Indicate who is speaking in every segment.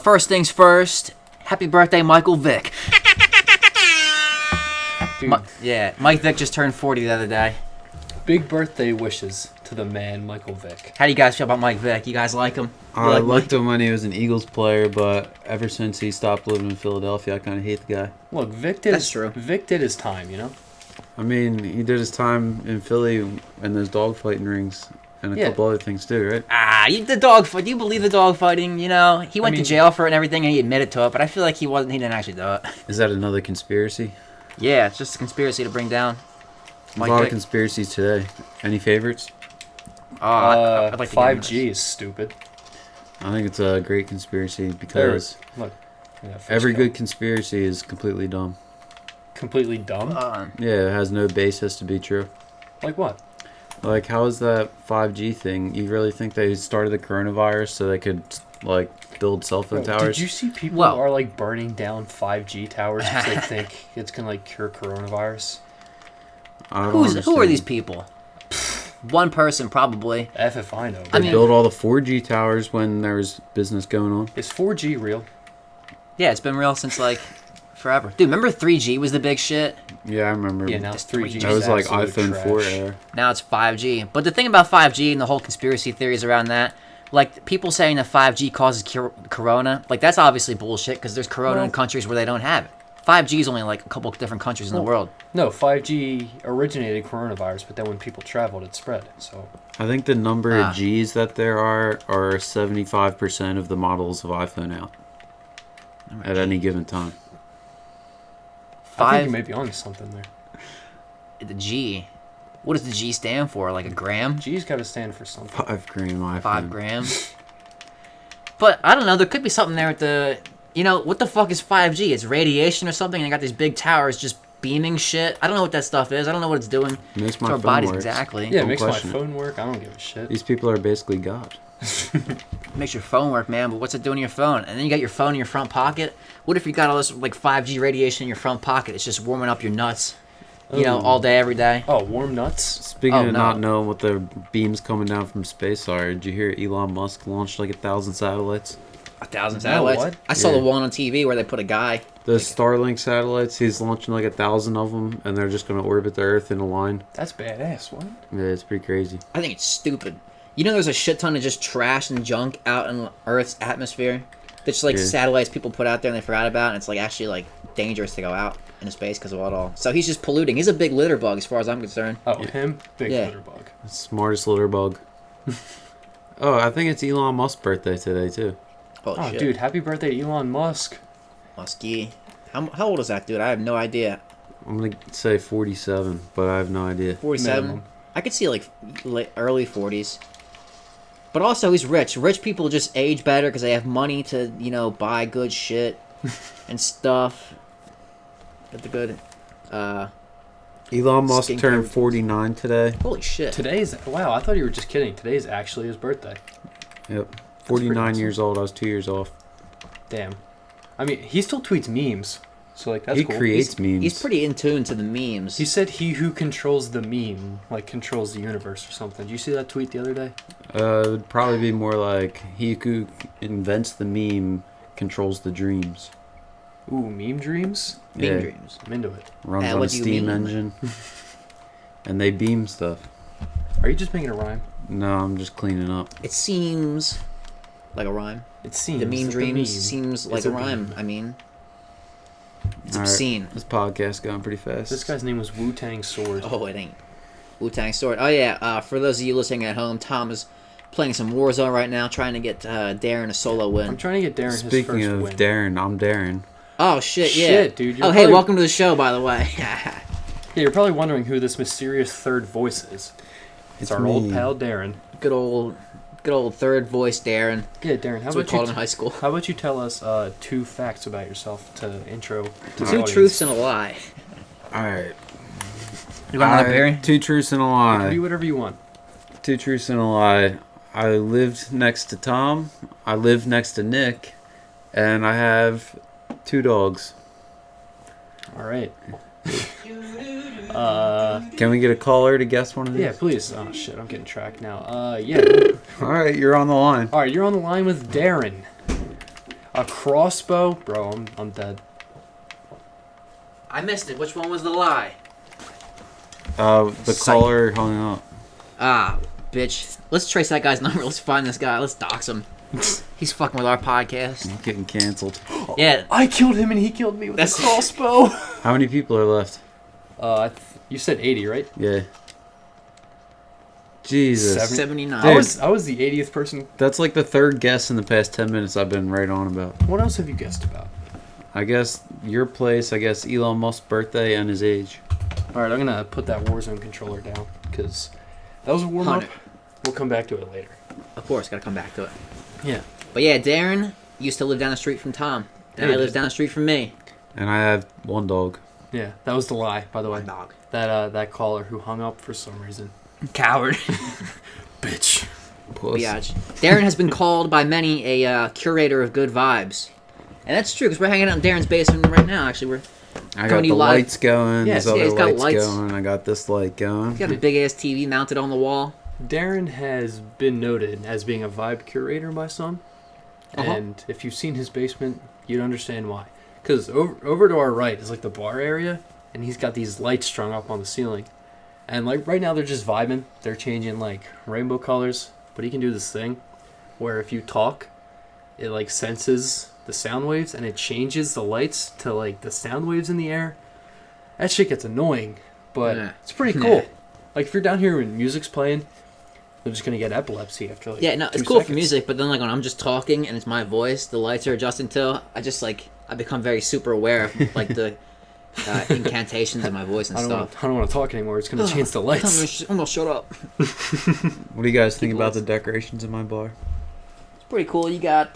Speaker 1: First things first. Happy birthday, Michael Vick. Mike Vick just turned 40 the other day.
Speaker 2: Big birthday wishes to the man, Michael Vick.
Speaker 1: How do you guys feel about Mike Vick? You guys like him?
Speaker 3: I liked him when he was an Eagles player, but ever since he stopped living in Philadelphia, I kind of hate the guy.
Speaker 2: Look, Vick did
Speaker 1: true.
Speaker 2: Vick did his time, you know?
Speaker 3: I mean, he did his time in Philly in those dogfighting rings and a couple other things too, right?
Speaker 1: The dogfight. Do you believe the dogfighting? You know, he went to jail for it and everything, and he admitted to it, but I feel like he didn't actually do it.
Speaker 3: Is that another conspiracy?
Speaker 1: Yeah, it's just a conspiracy to bring down Mike
Speaker 3: a lot
Speaker 1: Vick.
Speaker 3: of conspiracies today. Any favorites?
Speaker 1: I'd like to
Speaker 2: 5G is stupid.
Speaker 3: I think it's a great conspiracy because every good conspiracy is completely dumb.
Speaker 2: Completely dumb?
Speaker 3: Yeah, it has no basis to be true.
Speaker 2: Like what?
Speaker 3: Like, how is that 5G thing? You really think they started the coronavirus so they could, like, build cell phone towers?
Speaker 2: Did you see people are, like, burning down 5G towers because they think it's going to, like, cure coronavirus?
Speaker 1: Who are these people? One person, probably.
Speaker 2: If I know.
Speaker 3: They built all the 4G towers when there was business going on.
Speaker 2: Is 4G real?
Speaker 1: Yeah, it's been real since, like, forever. Dude, remember 3G was the big shit?
Speaker 3: Yeah, I remember.
Speaker 2: Yeah, now it's 3G.
Speaker 3: That was like iPhone
Speaker 2: trash.
Speaker 3: 4 era.
Speaker 1: Now it's 5G. But the thing about 5G and the whole conspiracy theories around that, like, people saying that 5G causes corona, like, that's obviously bullshit because there's corona in countries where they don't have it. 5G is only, like, a couple different countries in the world.
Speaker 2: No, 5G originated coronavirus, but then when people traveled, it spread. So
Speaker 3: I think the number of Gs that there are 75% of the models of iPhone out at any given time.
Speaker 2: I think you may be onto something there.
Speaker 1: The G. What does the G stand for? Like a gram?
Speaker 2: G's got to stand for something.
Speaker 3: 5 gram iPhone.
Speaker 1: 5 grams. But I don't know. There could be something there with the... You know, what the fuck is 5G? It's radiation or something, and they got these big towers just beaming shit. I don't know what that stuff is. I don't know what it's doing
Speaker 3: Makes my
Speaker 1: to our
Speaker 3: phone
Speaker 1: bodies
Speaker 3: works.
Speaker 1: exactly.
Speaker 2: Yeah, it makes my phone work. I don't give a shit.
Speaker 3: These people are basically God.
Speaker 1: Makes your phone work, man, but what's it doing to your phone? And then you got your phone in your front pocket. What if you got all this, like, 5G radiation in your front pocket? It's just warming up your nuts, you know, all day, every day.
Speaker 2: Oh, warm nuts?
Speaker 3: Speaking of not knowing what the beams coming down from space are, did you hear Elon Musk launched like 1,000 satellites?
Speaker 1: 1,000 satellites?
Speaker 2: What?
Speaker 1: I saw the one on TV where they put a guy.
Speaker 3: The Starlink satellites, he's launching like 1,000 of them, and they're just going to orbit the Earth in a line.
Speaker 2: That's badass. What?
Speaker 3: Yeah, it's pretty crazy.
Speaker 1: I think it's stupid. You know there's a shit ton of just trash and junk out in Earth's atmosphere? That's just like satellites people put out there and they forgot about, and it's like actually like dangerous to go out into space because of it all. So he's just polluting. He's a big litter bug as far as I'm concerned.
Speaker 2: Oh, him? Big litter bug.
Speaker 3: Smartest litter bug. Oh, I think it's Elon Musk's birthday today, too.
Speaker 2: Oh, shit. Dude, happy birthday, Elon Musk.
Speaker 1: Muskie. How old is that dude? I have no idea.
Speaker 3: I'm going to say 47, but I have no idea.
Speaker 1: 47?
Speaker 2: Minimum.
Speaker 1: I could see like early 40s. But also, he's rich. Rich people just age better because they have money to, you know, buy good shit and stuff. Get the good,
Speaker 3: Elon Musk turned 49 today.
Speaker 1: Holy shit.
Speaker 2: Wow, I thought you were just kidding. Today's actually his birthday.
Speaker 3: Yep. 49 years old. I was 2 years off.
Speaker 2: Damn. I mean, he still tweets memes. So, like, that's cool.
Speaker 3: He creates memes.
Speaker 1: He's pretty in tune to the memes.
Speaker 2: He said he who controls the meme, like, controls the universe or something. Did you see that tweet the other day?
Speaker 3: It would probably be more like he who invents the meme controls the dreams.
Speaker 2: Ooh, meme dreams?
Speaker 1: Meme dreams.
Speaker 2: I'm into it.
Speaker 3: Runs on a steam engine. And they beam stuff.
Speaker 2: Are you just making a rhyme?
Speaker 3: No, I'm just cleaning up.
Speaker 1: It seems like a rhyme.
Speaker 2: It seems.
Speaker 1: The meme dreams seems like a rhyme. I mean, it's obscene.
Speaker 3: Right. This podcast going pretty fast.
Speaker 2: This guy's name was Wu-Tang Sword.
Speaker 1: Oh, it ain't. Wu-Tang Sword. Oh, yeah. For those of you listening at home, Tom is playing some Warzone right now, trying to get Darren a solo win.
Speaker 2: I'm trying to get Darren his first win.
Speaker 3: Speaking of Darren, I'm Darren.
Speaker 1: Oh, shit, yeah.
Speaker 2: Shit, dude.
Speaker 1: Oh, hey, welcome to the show, by the way.
Speaker 2: Yeah, you're probably wondering who this mysterious third voice is. It's our old pal, Darren.
Speaker 1: Good old third voice, Darren.
Speaker 2: Yeah, Darren. How
Speaker 1: about we called him in high school.
Speaker 2: How about you tell us 2 facts about yourself to intro to
Speaker 1: 2 truths and a lie.
Speaker 3: All right.
Speaker 1: You want another Barry?
Speaker 3: 2 truths and a lie.
Speaker 2: You can be whatever you want.
Speaker 3: 2 truths and a lie. I lived next to Tom. I lived next to Nick, and I have 2 dogs.
Speaker 2: All right.
Speaker 3: Can we get a caller to guess one of these?
Speaker 2: Yeah, please. Oh shit, I'm getting tracked now. Yeah.
Speaker 3: All right, you're on the line.
Speaker 2: All right, you're on the line with Darren. A crossbow? Bro, I'm dead.
Speaker 1: I missed it. Which one was the lie?
Speaker 3: The
Speaker 1: Psych.
Speaker 3: caller hung up.
Speaker 1: Ah, bitch. Let's trace that guy's number. Let's find this guy. Let's dox him. He's fucking with our podcast.
Speaker 3: I'm getting canceled.
Speaker 1: Yeah.
Speaker 2: I killed him and he killed me with
Speaker 1: That's-
Speaker 2: a crossbow.
Speaker 3: How many people are left?
Speaker 2: You said 80, right?
Speaker 3: Yeah. Jesus.
Speaker 1: 79.
Speaker 3: Dude.
Speaker 2: I was the 80th person.
Speaker 3: That's like the third guess in the past 10 minutes I've been right on about.
Speaker 2: What else have you guessed about?
Speaker 3: I guess your place, I guess Elon Musk's birthday and his age.
Speaker 2: Alright, I'm gonna put that Warzone controller down, because that was a warm-up.
Speaker 1: 100.
Speaker 2: We'll come back to it later.
Speaker 1: Of course, gotta come back to it.
Speaker 2: Yeah.
Speaker 1: But yeah, Darren used to live down the street from Tom. And
Speaker 2: Yeah,
Speaker 1: I
Speaker 2: he
Speaker 1: live
Speaker 2: did.
Speaker 1: down the street from me.
Speaker 3: And I have one dog.
Speaker 2: Yeah, that was the lie, by the way.
Speaker 1: My dog.
Speaker 2: That caller who hung up for some reason.
Speaker 1: Coward.
Speaker 2: Bitch.
Speaker 3: Puss.
Speaker 1: Biatch. Darren has been called by many a curator of good vibes. And that's true, because we're hanging out in Darren's basement right now. Actually, we're
Speaker 3: I got
Speaker 1: Comedy
Speaker 3: the
Speaker 1: live.
Speaker 3: lights going.
Speaker 1: Yes,
Speaker 3: There's
Speaker 1: yeah,
Speaker 3: other
Speaker 1: he's got
Speaker 3: lights,
Speaker 1: lights.
Speaker 3: going. I got this light going.
Speaker 1: we got a big ass TV mounted on the wall.
Speaker 2: Darren has been noted as being a vibe curator by some.
Speaker 1: Uh-huh.
Speaker 2: And if you've seen his basement, you'd understand why. Because over to our right is like the bar area, and he's got these lights strung up on the ceiling. And like right now they're just vibing. They're changing like rainbow colors. But he can do this thing where if you talk, it like senses the sound waves and it changes the lights to like the sound waves in the air. That shit gets annoying, but
Speaker 1: Yeah.
Speaker 2: it's pretty cool. Like if you're down here and music's playing, they're just gonna get epilepsy after like
Speaker 1: Yeah, no, it's
Speaker 2: 2
Speaker 1: cool for
Speaker 2: seconds.
Speaker 1: music, but then like when I'm just talking and it's my voice, the lights are adjusting to, I become very super aware of like the incantations of my voice and
Speaker 2: I
Speaker 1: stuff.
Speaker 2: don't want to talk anymore. It's gonna change the lights.
Speaker 1: I'm gonna shut up.
Speaker 3: What do you guys think about the decorations in my bar?
Speaker 1: It's pretty cool. You got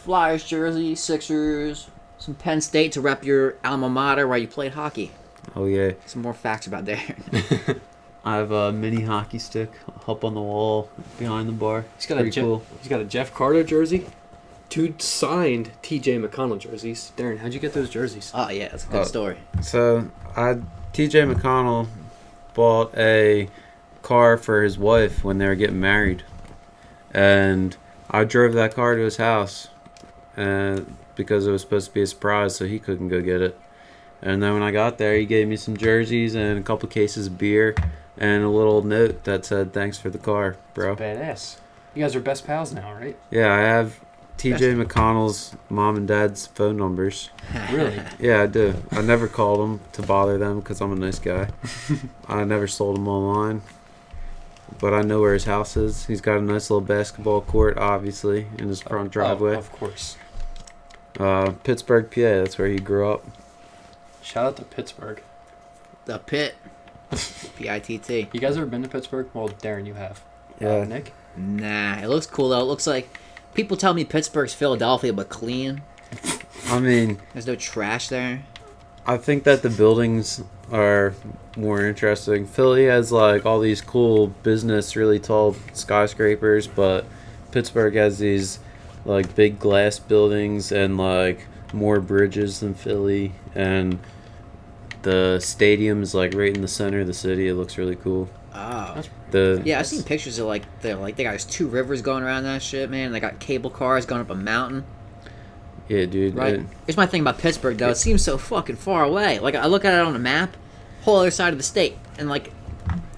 Speaker 1: Flyers jersey, Sixers, some Penn State to rep your alma mater where you played hockey.
Speaker 3: Oh, yeah.
Speaker 1: Some more facts about Darren.
Speaker 3: I have a mini hockey stick up on the wall behind the bar.
Speaker 2: He's got
Speaker 3: Pretty cool.
Speaker 2: He's got a Jeff Carter jersey, 2 signed T.J. McConnell jerseys. Darren, how'd you get those jerseys?
Speaker 1: Oh yeah, that's a good story.
Speaker 3: So, T.J. McConnell bought a car for his wife when they were getting married. And I drove that car to his house because it was supposed to be a surprise, so he couldn't go get it. And then when I got there, he gave me some jerseys and a couple cases of beer and a little note that said, "Thanks for the car, bro."
Speaker 2: Badass. You guys are best pals now, right?
Speaker 3: Yeah, I have T.J. McConnell's mom and dad's phone numbers.
Speaker 2: Really?
Speaker 3: Yeah, I do. I never called them to bother them because I'm a nice guy. I never sold them online. But I know where his house is. He's got a nice little basketball court, obviously, in his front driveway.
Speaker 2: Oh, of course.
Speaker 3: Pittsburgh, PA, that's where he grew up.
Speaker 2: Shout out to Pittsburgh.
Speaker 1: The Pit. P-I-T-T.
Speaker 2: You guys ever been to Pittsburgh? Well, Darren, you have.
Speaker 3: Yeah.
Speaker 2: Nick?
Speaker 1: Nah, it looks cool though. It looks like people tell me Pittsburgh's Philadelphia, but clean.
Speaker 3: I mean,
Speaker 1: There's no trash there.
Speaker 3: I think that the buildings are more interesting. Philly has like all these cool business, really tall skyscrapers, but Pittsburgh has these like big glass buildings and like more bridges than Philly, and the stadium is like right in the center of the city. It looks really cool.
Speaker 1: Oh.
Speaker 3: Yeah,
Speaker 1: I've seen pictures of they got 2 rivers going around that shit, man. They got cable cars going up a mountain.
Speaker 3: Yeah, dude.
Speaker 1: Right. Here's my thing about Pittsburgh though. It seems so fucking far away. Like I look at it on a map, whole other side of the state, and like,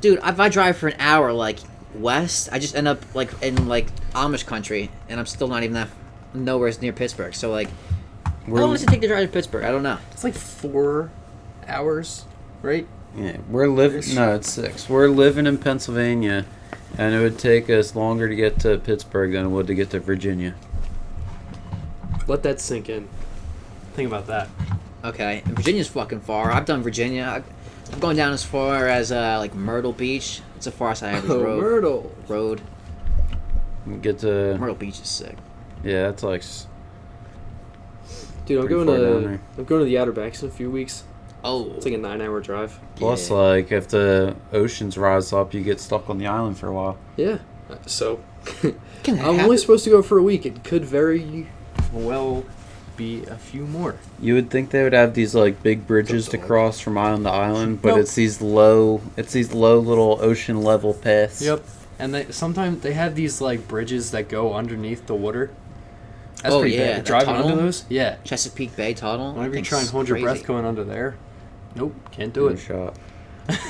Speaker 1: dude, if I drive for an hour like west, I just end up like in like Amish country, and I'm still not even nowhere near Pittsburgh. So like, how long does it take to drive to Pittsburgh? I don't know.
Speaker 2: It's like 4 hours, right?
Speaker 3: Yeah, we're living. No, it's 6. We're living in Pennsylvania, and it would take us longer to get to Pittsburgh than it would to get to Virginia.
Speaker 2: Let that sink in. Think about that.
Speaker 1: Okay, and Virginia's fucking far. I've done Virginia. I'm going down as far as like Myrtle Beach. It's the farthest I ever drove.
Speaker 2: Myrtle.
Speaker 1: Road.
Speaker 3: Get to
Speaker 1: Myrtle Beach is sick.
Speaker 3: yeah, that's like
Speaker 2: Dude, I'm
Speaker 3: Pretty
Speaker 2: going
Speaker 3: far down
Speaker 2: to
Speaker 3: there.
Speaker 2: the Outer Banks in a few weeks.
Speaker 1: Oh,
Speaker 2: It's like a 9-hour drive.
Speaker 3: plus
Speaker 1: yeah.
Speaker 3: like if the oceans rise up, you get stuck on the island for a while.
Speaker 2: Yeah. So
Speaker 1: Can that
Speaker 2: I'm
Speaker 1: happen?
Speaker 2: only supposed to go for a week. It could very well be a few more.
Speaker 3: You would think they would have these like big bridges to cross from island to island, but
Speaker 2: Nope.
Speaker 3: it's these low little ocean level paths.
Speaker 2: Yep. And sometimes they have these like bridges that go underneath the water. That's
Speaker 1: Oh,
Speaker 2: pretty
Speaker 1: yeah,
Speaker 2: bad.
Speaker 1: the
Speaker 2: Driving
Speaker 1: tunnel?
Speaker 2: under those? Yeah.
Speaker 1: Chesapeake Bay Tunnel.
Speaker 2: Whenever you
Speaker 1: Thing's
Speaker 2: try and hold your
Speaker 1: crazy.
Speaker 2: breath going under there, nope, can't do
Speaker 3: No
Speaker 2: it.
Speaker 3: shot.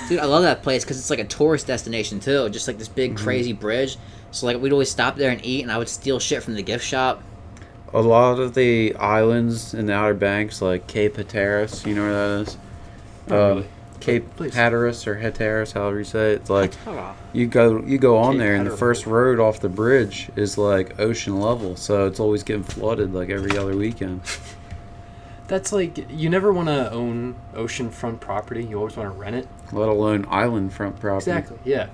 Speaker 1: Dude, I love that place because it's like a tourist destination too. Just like this big crazy bridge. So like we'd always stop there and eat, and I would steal shit from the gift shop.
Speaker 3: A lot of the islands in the Outer Banks, like Cape Hatteras, you know where that is?
Speaker 2: Not really.
Speaker 3: Cape
Speaker 2: Please.
Speaker 3: Hatteras or Hatteras, however you say it. It's like
Speaker 1: Oh.
Speaker 3: you go on
Speaker 2: Cape
Speaker 3: there, and the
Speaker 2: Hatteras.
Speaker 3: first road off the bridge is like ocean level, so it's always getting flooded like every other weekend.
Speaker 2: That's like, you never want to own oceanfront property. You always want to rent it.
Speaker 3: Let alone island front property.
Speaker 2: Exactly, yeah.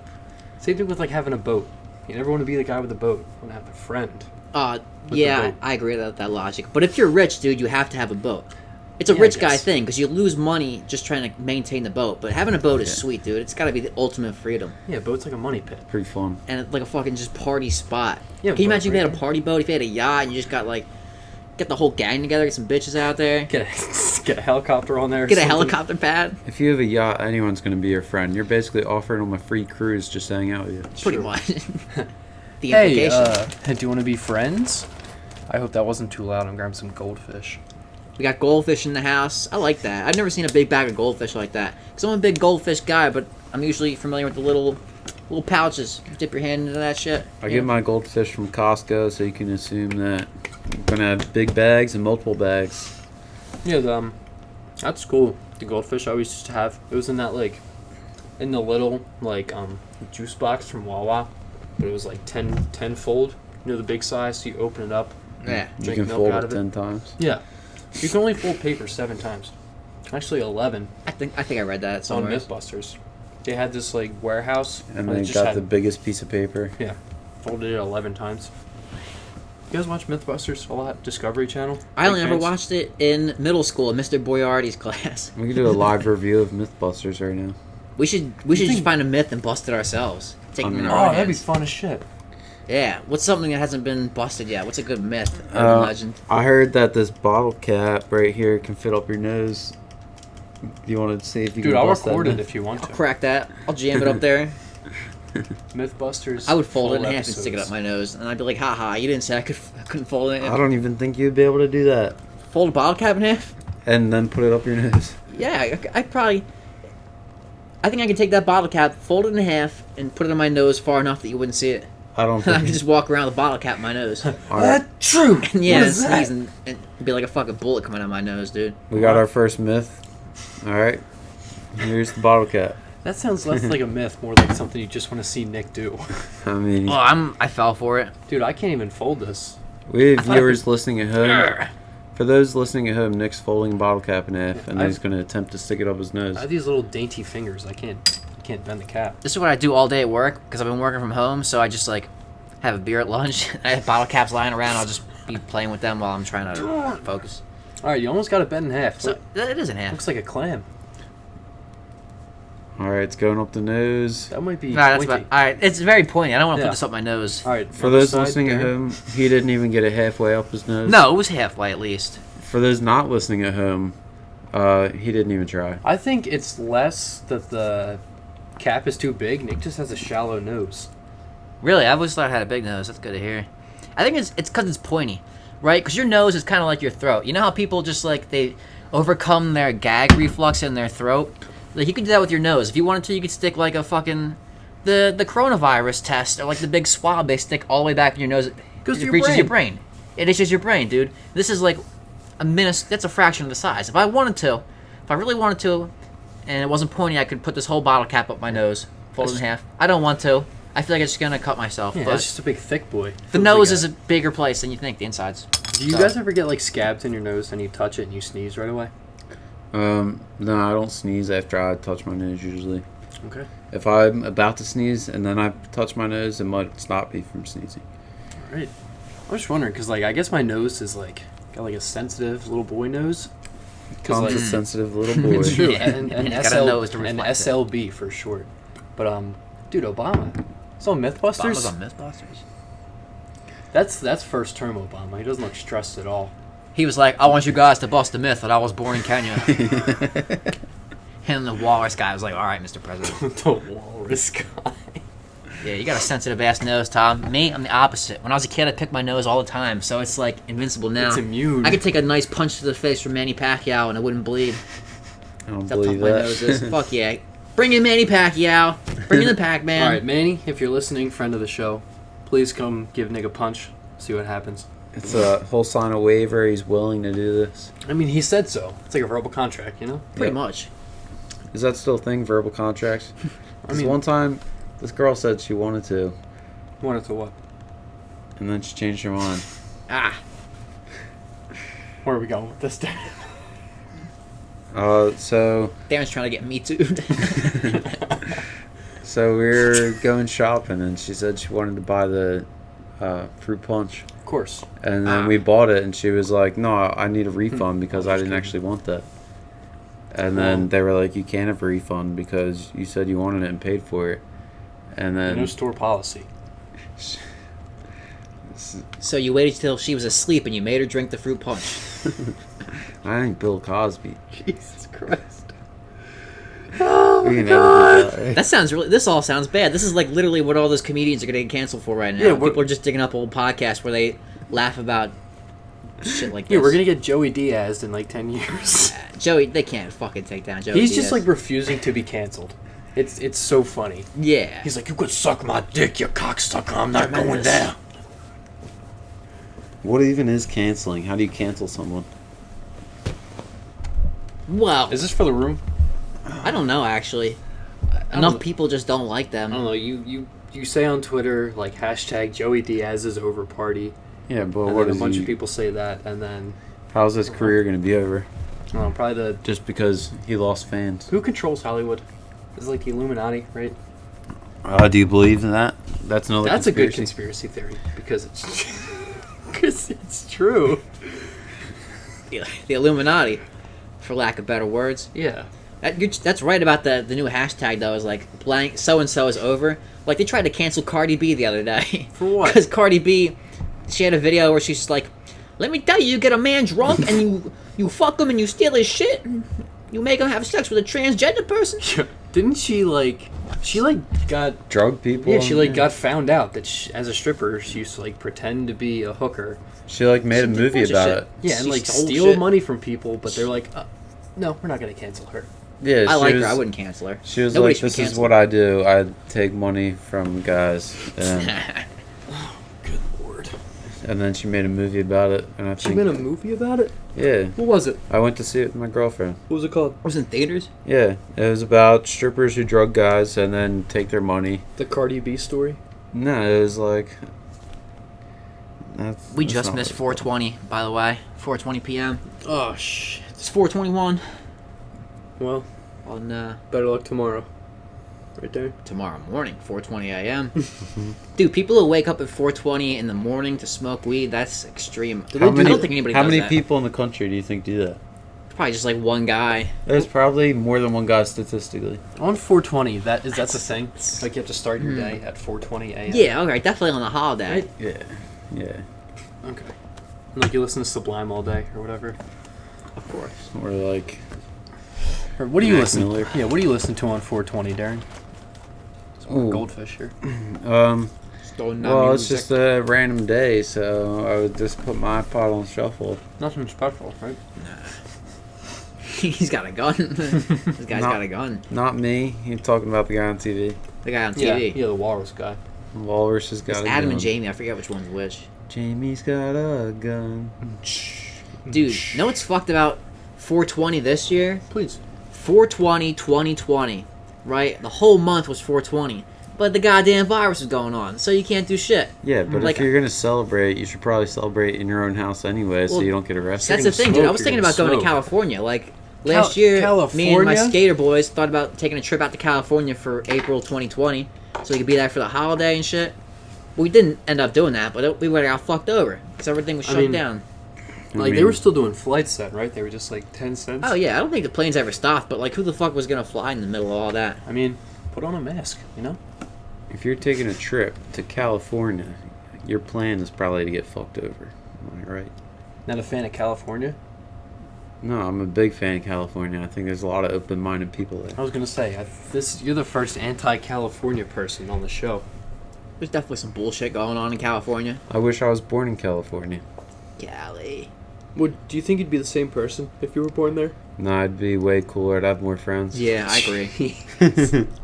Speaker 2: Same thing with like having a boat. You never want to be the guy with the boat. You want to have a friend. With the
Speaker 1: Yeah,
Speaker 2: boat.
Speaker 1: I agree with that logic. But if you're rich, dude, you have to have a boat. It's a
Speaker 2: Yeah, I
Speaker 1: rich guy
Speaker 2: guess.
Speaker 1: thing because you lose money just trying to maintain the boat. But having a boat is
Speaker 3: Yeah.
Speaker 1: sweet, dude. It's got to be the ultimate freedom
Speaker 2: Yeah, boat's like a money pit.
Speaker 3: Pretty fun.
Speaker 1: and it's like a fucking just party spot.
Speaker 2: Yeah,
Speaker 1: Can you
Speaker 2: boat
Speaker 1: imagine if you had a
Speaker 2: right
Speaker 1: party boat? If you had a yacht and you just got like get the whole gang together, get some bitches out there,
Speaker 2: Get a helicopter on there. or
Speaker 1: get a
Speaker 2: something.
Speaker 1: helicopter pad,
Speaker 3: If you have a yacht, anyone's going to be your friend. You're basically offering them a free cruise just to hang out with you.
Speaker 1: pretty
Speaker 2: True.
Speaker 1: much. The
Speaker 2: Hey,
Speaker 1: implication.
Speaker 2: do you want to be friends? I hope that wasn't too loud. I'm grabbing some goldfish.
Speaker 1: We got goldfish in the house. I like that. I've never seen a big bag of goldfish like that. Because I'm a big goldfish guy, but I'm usually familiar with the little pouches. You dip your hand into that shit.
Speaker 3: I get my goldfish from Costco, so you can assume that I'm going to have big bags and multiple bags.
Speaker 2: Yeah, that's cool. The goldfish I always used to have. It was in that like, in the little like juice box from Wawa, but it was like 10 fold. You know the big size. So you open it up.
Speaker 1: Yeah.
Speaker 3: You
Speaker 2: Drink
Speaker 3: can
Speaker 2: milk
Speaker 3: fold
Speaker 2: out
Speaker 3: it
Speaker 2: of it.
Speaker 3: 10 times.
Speaker 2: Yeah, you can only fold paper 7 times. Actually 11
Speaker 1: I think I read that
Speaker 2: on
Speaker 1: somewhere.
Speaker 2: MythBusters. They had this like warehouse
Speaker 3: And
Speaker 2: where
Speaker 3: they
Speaker 2: just
Speaker 3: got
Speaker 2: had-
Speaker 3: the biggest piece of paper.
Speaker 2: Yeah, folded it 11 times. You guys watch MythBusters a lot? Discovery Channel?
Speaker 1: I only
Speaker 2: Big
Speaker 1: ever
Speaker 2: fans?
Speaker 1: watched it in middle school in Mr. Boyardi's class.
Speaker 3: We could do a live review of MythBusters right now.
Speaker 1: We should just find a myth and bust it ourselves. Take it in
Speaker 3: Oh,
Speaker 1: our
Speaker 2: Oh, that'd be
Speaker 1: hands.
Speaker 2: fun as shit.
Speaker 1: Yeah. What's something that hasn't been busted yet? What's a good myth? Urban legend.
Speaker 3: I heard that this bottle cap right here can fit up your nose. You want to see if you
Speaker 2: Dude,
Speaker 3: can
Speaker 2: I'll
Speaker 3: bust
Speaker 2: record
Speaker 3: that
Speaker 2: it
Speaker 3: myth?
Speaker 2: if you want to.
Speaker 1: Crack that. I'll jam it up there.
Speaker 2: MythBusters.
Speaker 1: I would fold it in
Speaker 2: full
Speaker 1: half and stick it up
Speaker 2: episodes.
Speaker 1: my nose, and I'd be like, "Ha, you didn't say I couldn't fold it.
Speaker 3: I don't even think you'd be able to do that.
Speaker 1: Fold a bottle cap in half?
Speaker 3: And then put it up your nose.
Speaker 1: Yeah, I probably. I think I could take that bottle cap, fold it in half, and put it on my nose far enough that you wouldn't see it.
Speaker 3: I don't
Speaker 1: And I
Speaker 3: think.
Speaker 1: could just walk around with a bottle cap in my nose.
Speaker 3: Alright,
Speaker 2: True.
Speaker 1: And yeah,
Speaker 2: What
Speaker 1: and
Speaker 2: is that?
Speaker 1: sneeze and be like a fucking bullet coming out of my nose, dude.
Speaker 3: we got our first myth. Alright. Here's the bottle cap.
Speaker 2: That sounds less like a myth, more like something you just want to see Nick do.
Speaker 3: I mean,
Speaker 1: Well, I fell for it.
Speaker 2: Dude, I can't even fold this.
Speaker 3: we have
Speaker 1: thought I
Speaker 3: viewers listening at home. For those listening at home, Nick's folding a bottle cap in half, and then he's going to attempt to stick it up his nose.
Speaker 2: I have these little dainty fingers. I can't bend the cap.
Speaker 1: This is what I do all day at work because I've been working from home. So I just like have a beer at lunch. I have bottle caps lying around. I'll just be playing with them while I'm trying to focus.
Speaker 2: All right, you almost got it bent in half.
Speaker 1: So it is in half.
Speaker 2: Looks like a clam.
Speaker 3: Alright, it's going up the nose.
Speaker 2: That might be
Speaker 1: All right, that's
Speaker 2: pointy.
Speaker 1: about, all right, it's very pointy. I don't want to
Speaker 2: Yeah.
Speaker 1: put this up my nose.
Speaker 2: All right,
Speaker 3: For
Speaker 2: other
Speaker 3: those
Speaker 2: side,
Speaker 3: listening at
Speaker 2: Darren.
Speaker 3: home, he didn't even get it halfway up his nose.
Speaker 1: No, it was halfway at least.
Speaker 3: For those not listening at home, he didn't even try.
Speaker 2: I think it's less that the cap is too big. Nick just has a shallow nose.
Speaker 1: Really, I always thought I had a big nose. That's good to hear. I think it's because it's pointy, right? Because your nose is kind of like your throat. You know how people just like they overcome their gag reflux in their throat? Like you could do that with your nose. If you wanted to, you could stick like a fucking the coronavirus test or like the big swab they stick all the way back in your nose. It
Speaker 2: Goes to your
Speaker 1: reaches
Speaker 2: brain.
Speaker 1: your brain. It itches your brain, dude. This is like that's a fraction of the size. If I really wanted to, and it wasn't pointy, I could put this whole bottle cap up my nose, fold it in half. I don't want to. I feel like it's gonna cut myself.
Speaker 2: Yeah,
Speaker 1: but
Speaker 2: it's just a big thick boy.
Speaker 1: the nose is a bigger place than you think. The insides.
Speaker 2: Do you guys ever get like scabs in your nose and you touch it and you sneeze right away?
Speaker 3: No, I don't sneeze after I touch my nose usually.
Speaker 2: Okay.
Speaker 3: If I'm about to sneeze and then I touch my nose, it might stop me from sneezing.
Speaker 2: All right. I was just wondering because like I guess my nose is like got like a sensitive little boy nose.
Speaker 3: Comes
Speaker 2: like-
Speaker 3: a sensitive little boy.
Speaker 2: It's true.
Speaker 1: Yeah.
Speaker 2: And
Speaker 1: It's got a nose to
Speaker 2: and
Speaker 1: reflect it.
Speaker 2: SLB for short. But dude, Obama. It's on MythBusters.
Speaker 1: Obama's on MythBusters.
Speaker 2: That's first term Obama. He doesn't look stressed at all.
Speaker 1: He was like, "I want you guys to bust the myth that I was born in Kenya." And the walrus guy was like, "All right, Mr. President."
Speaker 2: The walrus guy.
Speaker 1: Yeah, you got a sensitive ass nose, Tom. Me, I'm the opposite. When I was a kid, I picked my nose all the time, so it's like invincible now.
Speaker 2: It's immune.
Speaker 1: I could take a nice punch to the face from Manny Pacquiao and I wouldn't bleed.
Speaker 3: I don't
Speaker 1: That's how tough
Speaker 3: believe
Speaker 1: my
Speaker 3: that.
Speaker 1: nose is. Fuck yeah. Bring in Manny Pacquiao. Bring in the Pac-Man.
Speaker 2: All right, Manny, if you're listening, friend of the show, please come give Nick a punch. See what happens.
Speaker 3: It's a whole sign of waiver. He's willing to do this.
Speaker 2: I mean, he said so. It's like a verbal contract, you know?
Speaker 1: Pretty
Speaker 3: Yep.
Speaker 1: much.
Speaker 3: Is that still a thing, verbal contracts?
Speaker 2: I mean,
Speaker 3: one time, this girl said she wanted to,
Speaker 2: wanted to what?
Speaker 3: and then she changed her mind.
Speaker 1: Ah.
Speaker 2: Where are we going with this, Darren?
Speaker 3: So
Speaker 1: Darren's trying to get me too.
Speaker 3: we were going shopping, and she said she wanted to buy the fruit punch.
Speaker 2: Of course.
Speaker 3: And then we bought it, and she was like, "No, I need a refund because I didn't actually want that." And then they were like, "You can't have a refund because you said you wanted it and paid for it." And then
Speaker 2: No store policy.
Speaker 1: So you waited till she was asleep and you made her drink the fruit punch.
Speaker 3: I think Bill Cosby.
Speaker 2: Jesus Christ.
Speaker 3: We can never do that, right?
Speaker 1: That sounds really. This all sounds bad. This is like literally what all those comedians are going to get canceled for right now.
Speaker 2: Yeah,
Speaker 1: People are just digging up old podcasts where they laugh about shit like this.
Speaker 2: Yeah, we're going to get Joey Diaz in like 10 years.
Speaker 1: Joey, they can't fucking take down Joey.
Speaker 2: He's just
Speaker 1: Diaz.
Speaker 2: like refusing to be canceled. It's so funny.
Speaker 1: Yeah.
Speaker 2: He's like, you could suck my dick, you cocksucker. I'm not going
Speaker 1: Tremendous.
Speaker 2: there.
Speaker 3: What even is canceling? How do you cancel someone?
Speaker 1: Well,
Speaker 2: Is this for the room?
Speaker 1: I don't know actually.
Speaker 2: don't
Speaker 1: Enough
Speaker 2: know.
Speaker 1: people just don't like
Speaker 2: I
Speaker 1: them.
Speaker 2: don't know. You say on Twitter, like, hashtag Joey Diaz is over party.
Speaker 3: Yeah, but
Speaker 2: And
Speaker 3: what
Speaker 2: then a
Speaker 3: is
Speaker 2: bunch
Speaker 3: he?
Speaker 2: of people say that. And then,
Speaker 3: How's his career going to be over?
Speaker 2: I don't know, probably the...
Speaker 3: Just because he lost fans?
Speaker 2: Who controls Hollywood? It's like the Illuminati, right?
Speaker 3: Do you believe in that? That's another.
Speaker 2: That's a good
Speaker 3: conspiracy.
Speaker 2: conspiracy theory because it's because it's true.
Speaker 1: The Illuminati, for lack of better words.
Speaker 2: Yeah.
Speaker 1: That's right about the new hashtag though. Is like blank so and so is over. Like they tried to cancel Cardi B the other day.
Speaker 2: For what?
Speaker 1: Because Cardi B, she had a video where she's just like, "Let me tell you, you get a man drunk and you fuck him and you steal his shit. And you make him have sex with a transgender person."
Speaker 2: Didn't she got
Speaker 3: Drug people.
Speaker 2: yeah she got found out that as a stripper she used to like pretend to be a hooker.
Speaker 3: She like made a
Speaker 1: She did a
Speaker 3: movie
Speaker 1: bunch of
Speaker 3: about
Speaker 1: shit.
Speaker 3: it.
Speaker 2: Yeah, and
Speaker 1: She
Speaker 2: like
Speaker 1: stole
Speaker 2: steal
Speaker 1: shit.
Speaker 2: money from people, but they're like, no, we're not gonna cancel her.
Speaker 3: Yeah,
Speaker 1: I
Speaker 3: she
Speaker 1: like
Speaker 3: was,
Speaker 1: her. I wouldn't cancel her.
Speaker 3: She was
Speaker 1: Nobody
Speaker 3: like,
Speaker 1: should be
Speaker 3: "This is
Speaker 1: canceled."
Speaker 3: what I do. I take money from guys,"
Speaker 2: Good lord.
Speaker 3: and then she made a movie about it. And I
Speaker 2: She
Speaker 3: think,
Speaker 2: made a movie about it.
Speaker 3: yeah,
Speaker 2: What was it?
Speaker 3: I went to see it with my girlfriend.
Speaker 2: What was it called?
Speaker 1: I was in theaters.
Speaker 3: Yeah, it was about strippers who drug guys and then take their money.
Speaker 2: The Cardi B story.
Speaker 3: No, it was like.
Speaker 1: We
Speaker 3: that's
Speaker 1: just
Speaker 3: not
Speaker 1: missed
Speaker 3: what-
Speaker 1: 4:20, by the way. 4:20 p.m.
Speaker 2: Oh shit.
Speaker 1: It's 4:21
Speaker 2: Well,
Speaker 1: on
Speaker 2: better luck tomorrow. Right there.
Speaker 1: tomorrow morning, 4:20 a.m. Dude, people who wake up at 4:20 in the morning to smoke weed—that's extreme.
Speaker 3: How
Speaker 1: I
Speaker 3: many,
Speaker 1: don't think anybody
Speaker 3: how
Speaker 1: does
Speaker 3: many
Speaker 1: that.
Speaker 3: people in the country do you think do that?
Speaker 1: Probably just like one guy.
Speaker 3: There's probably more than one guy statistically.
Speaker 2: On 420, that's the thing. Like you have to start your day at 4:20 a.m.
Speaker 1: Yeah, okay, definitely on a holiday.
Speaker 2: Right?
Speaker 3: Yeah, yeah.
Speaker 2: Okay. Like you listen to Sublime all day or whatever.
Speaker 1: Of course.
Speaker 3: Or like,
Speaker 2: Or what do you
Speaker 3: Mac
Speaker 2: listen?
Speaker 3: Miller.
Speaker 2: Yeah, what do you listen to on 420, Darren? Some
Speaker 3: Ooh.
Speaker 2: goldfish here.
Speaker 1: Stolen
Speaker 3: well, it's just a random day, so I would just put my iPod on shuffle.
Speaker 2: Nothing special, right?
Speaker 1: He's got a gun. This guy's got a gun.
Speaker 3: Not me. You're talking about the guy on TV.
Speaker 1: The guy on
Speaker 2: Yeah,
Speaker 1: TV.
Speaker 2: yeah, the walrus guy.
Speaker 3: Walrus has got
Speaker 1: It's
Speaker 3: a
Speaker 1: Adam
Speaker 3: gun.
Speaker 1: and Jamie. I forget which one's which.
Speaker 3: Jamie's got a gun.
Speaker 1: Dude, know what's fucked about 420 this year?
Speaker 2: Please.
Speaker 1: 420 2020, right? The whole month was 420. But the goddamn virus is going on, so you can't do shit.
Speaker 3: Yeah, but
Speaker 1: Like-
Speaker 3: if you're gonna celebrate, you should probably celebrate in your own house anyway, so
Speaker 1: Well,
Speaker 3: you don't get arrested.
Speaker 1: That's the thing, dude.
Speaker 2: smoke,
Speaker 1: I was
Speaker 2: you're
Speaker 1: thinking
Speaker 2: gonna
Speaker 1: about going to
Speaker 2: smoke.
Speaker 1: California. Like, last year, me and my
Speaker 2: California?
Speaker 1: skater boys thought about taking a trip out to California for April 2020, so we could be there for the holiday and shit. We didn't end up doing that, but we would have got fucked over, because everything was
Speaker 2: I
Speaker 1: shut
Speaker 2: mean-
Speaker 1: down.
Speaker 2: Like they were still doing flights then, right? They were just like 10 cents.
Speaker 1: Oh, yeah, I don't think the planes ever stopped, but, like, who the fuck was going to fly in the middle of all that?
Speaker 2: I mean, put on a mask, you know?
Speaker 3: If you're taking a trip to California, your plan is probably to get fucked over. Am I right?
Speaker 2: Not a fan of California.
Speaker 3: No, I'm a big fan of California. I think there's a lot of open-minded people there.
Speaker 2: I was gonna say, you're the first anti-California person on the show.
Speaker 1: There's definitely some bullshit going on in California.
Speaker 3: I wish I was born in California.
Speaker 1: Cali.
Speaker 2: Do you think you'd be the same person if you were born there?
Speaker 3: No, I'd be way cooler. I'd have more friends.
Speaker 1: Yeah, I agree.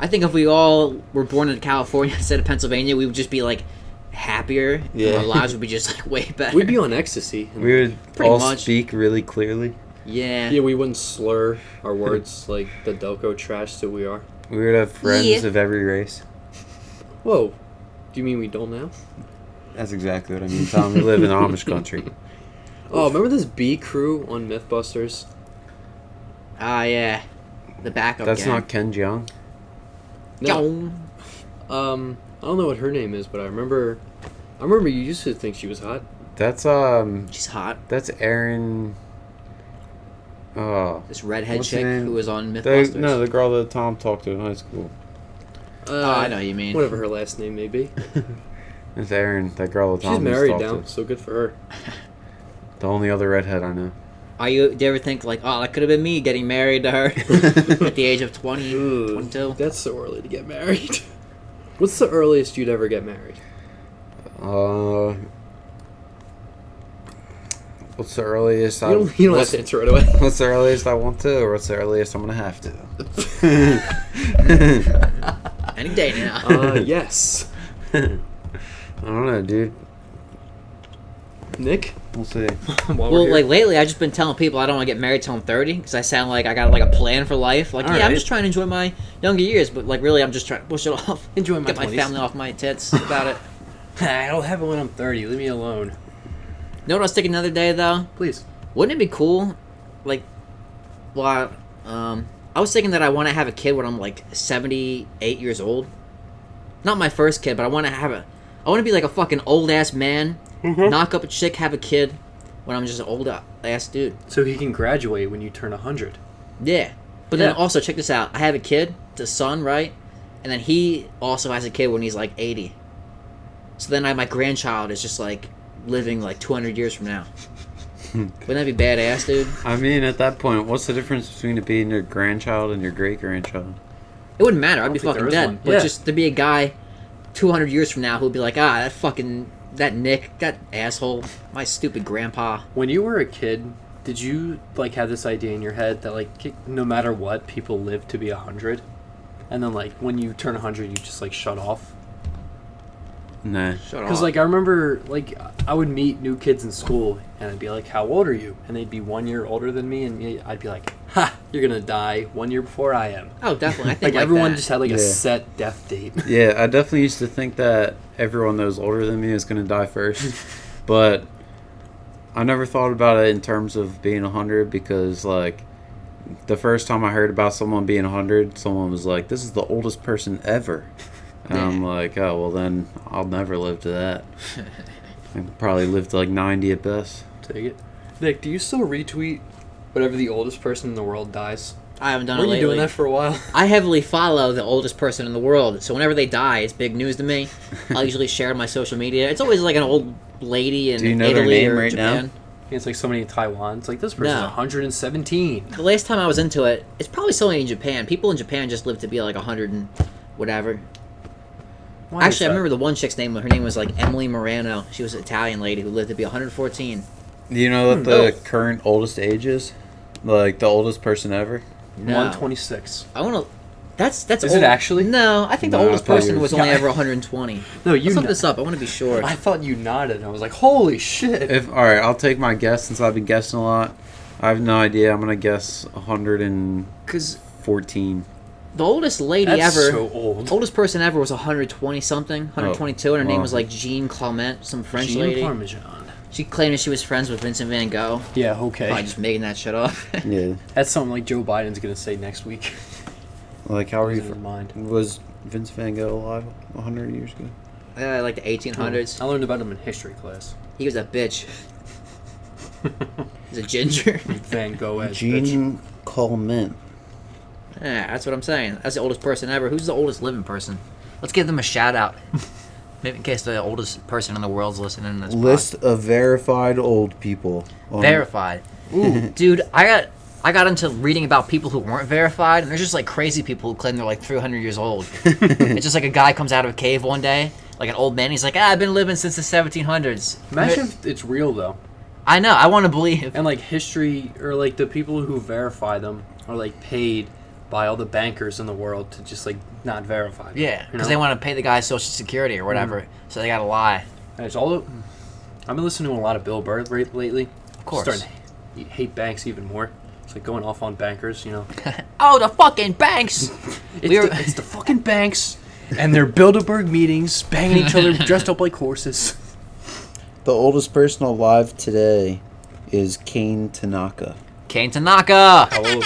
Speaker 1: I think if we all were born in California instead of Pennsylvania, we would just be like happier.
Speaker 3: Yeah.
Speaker 1: And our lives would be just like way better.
Speaker 2: We'd be on ecstasy.
Speaker 3: We would
Speaker 1: Pretty
Speaker 3: all
Speaker 1: much.
Speaker 3: speak really clearly.
Speaker 1: Yeah.
Speaker 2: Yeah, we wouldn't slur our words like the Delco trash that we are.
Speaker 3: We would have friends
Speaker 1: Yeah.
Speaker 3: of every race.
Speaker 2: Whoa. Do you mean we don't now?
Speaker 3: That's exactly what I mean, Tom. We live in Amish country.
Speaker 2: Oh, remember this B crew on MythBusters?
Speaker 1: Ah, yeah. The backup
Speaker 3: That's
Speaker 1: gang.
Speaker 3: not Ken Jeong.
Speaker 2: No. I don't know what her name is, but I remember you used to think she was hot.
Speaker 3: That's
Speaker 1: She's hot.
Speaker 3: that's Aaron. Oh,
Speaker 1: This redhead
Speaker 3: What's her
Speaker 1: chick
Speaker 3: name?
Speaker 1: who was on MythBusters.
Speaker 3: the girl that Tom talked to in high school.
Speaker 1: Oh, I know what you mean.
Speaker 2: Whatever her last name may be.
Speaker 3: It's Aaron, that girl that Tom
Speaker 2: She's
Speaker 3: used to
Speaker 2: married
Speaker 3: talk
Speaker 2: now,
Speaker 3: to.
Speaker 2: so good for her.
Speaker 3: The only other redhead I know.
Speaker 1: Do you ever think like, oh, that could have been me getting married to her at the age of 20,
Speaker 2: Ooh,
Speaker 1: 22?
Speaker 2: that's so early to get married. What's the earliest you'd ever get married?
Speaker 3: What's the earliest
Speaker 2: You don't have
Speaker 3: what's,
Speaker 2: to answer right away.
Speaker 3: what's the earliest I want to, or what's the earliest I'm gonna have to?
Speaker 1: Any day now.
Speaker 2: Yes.
Speaker 3: I don't know, dude.
Speaker 2: Nick?
Speaker 3: We'll see.
Speaker 2: While
Speaker 1: Well,
Speaker 2: we're
Speaker 1: like
Speaker 2: here.
Speaker 1: lately, I've just been telling people I don't want to get married till I'm 30 because I sound like I got like a plan for life. Like,
Speaker 2: All
Speaker 1: I'm
Speaker 2: right.
Speaker 1: just trying to enjoy my younger years, but like really, I'm just trying to push it off.
Speaker 2: Enjoy my
Speaker 1: Get my
Speaker 2: 20s.
Speaker 1: family off my tits about it.
Speaker 2: I'll have it when I'm 30. Leave me alone.
Speaker 1: You know what I was thinking the other day though?
Speaker 2: Please.
Speaker 1: Wouldn't it be cool? Like, well, I was thinking that I want to have a kid when I'm like 78 years old. Not my first kid, but I want to have I want to be like a fucking old ass man, knock up a chick, have a kid when I'm just an old ass dude.
Speaker 2: So he can graduate when you turn 100.
Speaker 1: Yeah. But then
Speaker 2: Yeah.
Speaker 1: also, check this out. I have a kid, the son, right? And then he also has a kid when he's like 80. So then my grandchild is just like living like 200 years from now. Wouldn't that be badass, dude?
Speaker 3: I mean, at that point, what's the difference between it being your grandchild and your great grandchild?
Speaker 1: It wouldn't matter. I'd
Speaker 2: don't
Speaker 1: be
Speaker 2: think
Speaker 1: fucking
Speaker 2: there is
Speaker 1: dead.
Speaker 2: one.
Speaker 1: But
Speaker 2: Yeah.
Speaker 1: just to be a guy 200 years from now who'd be like, that Nick, that asshole, my stupid grandpa.
Speaker 2: When you were a kid, did you like have this idea in your head that like no matter what, people live to be 100? And then like when you turn 100, you just like shut off?
Speaker 3: Nah.
Speaker 1: Shut
Speaker 2: Because
Speaker 1: up.
Speaker 2: like I remember like I would meet new kids in school and I'd be like, how old are you? And they'd be 1 year older than me and I'd be like, ha, you're gonna die 1 year before I am.
Speaker 1: Oh, definitely. I think
Speaker 2: Like everyone
Speaker 1: that.
Speaker 2: just had like a
Speaker 3: Yeah.
Speaker 2: set death date.
Speaker 3: Yeah, I definitely used to think that everyone that was older than me was going to die first. But I never thought about it in terms of being 100 because, like, the first time I heard about someone being 100, someone was like, this is the oldest person ever. And I'm like, oh, well, then I'll never live to that. I could probably live to like 90 at best.
Speaker 2: Take it. Nick, do you still retweet whenever the oldest person in the world dies?
Speaker 1: I haven't done
Speaker 2: Were
Speaker 1: it
Speaker 2: you
Speaker 1: lately.
Speaker 2: doing that for a while?
Speaker 1: I heavily follow the oldest person in the world, so whenever they die, it's big news to me. I'll usually share it on my social media. It's always like an old lady in
Speaker 3: Do you know their
Speaker 1: Italy
Speaker 3: name
Speaker 1: or
Speaker 3: right now?
Speaker 1: Japan.
Speaker 2: It's like somebody in Taiwan. It's like this person's
Speaker 1: No.
Speaker 2: 117.
Speaker 1: The last time I was into it, it's probably somebody in Japan. People in Japan just live to be like 100 and whatever.
Speaker 2: Why is
Speaker 1: Actually, I
Speaker 2: that?
Speaker 1: remember the one chick's name. Her name was like Emily Morano. She was an Italian lady who lived to be 114.
Speaker 3: Do you know what the current oldest age is? Like, the oldest person ever?
Speaker 1: No.
Speaker 2: 126.
Speaker 1: I want to. That's
Speaker 2: Is
Speaker 1: old.
Speaker 2: it actually?
Speaker 1: No, I think the
Speaker 3: No,
Speaker 1: oldest
Speaker 3: I thought
Speaker 1: person
Speaker 3: you
Speaker 1: was
Speaker 3: were-
Speaker 1: only ever 120.
Speaker 2: No, you
Speaker 1: Let's look
Speaker 2: know.
Speaker 1: this up. I want to be sure.
Speaker 2: I thought you nodded. I was like, holy shit.
Speaker 3: If all right, I'll take my guess since I've been guessing a lot. I have no idea. I'm gonna guess 114.
Speaker 1: Because the oldest lady
Speaker 2: That's
Speaker 1: ever,
Speaker 2: so old.
Speaker 1: oldest person ever was 120 something, 122, and her name
Speaker 3: wow.
Speaker 1: was like Jean Clement, some French
Speaker 2: Jean
Speaker 1: lady.
Speaker 2: Parmesan.
Speaker 1: She claimed that she was friends with Vincent Van Gogh.
Speaker 2: Yeah, okay.
Speaker 1: Probably just making that shit up.
Speaker 3: Yeah,
Speaker 2: That's something like Joe Biden's going to say next week.
Speaker 3: like how are you?
Speaker 2: Keep in mind.
Speaker 3: Was Vince Van Gogh alive 100 years ago?
Speaker 1: Like the 1800s.
Speaker 2: I learned about him in history class.
Speaker 1: He was a bitch. He's a ginger.
Speaker 2: Van Gogh as bitch.
Speaker 3: Jean Coleman.
Speaker 1: Yeah, that's what I'm saying. That's the oldest person ever. Who's the oldest living person? Let's give them a shout out. Maybe in case the oldest person in the world's listening to this
Speaker 3: List of verified old people.
Speaker 1: pod. Verified. Ooh, dude, I got into reading about people who weren't verified, and there's just like crazy people who claim they're like 300 years old. It's just like a guy comes out of a cave one day, like an old man. He's like, I've been living since the 1700s.
Speaker 2: Imagine if it's real though.
Speaker 1: I know. I want to believe.
Speaker 2: And like history, or like the people who verify them are like paid by all the bankers in the world to just like not verify them.
Speaker 1: Yeah, because they want to pay the guy Social Security or whatever, so they gotta lie.
Speaker 2: And it's all. I've been listening to a lot of Bill Burr lately.
Speaker 1: Of course.
Speaker 2: Starting to hate banks even more. It's like going off on bankers, you know.
Speaker 1: Oh, the fucking banks!
Speaker 2: It's the fucking banks and their Bilderberg meetings, banging each other, dressed up like horses.
Speaker 4: The oldest person alive today is Kane Tanaka.
Speaker 1: Kane Tanaka!
Speaker 2: How old?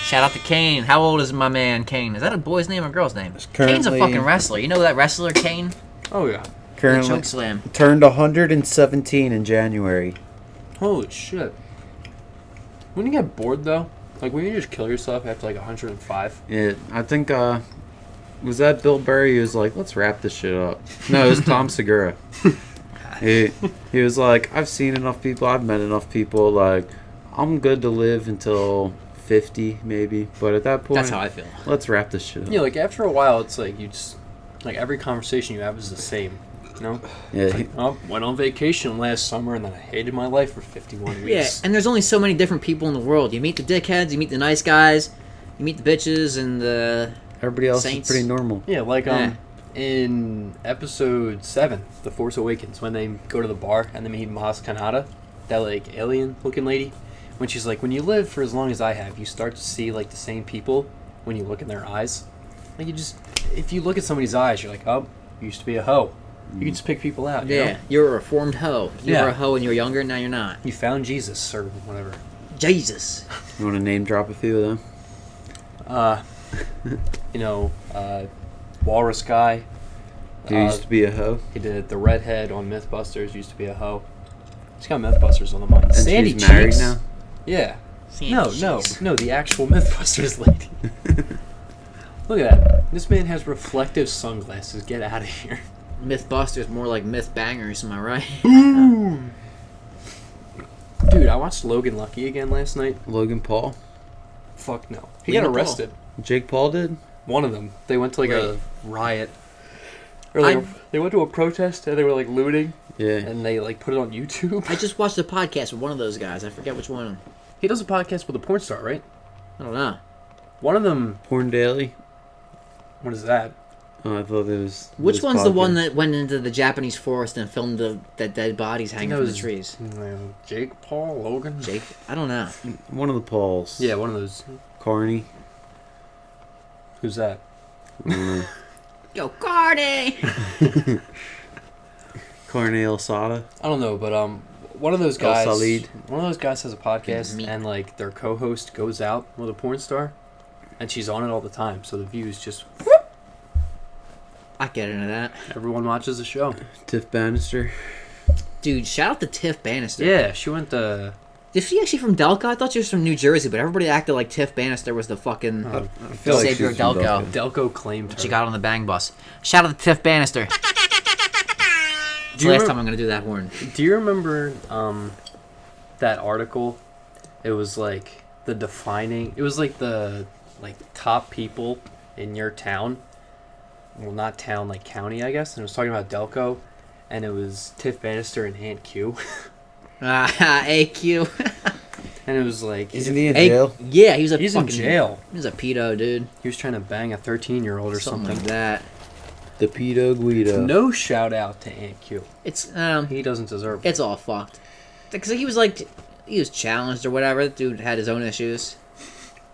Speaker 1: Shout out to Kane. How old is my man Kane? Is that a boy's name or a girl's name? Kane's a
Speaker 4: currently-
Speaker 1: fucking wrestler. You know that wrestler, Kane?
Speaker 2: Oh yeah.
Speaker 4: Currently
Speaker 1: Choke slam.
Speaker 4: turned 117 in January.
Speaker 2: Holy shit. When you get bored though, like when you just kill yourself after like 105.
Speaker 3: Yeah, I think, was that Bill Burr? He was like, let's wrap this shit up. No, it was Tom Segura. He was like, I've seen enough people, I've met enough people, like, I'm good to live until 50 maybe, but at that point,
Speaker 1: That's how I feel.
Speaker 3: let's wrap this shit up.
Speaker 2: Yeah, like after a while, it's like you just like every conversation you have is the same. You know?
Speaker 3: Yeah, he-
Speaker 2: Oh, went on vacation last summer and then I hated my life for 51
Speaker 1: Yeah,
Speaker 2: weeks.
Speaker 1: and there's only so many different people in the world. You meet the dickheads, you meet the nice guys, you meet the bitches, and the...
Speaker 3: everybody else
Speaker 1: Saints.
Speaker 3: is pretty normal.
Speaker 2: Yeah, like
Speaker 1: Yeah.
Speaker 2: in episode 7, The Force Awakens, when they go to the bar and they meet Maz Kanata, that like alien looking lady, when she's like, when you live for as long as I have, you start to see like the same people when you look in their eyes. Like you just, if you look at somebody's eyes, you're like, oh, you used to be a hoe. You can just pick people out. You
Speaker 1: Yeah,
Speaker 2: know?
Speaker 1: you're a reformed hoe. You
Speaker 2: Yeah.
Speaker 1: were a hoe when you were younger, now you're not.
Speaker 2: You found Jesus or whatever.
Speaker 1: Jesus.
Speaker 3: You want to name drop a few of them?
Speaker 2: You know, Walrus Guy.
Speaker 3: Who used to be a hoe?
Speaker 2: He did the redhead on MythBusters. Used to be a hoe. He's got MythBusters on the mind.
Speaker 3: And
Speaker 2: Sandy
Speaker 3: she's married
Speaker 2: Cheeks.
Speaker 3: now?
Speaker 2: Yeah.
Speaker 1: Sandy
Speaker 2: No,
Speaker 1: Cheeks.
Speaker 2: no, the actual MythBusters lady. Look at that. This man has reflective sunglasses. Get out of here.
Speaker 1: Mythbusters, more like myth bangers, am I right?
Speaker 2: Dude, I watched Logan Lucky again last night.
Speaker 3: Logan Paul?
Speaker 2: Fuck no. He
Speaker 1: Logan
Speaker 2: got
Speaker 1: Paul.
Speaker 2: arrested.
Speaker 3: Jake Paul did?
Speaker 2: One of them. They went to like a
Speaker 1: Right.
Speaker 2: riot. Or they went to a protest and they were like looting
Speaker 3: Yeah.
Speaker 2: and they like put it on YouTube.
Speaker 1: I just watched a podcast with one of those guys. I forget which one.
Speaker 2: He does a podcast with a porn star, right?
Speaker 1: I don't know.
Speaker 2: One of them.
Speaker 3: Porn Daily?
Speaker 2: What is that?
Speaker 3: Oh, I thought it was.
Speaker 1: Which
Speaker 3: this
Speaker 1: one's the one
Speaker 3: podcast.
Speaker 1: that went into the Japanese forest and filmed the dead bodies hanging
Speaker 2: That
Speaker 1: from the
Speaker 2: was-
Speaker 1: trees?
Speaker 2: Jake Paul Logan.
Speaker 1: Jake? I don't know.
Speaker 3: One of the Pauls.
Speaker 2: Yeah, one of those.
Speaker 3: Carney.
Speaker 2: Who's that?
Speaker 3: I don't know.
Speaker 1: Yo, Cardi!
Speaker 3: Carney Alsada.
Speaker 2: I don't know, but one of those
Speaker 3: El
Speaker 2: guys.
Speaker 3: Salid.
Speaker 2: One of those guys has a podcast,
Speaker 1: Meat.
Speaker 2: and like their co-host goes out with a porn star, and she's on it all the time. So the views just
Speaker 1: I get into that.
Speaker 2: everyone watches the show.
Speaker 3: Tiff Bannister.
Speaker 1: Dude, shout out to Tiff Bannister.
Speaker 2: Yeah, she went to.
Speaker 1: Is she actually from Delco? I thought she was from New Jersey, but everybody acted like Tiff Bannister was the fucking
Speaker 3: I feel like
Speaker 1: savior of
Speaker 3: she's from
Speaker 1: Delco.
Speaker 2: Delco claimed her.
Speaker 1: She got on the bang bus. Shout out to Tiff Bannister. It's the last time I'm going to do that horn.
Speaker 2: Do you remember that article? It was like the defining. It was like the top people in your town. Well, not town, like county, I guess. And it was talking about Delco, and it was Tiff Bannister and Aunt Q.
Speaker 1: AQ.
Speaker 2: And it was like
Speaker 4: Isn't he in
Speaker 1: A-
Speaker 4: jail?
Speaker 1: Yeah, he was a
Speaker 2: he's in
Speaker 1: fucking
Speaker 2: jail.
Speaker 1: He was a pedo, dude.
Speaker 2: He was trying to bang a 13-year-old or
Speaker 1: Something
Speaker 2: something.
Speaker 1: like that.
Speaker 3: The Pedo Guido.
Speaker 2: No shout out to Aunt Q.
Speaker 1: It's
Speaker 2: He doesn't deserve it.
Speaker 1: it's all fucked. Because he was challenged or whatever. The dude had his own issues.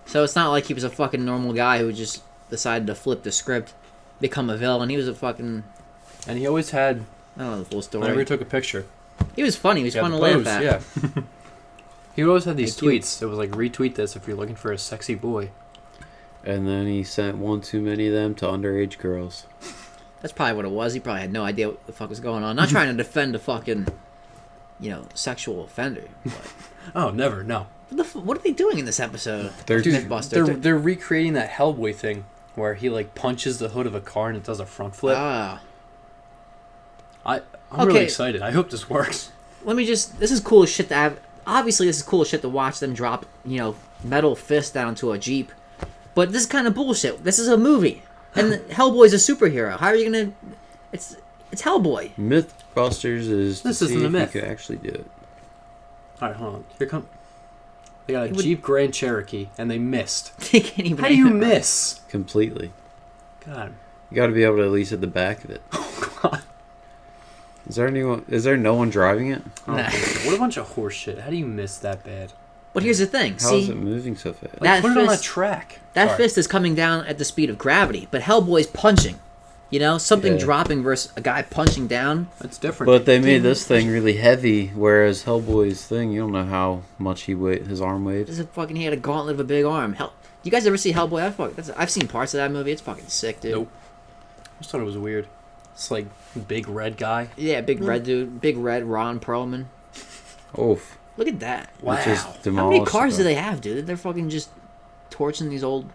Speaker 1: So it's not like he was a fucking normal guy who just decided to flip the script, become a villain. He was a fucking,
Speaker 2: And he always had,
Speaker 1: I don't know the full story.
Speaker 2: whenever he took a picture,
Speaker 1: He was funny. He was
Speaker 2: he had
Speaker 1: fun to
Speaker 2: the
Speaker 1: laugh
Speaker 2: pose,
Speaker 1: at.
Speaker 2: Yeah. He always had these
Speaker 1: Thank you.
Speaker 2: tweets. It was like, retweet this if you're looking for a sexy boy.
Speaker 3: And then he sent one too many of them to underage girls.
Speaker 1: That's probably what it was. He probably had no idea what the fuck was going on. Not trying to defend a fucking, sexual offender. But
Speaker 2: Oh, never, no.
Speaker 1: what are they doing in this episode?
Speaker 3: They're
Speaker 2: Dude,
Speaker 1: Mythbusters.
Speaker 2: they're recreating that Hellboy thing where he like punches the hood of a car and it does a front flip.
Speaker 1: Ah.
Speaker 2: I'm really
Speaker 1: okay.
Speaker 2: excited. I hope this works.
Speaker 1: This is cool as shit to have. Obviously, this is cool as shit to watch them drop, metal fist down to a Jeep. But this is kind of bullshit. This is a movie. And Hellboy's a superhero. How are you going to It's Hellboy.
Speaker 3: MythBusters is to
Speaker 2: This
Speaker 3: see
Speaker 2: isn't a
Speaker 3: if
Speaker 2: myth.
Speaker 3: you could actually do it.
Speaker 2: All right, hold on. Here come. They got a
Speaker 1: It would-
Speaker 2: Jeep Grand Cherokee, and they missed.
Speaker 1: They can't even.
Speaker 2: How do you
Speaker 1: aim it right.
Speaker 2: miss?
Speaker 3: Completely.
Speaker 2: God.
Speaker 3: You got to be able to at least hit the back of it.
Speaker 2: God.
Speaker 3: Is there no one driving it?
Speaker 2: I don't
Speaker 1: Nah.
Speaker 2: think so. What a bunch of horse shit. How do you miss that bad?
Speaker 1: But here's the thing.
Speaker 3: How is
Speaker 1: See,
Speaker 3: it moving so fast?
Speaker 2: Like,
Speaker 1: That
Speaker 2: put it on that
Speaker 1: fist-
Speaker 2: track.
Speaker 1: that
Speaker 2: Sorry.
Speaker 1: fist is coming down at the speed of gravity, but Hellboy's punching. You know, something
Speaker 3: Yeah.
Speaker 1: dropping versus a guy punching down.
Speaker 2: That's different.
Speaker 3: But they made this thing really heavy, whereas Hellboy's thing, you don't know how much his arm weighs.
Speaker 1: This is fucking. He had a gauntlet of a big arm. Hell, you guys ever see Hellboy? I've seen parts of that movie. It's fucking sick, dude.
Speaker 2: Nope. I just thought it was weird. It's like big red guy.
Speaker 1: Yeah, big red dude, big red Ron Perlman.
Speaker 3: Oof.
Speaker 1: Look at that.
Speaker 2: Wow.
Speaker 3: It just
Speaker 1: How many
Speaker 3: demolished
Speaker 1: cars do
Speaker 3: the-
Speaker 1: they have, dude? They're fucking just torching these old.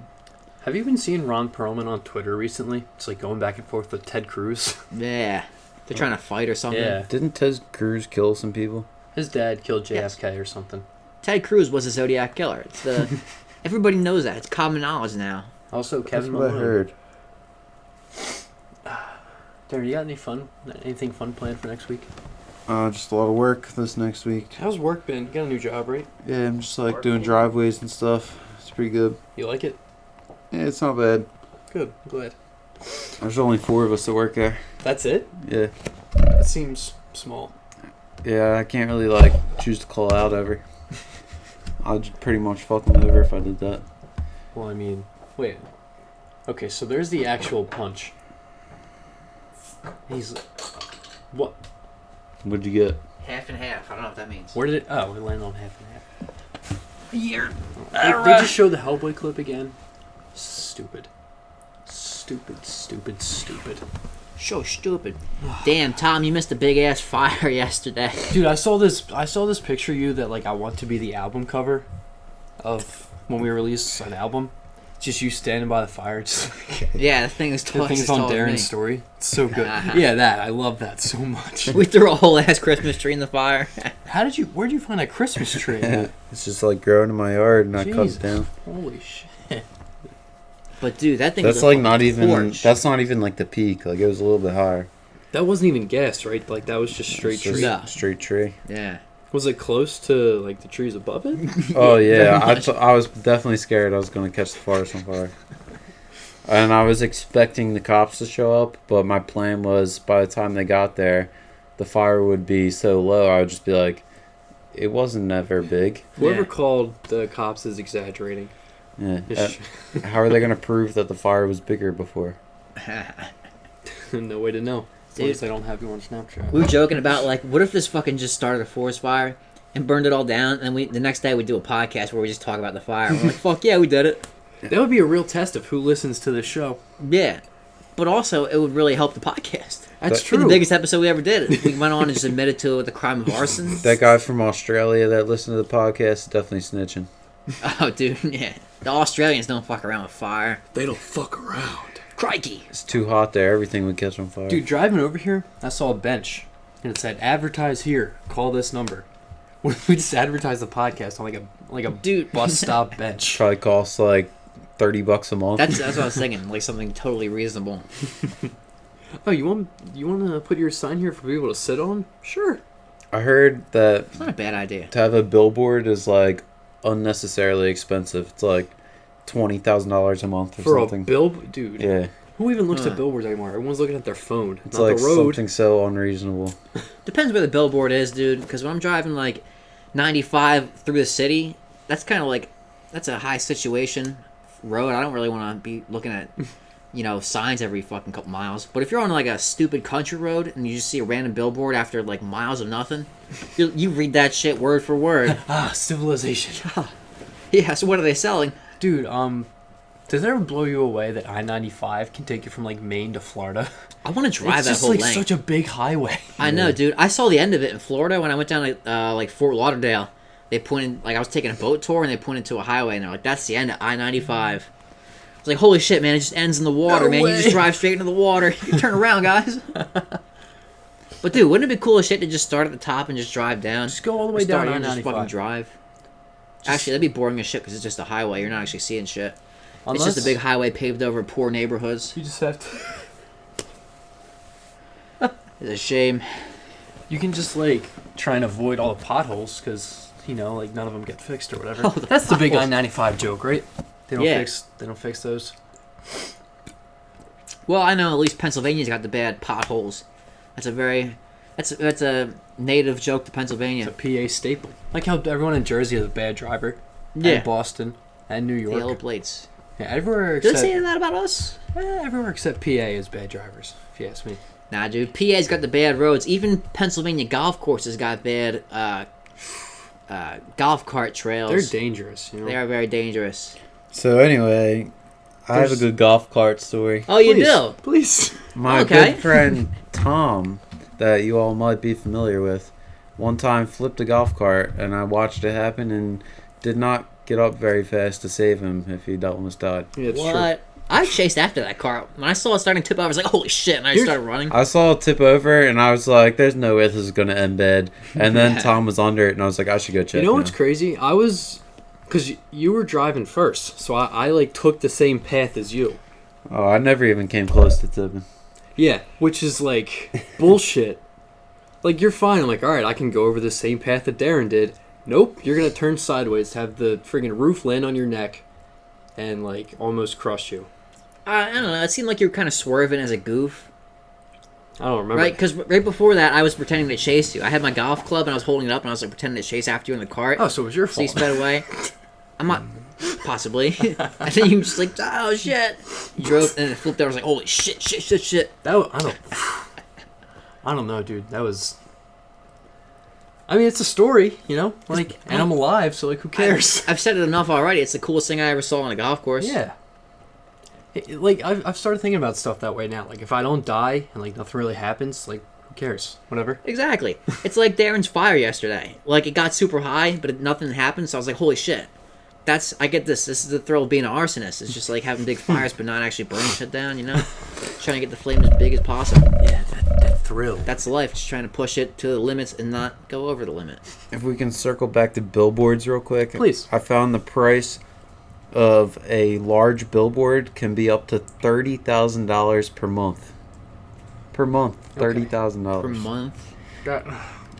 Speaker 2: Have you been seeing Ron Perlman on Twitter recently? It's like going back and forth with Ted Cruz.
Speaker 1: Yeah, they're trying to fight or something.
Speaker 2: Yeah.
Speaker 3: Didn't Ted Cruz kill some people?
Speaker 2: His dad killed JFK or something.
Speaker 1: Ted Cruz was a Zodiac killer. It's the everybody knows that. It's common knowledge now.
Speaker 2: Also,
Speaker 4: That's
Speaker 2: Kevin
Speaker 4: what I
Speaker 2: Malone.
Speaker 4: heard.
Speaker 2: Darren, you got anything fun planned for next week?
Speaker 4: Just a lot of work this next week.
Speaker 2: How's work been? You got a new job, right?
Speaker 4: Yeah, I'm just like doing driveways and stuff. It's pretty good.
Speaker 2: You like it?
Speaker 4: Yeah, it's not bad.
Speaker 2: Good. I'm glad.
Speaker 4: There's only 4 of us that work there.
Speaker 2: That's it?
Speaker 3: Yeah.
Speaker 2: That seems small.
Speaker 3: Yeah, I can't really choose to call out ever. I'd just pretty much fuck them over if I did that.
Speaker 2: Well, I mean, wait. Okay, so there's the actual punch. He's... What?
Speaker 3: What'd you get?
Speaker 1: Half and half. I don't know what that means.
Speaker 2: Where did it... Oh, it landed on half and half.
Speaker 1: Here.
Speaker 2: They just showed the Hellboy clip again. Stupid. Stupid.
Speaker 1: So stupid. Damn, Tom, you missed a big ass fire yesterday.
Speaker 2: Dude, I saw this picture of you that I want to be the album cover of when we release an album. Just you standing by the fire, just
Speaker 1: Yeah, the thing is
Speaker 2: the
Speaker 1: twice
Speaker 2: thing's
Speaker 1: as
Speaker 2: on
Speaker 1: tall as me.
Speaker 2: Darren's story. It's so good. Yeah, that I love that so much.
Speaker 1: We threw a whole ass Christmas tree in the fire.
Speaker 2: Where'd you find that Christmas tree?
Speaker 3: It's just growing in my yard and I cut
Speaker 2: Jesus.
Speaker 3: it down.
Speaker 2: Holy shit.
Speaker 1: But dude, that thing
Speaker 3: That's
Speaker 1: was a
Speaker 3: not
Speaker 1: fucking
Speaker 3: even.
Speaker 1: torch.
Speaker 3: That's not even the peak. It was a little bit higher.
Speaker 2: That wasn't even gas, right? That was just straight
Speaker 3: It's just
Speaker 2: tree.
Speaker 1: No.
Speaker 3: straight tree.
Speaker 1: Yeah.
Speaker 2: Was it close to the trees above it?
Speaker 3: Oh yeah,
Speaker 1: Very much.
Speaker 3: I was definitely scared I was gonna catch the forest on fire. And I was expecting the cops to show up, but my plan was by the time they got there, the fire would be so low. I would just be like, it wasn't ever big.
Speaker 2: Whoever
Speaker 1: Yeah.
Speaker 2: called the cops is exaggerating.
Speaker 3: Yeah.
Speaker 2: It's-
Speaker 3: How are they gonna prove that the fire was bigger before?
Speaker 2: No way to know. As long
Speaker 1: Dude.
Speaker 2: as I don't have you on Snapchat.
Speaker 1: We were joking about what if this fucking just started a forest fire and burned it all down, and the next day we do a podcast where we just talk about the fire. We're like, fuck yeah, we did it.
Speaker 2: That would be a real test of who listens to this show.
Speaker 1: Yeah, but also it would really help the podcast.
Speaker 2: That's
Speaker 1: It's the
Speaker 2: true.
Speaker 1: biggest episode we ever did. We went on and just admitted to the crime of arson.
Speaker 3: That guy from Australia that listened to the podcast is definitely snitching.
Speaker 1: Oh, dude, yeah. The Australians don't fuck around with fire.
Speaker 2: They don't fuck around.
Speaker 1: Crikey.
Speaker 3: It's too hot there. Everything would catch on fire.
Speaker 2: Dude, driving over here, I saw a bench. And it said, advertise here. Call this number. What if we just advertise the podcast on like a
Speaker 1: Dude.
Speaker 2: bus stop bench?
Speaker 3: Probably costs $30 a month.
Speaker 1: That's what I was thinking. Like something totally reasonable.
Speaker 2: Oh, you want to put your sign here for people to sit on? Sure.
Speaker 3: I heard that
Speaker 1: It's not a bad idea.
Speaker 3: to have a billboard is unnecessarily expensive. It's $20,000 a month or
Speaker 2: For
Speaker 3: something.
Speaker 2: a billboard? Dude.
Speaker 3: Yeah,
Speaker 2: Who even looks
Speaker 1: Huh.
Speaker 2: at billboards anymore? Everyone's looking at their phone.
Speaker 3: it's
Speaker 2: not the road.
Speaker 3: something so unreasonable.
Speaker 1: Depends where the billboard is, dude. Because when I'm driving 95 through the city, that's kind of that's a high situation road. I don't really want to be looking at signs every fucking couple miles. But if you're on a stupid country road and you just see a random billboard after miles of nothing, you read that shit word for word.
Speaker 2: Civilization.
Speaker 1: Yeah. So what are they selling?
Speaker 2: Dude, does it ever blow you away that I-95 can take you from Maine to Florida?
Speaker 1: I want to drive
Speaker 2: It's
Speaker 1: that
Speaker 2: just
Speaker 1: whole length.
Speaker 2: such a big highway.
Speaker 1: I know, dude. I saw the end of it in Florida when I went down to Fort Lauderdale. They pointed I was taking a boat tour and they pointed to a highway and they're like, "That's the end of I-95." It's like, holy shit, man! It just ends in the water,
Speaker 2: No
Speaker 1: man.
Speaker 2: way.
Speaker 1: You just drive straight into the water. You turn around, guys. But dude, wouldn't it be cool as shit to just start at the top and just drive down?
Speaker 2: Just go all the way
Speaker 1: Start
Speaker 2: down
Speaker 1: here and just fucking
Speaker 2: I-95.
Speaker 1: drive. Actually, that'd be boring as shit because it's just a highway. You're not actually seeing shit. It's
Speaker 2: Unless
Speaker 1: just a big highway paved over poor neighborhoods.
Speaker 2: You just have to...
Speaker 1: It's a shame.
Speaker 2: You can just like try and avoid all the potholes because like none of them get fixed or whatever.
Speaker 1: Oh,
Speaker 2: That's the big
Speaker 1: potholes.
Speaker 2: I-95 joke, right? They don't fix those.
Speaker 1: Well, I know at least Pennsylvania's got the bad potholes. That's a native joke to Pennsylvania.
Speaker 2: It's a PA staple. Like how everyone in Jersey is a bad driver.
Speaker 1: Yeah.
Speaker 2: And Boston and New York.
Speaker 1: The yellow plates.
Speaker 2: Yeah, everywhere
Speaker 1: Did
Speaker 2: except
Speaker 1: they say that about us?
Speaker 2: everywhere except PA is bad drivers. If you ask me.
Speaker 1: Nah, dude. PA's got the bad roads. Even Pennsylvania golf courses got bad golf cart trails.
Speaker 2: They're dangerous.
Speaker 1: They are very dangerous.
Speaker 4: So anyway, I have a good golf cart story.
Speaker 1: Oh, you
Speaker 2: Please.
Speaker 1: do?
Speaker 2: Please.
Speaker 3: My
Speaker 1: Okay.
Speaker 3: good friend Tom, that you all might be familiar with, one time flipped a golf cart, and I watched it happen and did not get up very fast to save him if he almost died.
Speaker 2: Yeah, it's true.
Speaker 1: What? I chased after that car. When I saw it starting to tip over, I was like, holy shit, and I just started running.
Speaker 3: I saw it tip over, and I was like, there's no way this is going to end bad. And then Tom was under it, and I was like, I should go check
Speaker 2: You know what's
Speaker 3: now.
Speaker 2: crazy? I was, because you were driving first, so I like took the same path as you.
Speaker 3: Oh, I never even came close to tipping.
Speaker 2: Yeah, which is like bullshit. Like you're fine. I'm like, all right, I can go over the same path that Darren did. Nope, you're gonna turn sideways, have the friggin' roof land on your neck, and like almost crush you.
Speaker 1: I don't know. It seemed like you were kind of swerving as a goof.
Speaker 2: I don't remember.
Speaker 1: Right? Because right before that, I was pretending to chase you. I had my golf club, and I was holding it up, and I was like pretending to chase after you in the cart.
Speaker 2: Oh, so it was your
Speaker 1: So you
Speaker 2: fault.
Speaker 1: sped away. I'm not... Possibly. And then you just like, oh, shit. You drove, and it flipped over. I was like, holy shit.
Speaker 2: I don't know, dude. That was. I mean, it's a story, like, and I'm alive, so like, who cares?
Speaker 1: I've said it enough already. It's the coolest thing I ever saw on a golf course.
Speaker 2: Yeah. Like I've started thinking about stuff that way now. Like if I don't die and like nothing really happens, like who cares? Whatever.
Speaker 1: Exactly. It's like Darren's fire yesterday. Like it got super high, but nothing happened. So I was like, holy shit. I get this. This is the thrill of being an arsonist. It's just like having big fires, but not actually burning shit down. Trying to get the flame as big as possible.
Speaker 2: Yeah, that thrill.
Speaker 1: That's life. Just trying to push it to the limits and not go over the limit.
Speaker 3: If we can circle back to billboards real quick.
Speaker 2: Please.
Speaker 3: I found the price of a large billboard can be up to $30,000 per month. Per month, $30,000
Speaker 1: Per month.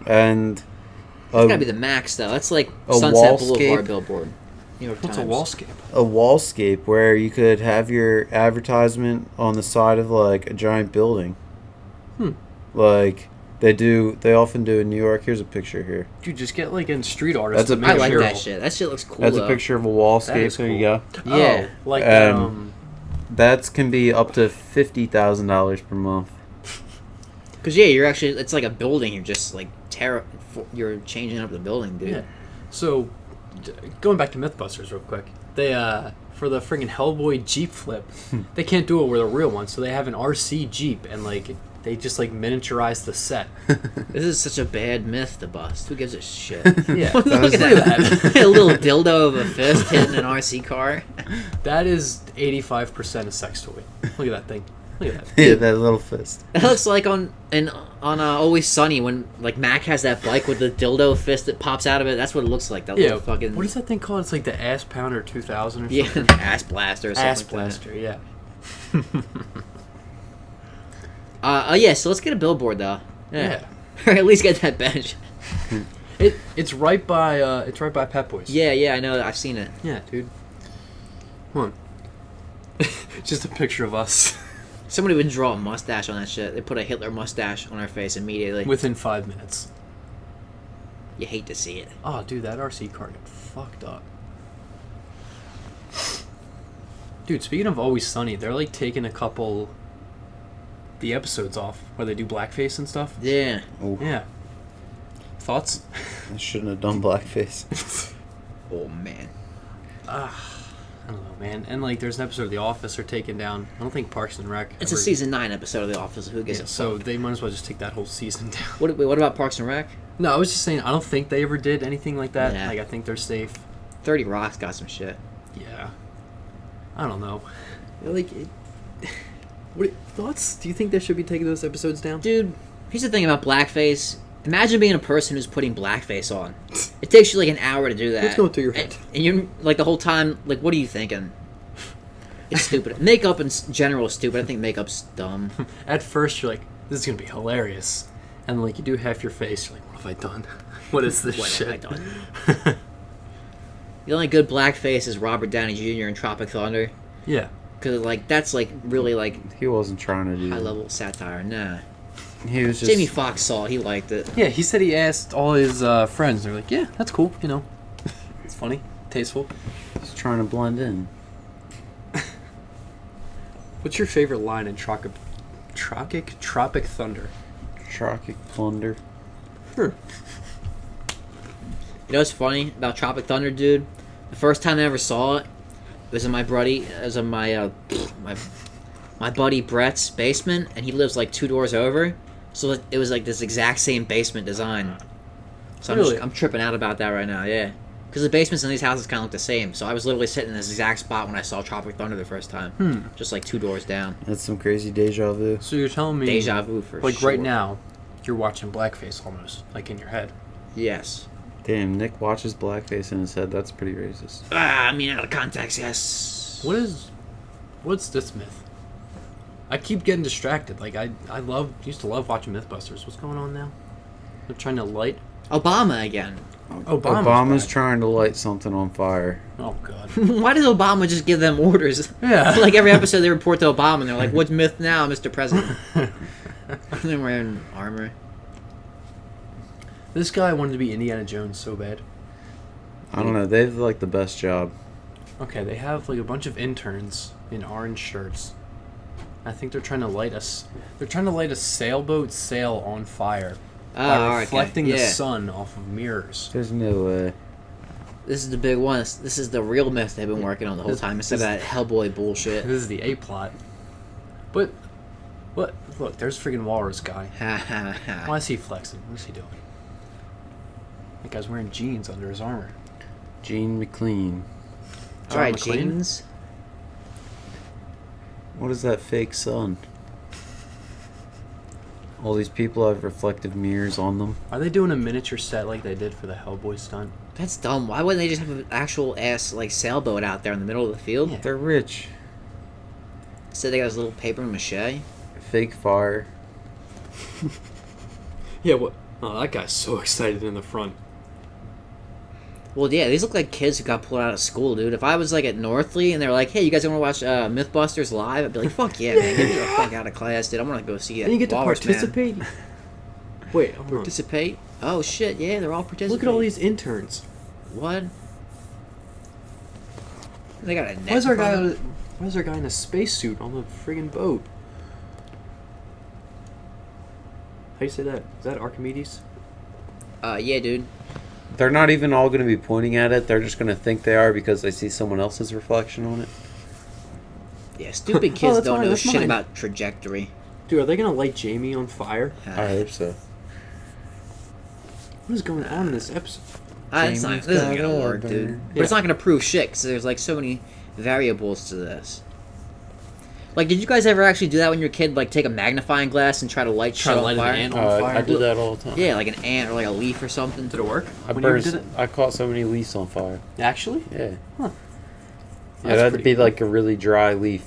Speaker 3: And
Speaker 1: That's gotta be the max though. That's like
Speaker 3: a
Speaker 1: Sunset
Speaker 3: wallscape.
Speaker 1: Boulevard billboard. New York
Speaker 2: What's a
Speaker 1: Times.
Speaker 2: wallscape?
Speaker 3: a wallscape where you could have your advertisement on the side of like a giant building. Like they often do in New York. Here's a picture here.
Speaker 2: Dude, just get like in street artists.
Speaker 3: That's a
Speaker 2: to make
Speaker 1: I like
Speaker 2: sure-
Speaker 1: that shit. That shit looks cool.
Speaker 3: That's
Speaker 1: though.
Speaker 3: a picture of a wallscape.
Speaker 2: That is
Speaker 3: There you go.
Speaker 1: Yeah.
Speaker 2: Oh, like
Speaker 3: That can be up to $50,000 per month.
Speaker 1: Because it's like a building. You're just like you're changing up the building, dude.
Speaker 2: yeah. So, going back to MythBusters real quick, they for the friggin' Hellboy Jeep flip, they can't do it with a real one, so they have an RC Jeep and like they just like miniaturize the set.
Speaker 1: This is such a bad myth to bust. Who gives a shit?
Speaker 2: Yeah,
Speaker 1: Look at that. A little dildo of a fist hitting an RC car.
Speaker 2: that is 85% a sex toy. Look at that thing. Look at that.
Speaker 3: Yeah, that little fist.
Speaker 1: It looks like on Always Sunny when like Mac has that bike with the dildo fist that pops out of it. That's what it looks like. That
Speaker 2: Yeah.
Speaker 1: little fucking
Speaker 2: What is that thing called? It's like the Ass Pounder 2000 or
Speaker 1: yeah,
Speaker 2: something.
Speaker 1: ass blaster or something.
Speaker 2: Ass
Speaker 1: like
Speaker 2: Blaster. Yeah.
Speaker 1: that. Yeah. So let's get a billboard though.
Speaker 2: Yeah.
Speaker 1: Or at least get that bench.
Speaker 2: It's right by Pep Boys.
Speaker 1: Yeah. I know. I've seen it.
Speaker 2: Yeah, dude. Come on. Just a picture of us
Speaker 1: Somebody would draw a mustache on that shit. They put a Hitler mustache on our face immediately.
Speaker 2: within 5 minutes.
Speaker 1: You hate to see it.
Speaker 2: Oh, dude, that RC car got fucked up. Dude, speaking of Always Sunny, they're like taking the episodes off where they do blackface and stuff.
Speaker 1: Yeah.
Speaker 2: Yeah. Thoughts?
Speaker 3: I shouldn't have done blackface.
Speaker 1: Oh man.
Speaker 2: I don't know, man. And like, there's an episode of The Office they're taking down. I don't think Parks and Rec.
Speaker 1: It's a season 9 episode of The Office. Who gives
Speaker 2: Yeah,
Speaker 1: a
Speaker 2: so
Speaker 1: fuck?
Speaker 2: they might as well just take that whole season down.
Speaker 1: What about Parks and Rec?
Speaker 2: No, I was just saying, I don't think they ever did anything like that.
Speaker 1: Yeah.
Speaker 2: Like, I think they're safe.
Speaker 1: 30 Rock's got some shit.
Speaker 2: Yeah. I don't know. Like, thoughts? Do you think they should be taking those episodes down?
Speaker 1: Dude, here's the thing about blackface. Imagine being a person who's putting blackface on. It takes you like an hour to do that.
Speaker 2: What's going through your head?
Speaker 1: And you're like the whole time, like, what are you thinking? It's stupid. Makeup in general is stupid. I think makeup's dumb.
Speaker 2: At first, you're like, this is gonna be hilarious. And like you do half your face, you're like, what have I done? What is this
Speaker 1: What
Speaker 2: shit?
Speaker 1: have I done? The only good blackface is Robert Downey Jr. in Tropic Thunder.
Speaker 2: Yeah.
Speaker 1: Because, like, that's, like, really, like,
Speaker 3: He wasn't trying to do that.
Speaker 1: high-level satire. Nah.
Speaker 3: He was just...
Speaker 1: Jamie Foxx saw it. He liked it.
Speaker 2: Yeah, he said he asked all his friends. They're like, yeah, that's cool, you know. It's funny, tasteful.
Speaker 3: Just trying to blend in.
Speaker 2: What's your favorite line in Tropic Thunder?
Speaker 3: Tropic Thunder.
Speaker 2: Sure.
Speaker 1: You know what's funny about Tropic Thunder, dude? The first time I ever saw it, it was in my my buddy Brett's basement, and he lives like 2 doors over. So it was like this exact same basement design. So
Speaker 2: Really?
Speaker 1: I'm tripping out about that right now, yeah. Because the basements in these houses kind of look the same. So I was literally sitting in this exact spot when I saw Tropic Thunder the first time. Just like 2 doors down.
Speaker 3: That's some crazy deja vu.
Speaker 2: So you're telling me,
Speaker 1: Deja vu for
Speaker 2: like
Speaker 1: sure.
Speaker 2: right now, you're watching blackface almost, like in your head.
Speaker 1: Yes.
Speaker 3: Damn, Nick watches blackface in his head. That's pretty racist.
Speaker 1: I mean, out of context, yes.
Speaker 2: What's this myth? I keep getting distracted. Like I used to love watching MythBusters. What's going on now? They're trying to light
Speaker 1: Obama again.
Speaker 3: Obama's
Speaker 2: back.
Speaker 3: trying to light something on fire.
Speaker 2: Oh god.
Speaker 1: Why does Obama just give them orders?
Speaker 2: Yeah.
Speaker 1: Like every episode they report to Obama and they're like, "What's myth now, Mr. President?" They're wearing armor.
Speaker 2: This guy wanted to be Indiana Jones so bad.
Speaker 3: I don't know. They have like the best job.
Speaker 2: Okay, they have like a bunch of interns in orange shirts. I think they're trying to light us. They're trying to light a sailboat sail on fire by reflecting the sun off of mirrors.
Speaker 3: There's no way.
Speaker 1: This is the big one. This is the real myth they've been working on the whole time instead of that Hellboy bullshit.
Speaker 2: This is the A plot. But what? Look, there's freaking Walrus guy.
Speaker 1: Ha ha ha.
Speaker 2: Why is he flexing? What is he doing? That guy's wearing jeans under his armor.
Speaker 3: Gene McLean.
Speaker 1: All right,
Speaker 2: McClane?
Speaker 1: jeans.
Speaker 3: What is that fake sun? All these people have reflective mirrors on them.
Speaker 2: Are they doing a miniature set like they did for the Hellboy stunt?
Speaker 1: That's dumb. Why wouldn't they just have an actual ass like sailboat out there in the middle of the field?
Speaker 2: Yeah.
Speaker 3: They're rich.
Speaker 1: So they got this little paper mache.
Speaker 3: Fake fire.
Speaker 2: Yeah, what? Oh, that guy's so excited in the front.
Speaker 1: Well, yeah, these look like kids who got pulled out of school, dude. If I was like at Northley and they were like, "Hey, you guys want to watch MythBusters live?" I'd be like, "Fuck yeah, man! Get me the fuck out of class, dude! I want to go see it."
Speaker 2: And you get to
Speaker 1: Walrus Man."
Speaker 2: participate? Wait, hold on.
Speaker 1: Participate? Oh shit! Yeah, they're all participating.
Speaker 2: Look at all these interns.
Speaker 1: What? They got a net.
Speaker 2: Why is our
Speaker 1: in front of them?
Speaker 2: guy in a spacesuit on the friggin' boat? How do you say that? Is that Archimedes?
Speaker 1: Yeah, dude.
Speaker 3: They're not even all going to be pointing at it. They're just going to think they are because they see someone else's reflection on it.
Speaker 1: Yeah, stupid kids
Speaker 2: that's
Speaker 1: don't
Speaker 2: mine,
Speaker 1: know
Speaker 2: that's
Speaker 1: shit
Speaker 2: mine.
Speaker 1: about trajectory.
Speaker 2: Dude, are they gonna light Jamie on fire?
Speaker 3: I hope so.
Speaker 2: What is going on in this episode?
Speaker 1: This
Speaker 3: Jamie's
Speaker 1: isn't
Speaker 3: got
Speaker 1: gonna
Speaker 3: a
Speaker 1: work,
Speaker 3: burn.
Speaker 1: dude. But it's not gonna prove shit because there's like so many variables to this. Like, did you guys ever actually do that when you were a kid? Like, take a magnifying glass and try to light shit on
Speaker 2: an
Speaker 1: fire?
Speaker 2: ant on fire?
Speaker 3: I did that all the time.
Speaker 1: Yeah, like an ant or like a leaf or something.
Speaker 2: Did it work?
Speaker 3: I
Speaker 2: when you ever
Speaker 3: burned.
Speaker 2: did it?
Speaker 3: I caught so many leaves on fire.
Speaker 2: Actually?
Speaker 3: Yeah.
Speaker 2: Huh.
Speaker 3: Yeah, it had to be like a really dry leaf.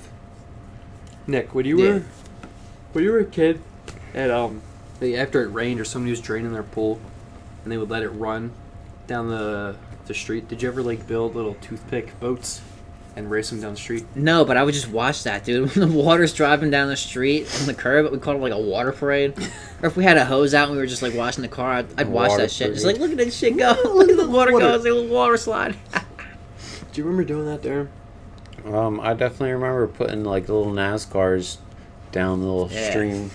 Speaker 2: Nick, when you were a kid, and after it rained or somebody was draining their pool, and they would let it run down the street. Did you ever like build little toothpick boats and race them down the street?
Speaker 1: No, but I would just watch that, dude. When the water's driving down the street on the curb, we called it like a water parade. Or if we had a hose out and we were just like washing the car, I'd watch
Speaker 3: Water
Speaker 1: that shit. Just
Speaker 3: parade.
Speaker 1: like, look at this shit go. Look at the water go. It's like a little water slide.
Speaker 2: Do you remember doing that, Darren?
Speaker 3: I definitely remember putting like little NASCARs down the little stream.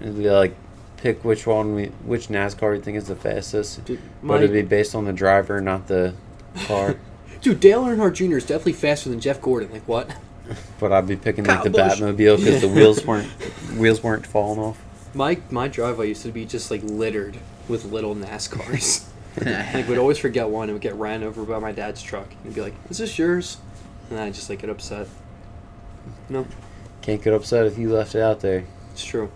Speaker 3: It'd be like, pick which NASCAR you think is the fastest.
Speaker 2: Dude,
Speaker 3: But it'd be based on the driver, not the car.
Speaker 2: Dude, Dale Earnhardt Jr. is definitely faster than Jeff Gordon. Like what?
Speaker 3: But I'd be picking like the
Speaker 1: Kyle Busch.
Speaker 3: Batmobile because the wheels weren't falling off.
Speaker 2: My driveway used to be just like littered with little NASCARs. Like we'd always forget one and would get ran over by my dad's truck. And he'd be like, "Is this yours?" And then I'd just like get upset. No,
Speaker 3: Can't get upset if you left it out there.
Speaker 2: it's true.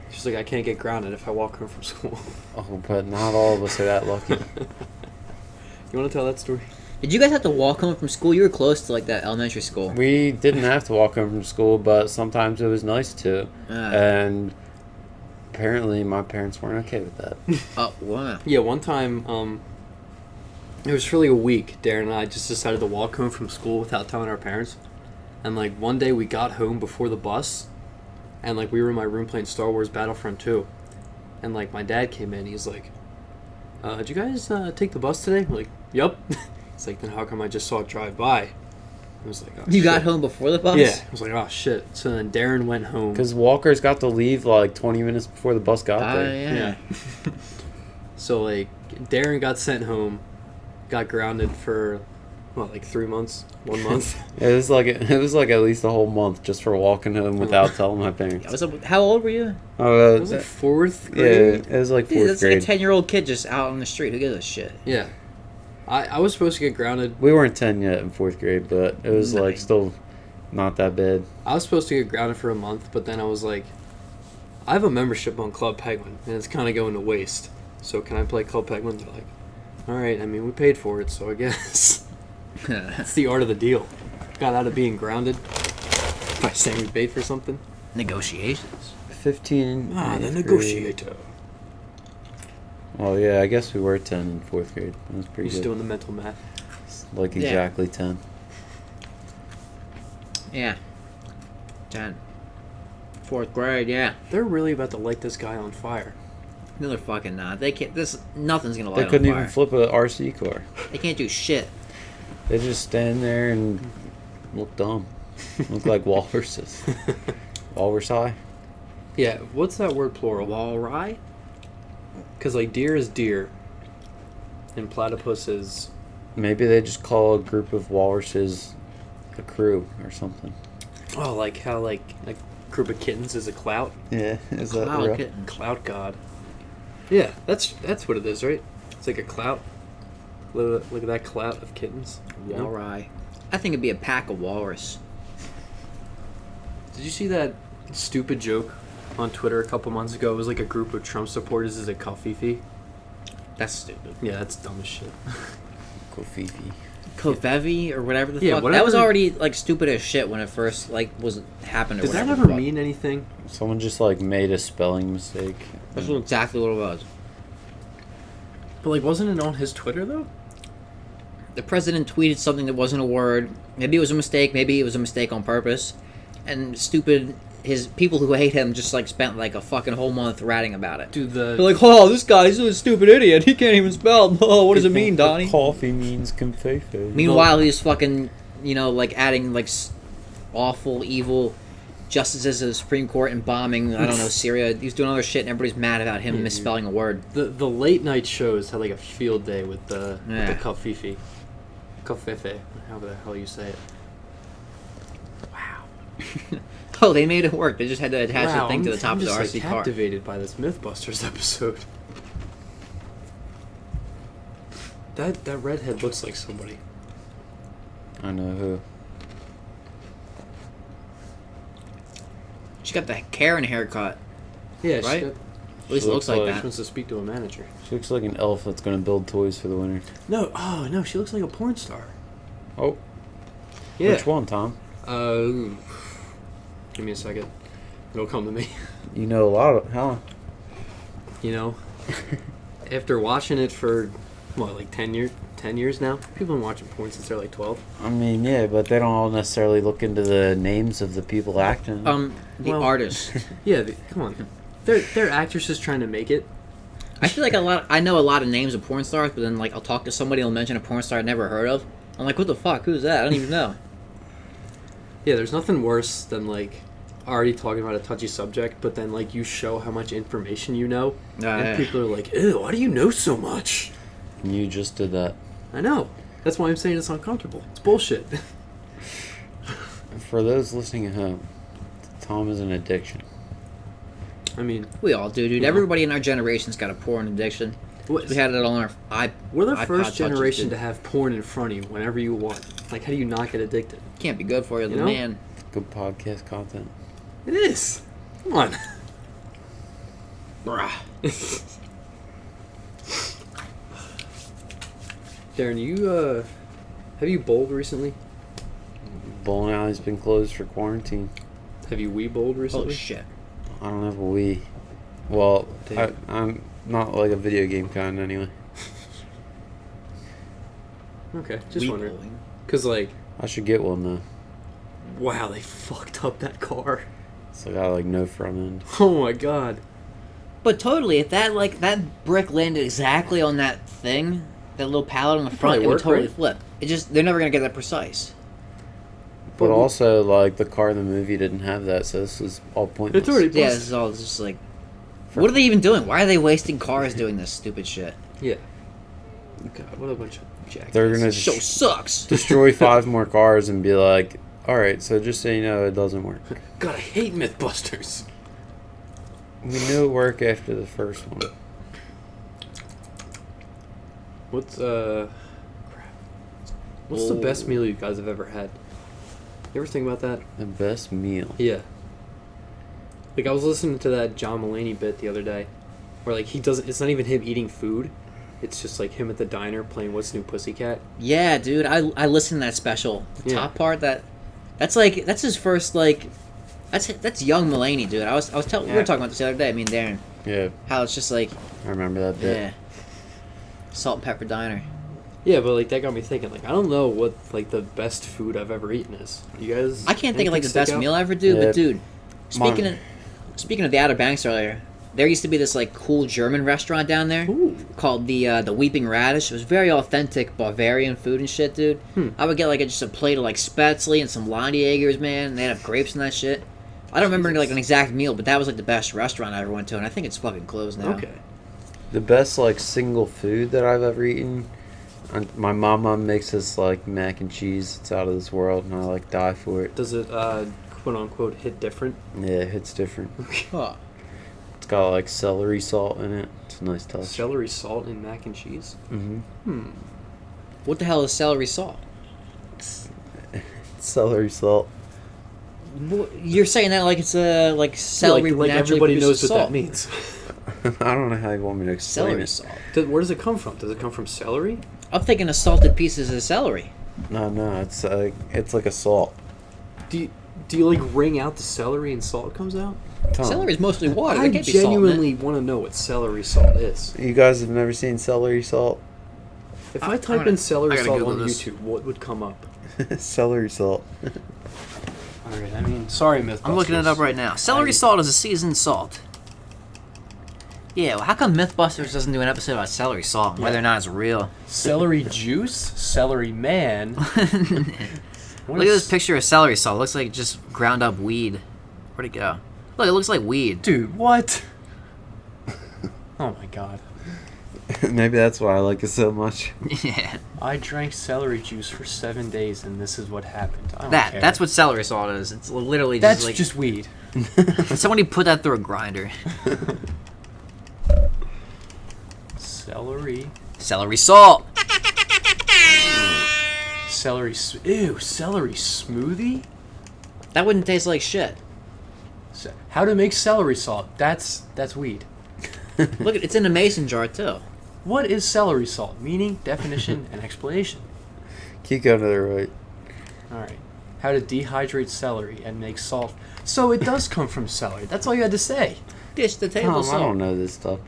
Speaker 2: It's just like I can't get grounded if I walk home from school.
Speaker 3: Oh, but not all of us are that lucky.
Speaker 2: You want to tell that story?
Speaker 1: Did you guys have to walk home from school? You were close to like that elementary school.
Speaker 3: We didn't have to walk home from school, but sometimes it was nice to. And apparently my parents weren't okay with that.
Speaker 1: Oh, wow.
Speaker 2: Yeah, one time, it was for like a week. Darren and I just decided to walk home from school without telling our parents. And like one day we got home before the bus, and like we were in my room playing Star Wars Battlefront 2. And like my dad came in, he's like, did you guys take the bus today? We're like, yup. It's like, then how come I just saw it drive by? I was like, oh,
Speaker 1: You
Speaker 2: shit.
Speaker 1: got home before the bus?
Speaker 2: Yeah. I was like, oh shit. So then Darren went home.
Speaker 3: Because walkers got to leave like 20 minutes before the bus got there.
Speaker 1: Yeah.
Speaker 2: So like Darren got sent home, got grounded for what, like 3 months, 1 month.
Speaker 3: It was like at least a whole month just for walking home without telling my parents.
Speaker 1: How old were you?
Speaker 2: It was like 4th grade.
Speaker 3: Yeah, it was like
Speaker 1: Dude,
Speaker 3: 4th
Speaker 1: that's
Speaker 3: grade.
Speaker 1: like a 10-year-old kid just out on the street. Who gives a shit?
Speaker 2: Yeah. I was supposed to get grounded.
Speaker 3: We weren't 10 yet in 4th grade, but it was like
Speaker 1: Nice.
Speaker 3: still not that bad.
Speaker 2: I was supposed to get grounded for a month, but then I was like, I have a membership on Club Penguin, and it's kind of going to waste. So can I play Club Penguin? They're like, all right. I mean, we paid for it, so I guess. It's the art of the deal. Got out of being grounded by saying we paid for something.
Speaker 1: Negotiations.
Speaker 3: 15.
Speaker 2: The
Speaker 3: 8th grade.
Speaker 2: negotiator.
Speaker 3: Well, yeah, I guess we were 10 in 4th grade. That was pretty
Speaker 2: He's
Speaker 3: good.
Speaker 2: doing the mental math.
Speaker 3: Like
Speaker 1: Yeah.
Speaker 3: exactly 10.
Speaker 1: Yeah. 10. 4th grade, yeah.
Speaker 2: They're really about to light this guy on fire.
Speaker 1: No, they're fucking not. They can't. Nothing's gonna light
Speaker 3: They couldn't
Speaker 1: on fire.
Speaker 3: even flip a RC car.
Speaker 1: They can't do shit.
Speaker 3: They just stand there and look dumb. Look like walruses. Walrus high.
Speaker 2: Yeah, what's that word plural?
Speaker 1: Walry?
Speaker 2: Because like deer is deer, and platypus is.
Speaker 3: Maybe they just call a group of walruses a crew or something.
Speaker 2: Oh, like how like a group of kittens is a clout.
Speaker 3: Yeah, is that
Speaker 1: Cloud
Speaker 3: real?
Speaker 1: kitten.
Speaker 2: Clout god. Yeah, that's what it is, right? It's like a clout. Look at that clout of kittens. You know?
Speaker 1: Walry. I think it'd be a pack of walrus.
Speaker 2: Did you see that stupid joke on Twitter a couple months ago? It was like a group of Trump supporters is a Kofifi.
Speaker 1: That's stupid.
Speaker 2: Yeah, that's dumb as shit.
Speaker 3: Kofifi.
Speaker 1: Kovevi or whatever the
Speaker 2: Yeah,
Speaker 1: fuck.
Speaker 2: whatever.
Speaker 1: That was already like stupid as shit when it first like was happened. Or
Speaker 2: Did that
Speaker 1: whatever
Speaker 2: ever
Speaker 1: the fuck.
Speaker 2: mean anything?
Speaker 3: Someone just like made a spelling mistake.
Speaker 1: That's exactly what it was.
Speaker 2: But like, wasn't it on his Twitter though?
Speaker 1: The president tweeted something that wasn't a word. Maybe it was a mistake. Maybe it was a mistake on purpose. And stupid, his people who hate him just like spent like a fucking whole month ratting about it.
Speaker 2: Dude,
Speaker 1: They're like, oh, this guy's a stupid idiot. He can't even spell. Oh, what does it mean, Donnie?
Speaker 3: Coffee means confefe.
Speaker 1: Meanwhile, he's fucking, like adding like awful, evil justices to the Supreme Court and bombing, I don't know, Syria. He's doing other shit and everybody's mad about him misspelling a word.
Speaker 2: the late night shows had like a field day with the Kofifi. Kofefe, however the hell you say it. Wow.
Speaker 1: Oh, they made it work. They just had to attach the thing to the top
Speaker 2: I'm
Speaker 1: of the
Speaker 2: just,
Speaker 1: RC
Speaker 2: like,
Speaker 1: car.
Speaker 2: captivated by this MythBusters episode. That redhead looks like somebody.
Speaker 3: I know who.
Speaker 1: She got the Karen haircut.
Speaker 2: Yeah,
Speaker 1: Right?
Speaker 2: she got,
Speaker 1: At least it looks like
Speaker 2: she
Speaker 1: that.
Speaker 2: wants to speak to a manager.
Speaker 3: She looks like an elf that's gonna build toys for the winter.
Speaker 2: No, she looks like a porn star.
Speaker 3: Oh,
Speaker 2: Yeah.
Speaker 3: which one, Tom?
Speaker 2: Give me a second. It'll come to me.
Speaker 3: You know a lot of how?
Speaker 2: You know, after watching it for what, like 10 years now. People have been watching porn since they're like 12.
Speaker 3: I mean, yeah, but they don't all necessarily look into the names of the people acting.
Speaker 1: The
Speaker 2: Well-
Speaker 1: artist.
Speaker 2: Yeah, come on. They're actresses trying to make it.
Speaker 1: I feel like I know a lot of names of porn stars, but then like I'll talk to somebody who'll mention a porn star I've never heard of. I'm like, what the fuck? Who's that? I don't even know.
Speaker 2: Yeah, there's nothing worse than like already talking about a touchy subject, but then like you show how much information you know, and
Speaker 1: yeah.
Speaker 2: people are like, "Ew, why do you know so much?"
Speaker 3: And you just did that.
Speaker 2: I know. That's why I'm saying it's uncomfortable. It's bullshit.
Speaker 3: For those listening at home, Tom is an addiction.
Speaker 2: I mean,
Speaker 1: We all do, dude.
Speaker 2: Yeah.
Speaker 1: Everybody in our generation's got a porn addiction. We had it all on our
Speaker 2: we're the
Speaker 1: iPod
Speaker 2: first
Speaker 1: touches,
Speaker 2: generation
Speaker 1: dude.
Speaker 2: to have porn in front of you whenever you want. Like, how do you not get addicted?
Speaker 1: Can't be good for you,
Speaker 2: You
Speaker 1: the
Speaker 2: know?
Speaker 1: man.
Speaker 3: Good podcast content.
Speaker 2: It is. Come on.
Speaker 1: Bruh.
Speaker 2: Darren, you Have you bowled recently?
Speaker 3: Bowling alley's been closed for quarantine.
Speaker 2: Have you Wii bowled recently?
Speaker 1: Oh shit.
Speaker 3: I don't have a Wii. Well,
Speaker 2: Damn.
Speaker 3: I'm not like a video game kind anyway.
Speaker 2: Okay, just
Speaker 1: Wii
Speaker 2: wondering.
Speaker 1: bowling.
Speaker 2: Because, like,
Speaker 3: I should get one though.
Speaker 2: wow, they fucked up that car.
Speaker 3: So I got like no front end.
Speaker 2: Oh my god.
Speaker 1: But totally, if that brick landed exactly on that thing, that little pallet on the front,
Speaker 2: probably
Speaker 1: it would
Speaker 2: work,
Speaker 1: totally
Speaker 2: right?
Speaker 1: flip. They're never gonna get that precise.
Speaker 3: But also, like, the car in the movie didn't have that, so this is all pointless.
Speaker 2: It's already
Speaker 1: Yeah,
Speaker 2: plus.
Speaker 1: this is all just like, what are they even doing? Why are they wasting cars doing this stupid shit?
Speaker 2: Yeah. God, what a bunch of jackasses.
Speaker 3: They're gonna
Speaker 1: This show sucks.
Speaker 3: destroy 5 more cars and be like, alright, so just so you know, it doesn't work.
Speaker 2: God, I hate MythBusters.
Speaker 3: We knew it worked after the first one.
Speaker 2: What's the best meal you guys have ever had? You ever think about that?
Speaker 3: The best meal.
Speaker 2: Yeah. Like, I was listening to that John Mulaney bit the other day, where, like, it's not even him eating food, it's just, like, him at the diner playing What's New Pussycat.
Speaker 1: Yeah, dude, I listened to that special. The
Speaker 2: Yeah.
Speaker 1: top part, that's his first, like, that's young Mulaney, dude. We were talking about this the other day, me and Darren,
Speaker 3: Yeah,
Speaker 1: how it's just like,
Speaker 3: I remember that bit.
Speaker 1: yeah, salt and pepper diner.
Speaker 2: Yeah, but, like, that got me thinking, like, I don't know what, like, the best food I've ever eaten is. You guys...
Speaker 1: I can't think of like the
Speaker 2: anything
Speaker 1: best
Speaker 2: stick out?
Speaker 1: meal I ever do,
Speaker 3: Yeah.
Speaker 1: but dude, speaking of the Outer Banks earlier, there used to be this like cool German restaurant down there
Speaker 2: Ooh.
Speaker 1: called the Weeping Radish. It was very authentic Bavarian food and shit, dude. I would get like just a plate of like spätzle and some Londjägers, man. And they'd have grapes and that shit. I don't remember like an exact meal, but that was like the best restaurant I ever went to, and I think it's fucking closed now.
Speaker 2: Okay.
Speaker 3: The best, like, single food that I've ever eaten, my mama makes this, like, mac and cheese. It's out of this world, and I, like, die for it.
Speaker 2: Does it, quote-unquote, hit different?
Speaker 3: Yeah, it's different.
Speaker 1: Huh.
Speaker 3: It's got, like, celery salt in it. It's a nice touch.
Speaker 2: Celery salt in mac and cheese?
Speaker 3: Mm-hmm.
Speaker 1: What the hell is celery salt?
Speaker 3: Celery salt.
Speaker 1: You're saying that like it's a like celery
Speaker 2: like
Speaker 1: naturally
Speaker 2: everybody
Speaker 1: produces
Speaker 2: knows what
Speaker 1: salt.
Speaker 2: that means.
Speaker 3: I don't know how you want me to explain
Speaker 1: Celery
Speaker 3: it.
Speaker 1: salt.
Speaker 2: Where does it come from? Does it come from celery?
Speaker 1: I'm thinking of salted pieces of celery.
Speaker 3: No, it's like a salt.
Speaker 2: Do you like wring out the celery and salt comes out?
Speaker 3: Tom,
Speaker 1: Celery is mostly water.
Speaker 2: I
Speaker 1: There can't be salt in it.
Speaker 2: genuinely want to know what celery salt is.
Speaker 3: You guys have never seen celery salt?
Speaker 2: If
Speaker 1: I-
Speaker 2: I
Speaker 1: I'm
Speaker 2: type
Speaker 1: gonna-
Speaker 2: in celery
Speaker 1: I gotta
Speaker 2: salt
Speaker 1: Google
Speaker 2: on
Speaker 1: this.
Speaker 2: YouTube, what would come up?
Speaker 3: Celery salt.
Speaker 2: Alright, I mean, sorry, MythBusters.
Speaker 1: I'm looking it up right now. Celery salt is a seasoned salt. Yeah, well, how come MythBusters doesn't do an episode about celery salt and whether or not it's real?
Speaker 2: Celery juice? Celery man?
Speaker 1: Look at this picture of celery salt. It looks like just ground up weed. Where'd it go? Look, it looks like weed.
Speaker 2: Dude, what? Oh my god.
Speaker 3: Maybe that's why I like it so much.
Speaker 1: Yeah.
Speaker 2: I drank celery juice for 7 days and this is what happened. I don't care.
Speaker 1: That's what celery salt is. It's literally
Speaker 2: That's
Speaker 1: just like
Speaker 2: just weed.
Speaker 1: somebody put that through a grinder.
Speaker 2: Celery.
Speaker 1: Celery salt.
Speaker 2: Celery. Ew, celery smoothie?
Speaker 1: That wouldn't taste like shit.
Speaker 2: How to make celery salt? That's weed.
Speaker 1: Look, it's in a mason jar too.
Speaker 2: What is celery salt? Meaning, definition, and explanation.
Speaker 3: Keep going to the right.
Speaker 2: Alright. How to dehydrate celery and make salt. So it does come from celery. That's all you had to say.
Speaker 1: Dish the table
Speaker 3: Tom, I
Speaker 1: salt.
Speaker 3: don't know this stuff.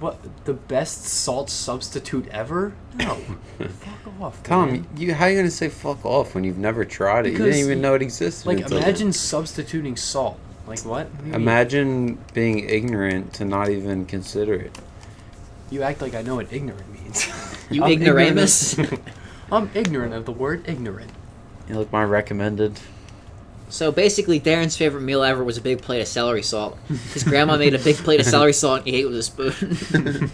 Speaker 2: What? The best salt substitute ever? No. Fuck off.
Speaker 3: Tom,
Speaker 2: man.
Speaker 3: how are you gonna say fuck off when you've never tried it? You
Speaker 2: Because
Speaker 3: didn't even know it existed.
Speaker 2: Like,
Speaker 3: until
Speaker 2: imagine substituting salt. Like, what? What do you mean?
Speaker 3: Imagine being ignorant to not even consider it.
Speaker 2: You act like I know what ignorant means.
Speaker 1: You
Speaker 2: I'm
Speaker 1: ignoramus.
Speaker 2: I'm ignorant of the word ignorant.
Speaker 3: You look my recommended.
Speaker 1: So basically, Darren's favorite meal ever was a big plate of celery salt. His grandma made a big plate of celery salt and he ate with a spoon.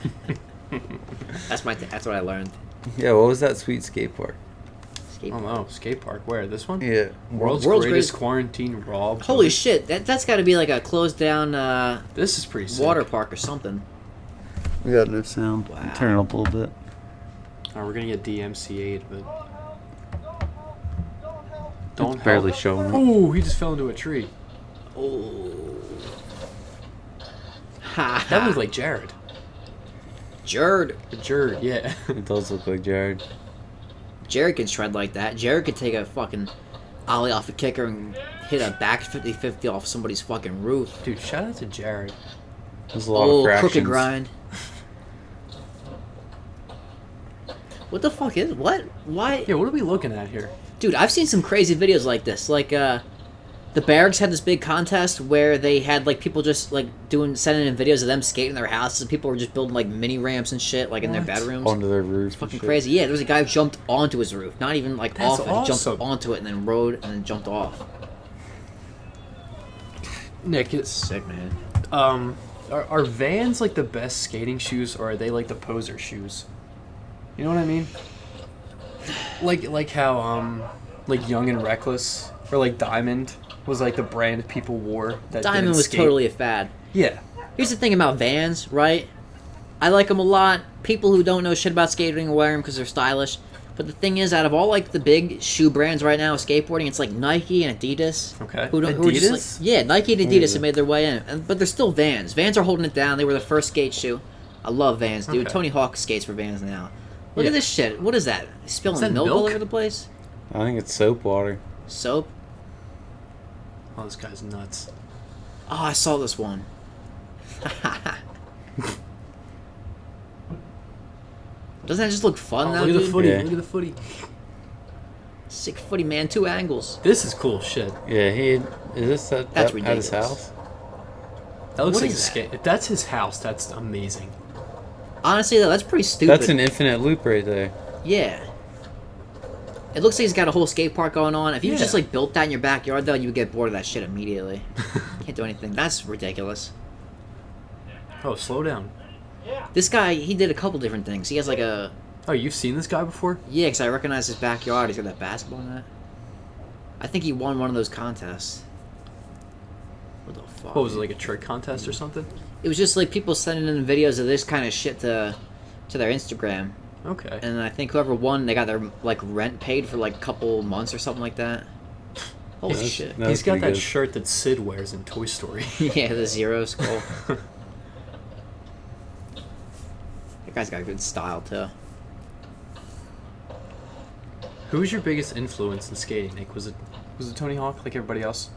Speaker 1: That's what I learned.
Speaker 3: Yeah, what was that sweet skate park?
Speaker 2: I don't know. Skate park. Where? This one?
Speaker 3: Yeah.
Speaker 2: World's
Speaker 1: World's
Speaker 2: greatest
Speaker 1: greatest-
Speaker 2: quarantine rob.
Speaker 1: Holy shit! That's got to be like a closed down
Speaker 2: This is pretty sick.
Speaker 1: water park or something.
Speaker 3: We got no sound.
Speaker 1: Wow.
Speaker 3: Turn it up a little bit.
Speaker 2: Oh, we're gonna get DMCA'd, but
Speaker 3: It's
Speaker 2: don't
Speaker 3: barely
Speaker 2: help.
Speaker 3: showing up.
Speaker 2: Oh, he just fell into a tree.
Speaker 1: Oh. Ha!
Speaker 2: That looked like Jared.
Speaker 1: Jared.
Speaker 2: Jared, yeah.
Speaker 3: It does look like Jared.
Speaker 1: Jared can shred like that. Jared could take a fucking ollie off a kicker and hit a back 50-50 off somebody's fucking roof.
Speaker 2: Dude, shout out to Jared.
Speaker 3: There's a lot of fractions.
Speaker 1: Crooked grind. What the fuck is what? Why?
Speaker 2: Yeah, what are we looking at here?
Speaker 1: Dude, I've seen some crazy videos like this. Like, the Barracks had this big contest where they had, like, people just, like, sending in videos of them skating in their houses, and people were just building, like, mini ramps and shit, like, in their bedrooms.
Speaker 3: Onto their roofs.
Speaker 1: Fucking crazy. Yeah, there was a guy who jumped onto his roof. Not even, like,
Speaker 2: That's
Speaker 1: off it. He
Speaker 2: awesome.
Speaker 1: jumped onto it and then rode and then jumped off.
Speaker 2: Nick,
Speaker 1: Sick, man.
Speaker 2: Are Vans, like, the best skating shoes, or are they, like, the poser shoes? You know what I mean? Like how, like, Young and Reckless, or, like, Diamond was, like, the brand people wore that
Speaker 1: Diamond
Speaker 2: didn't
Speaker 1: was
Speaker 2: skate.
Speaker 1: totally a fad.
Speaker 2: Yeah.
Speaker 1: Here's the thing about Vans, right? I like them a lot. People who don't know shit about skating wear them because they're stylish. But the thing is, out of all, like, the big shoe brands right now, skateboarding, it's like Nike and Adidas.
Speaker 2: Okay.
Speaker 1: Who are just, like,
Speaker 2: Adidas?
Speaker 1: yeah, Nike and Adidas have made their way in. But they're still Vans. Vans are holding it down. They were the first skate shoe. I love Vans, dude.
Speaker 2: Okay.
Speaker 1: Tony Hawk skates for Vans now. Look
Speaker 2: Yeah.
Speaker 1: at this shit. What is that? Spilling
Speaker 2: that
Speaker 1: milk all
Speaker 2: milk?
Speaker 1: over the place?
Speaker 3: I think it's soap water.
Speaker 1: Soap?
Speaker 2: Oh, this guy's nuts.
Speaker 1: Oh, I saw this one. Doesn't that just look fun now,
Speaker 2: Look at the
Speaker 1: dude?
Speaker 2: footy.
Speaker 3: Yeah.
Speaker 2: Look at the footy.
Speaker 1: Sick footy, man. 2 angles.
Speaker 2: This is cool shit.
Speaker 3: Yeah, is this at
Speaker 1: That's
Speaker 3: at his
Speaker 1: ridiculous.
Speaker 3: house?
Speaker 2: That looks
Speaker 1: What
Speaker 2: like
Speaker 1: is
Speaker 2: a
Speaker 1: that?
Speaker 2: skate. If that's his house, that's amazing.
Speaker 1: Honestly, though, that's pretty stupid.
Speaker 3: That's an infinite loop right there.
Speaker 1: Yeah. It looks like he's got a whole skate park going on. If you
Speaker 2: Yeah.
Speaker 1: just, like, built that in your backyard, though, you would get bored of that shit immediately. Can't do anything. That's ridiculous.
Speaker 2: Oh, slow down.
Speaker 1: This guy, he did a couple different things. He has, like, a...
Speaker 2: Oh, you've seen this guy before?
Speaker 1: Yeah, because I recognize his backyard. He's got that basketball in that. I think he won one of those contests. What the fuck?
Speaker 2: What was it, like a trick contest or something?
Speaker 1: It was just, like, people sending in videos of this kind of shit to their Instagram.
Speaker 2: Okay.
Speaker 1: And I think whoever won, they got their, like, rent paid for, like, a couple months or something like that. Holy
Speaker 3: That's-
Speaker 1: shit.
Speaker 3: that-
Speaker 2: He's got
Speaker 3: pretty
Speaker 2: that
Speaker 3: good.
Speaker 2: shirt that Sid wears in Toy Story.
Speaker 1: Yeah, the zero skull. That guy's got good style, too.
Speaker 2: Who was your biggest influence in skating, Nick? Was it Tony Hawk, like everybody else?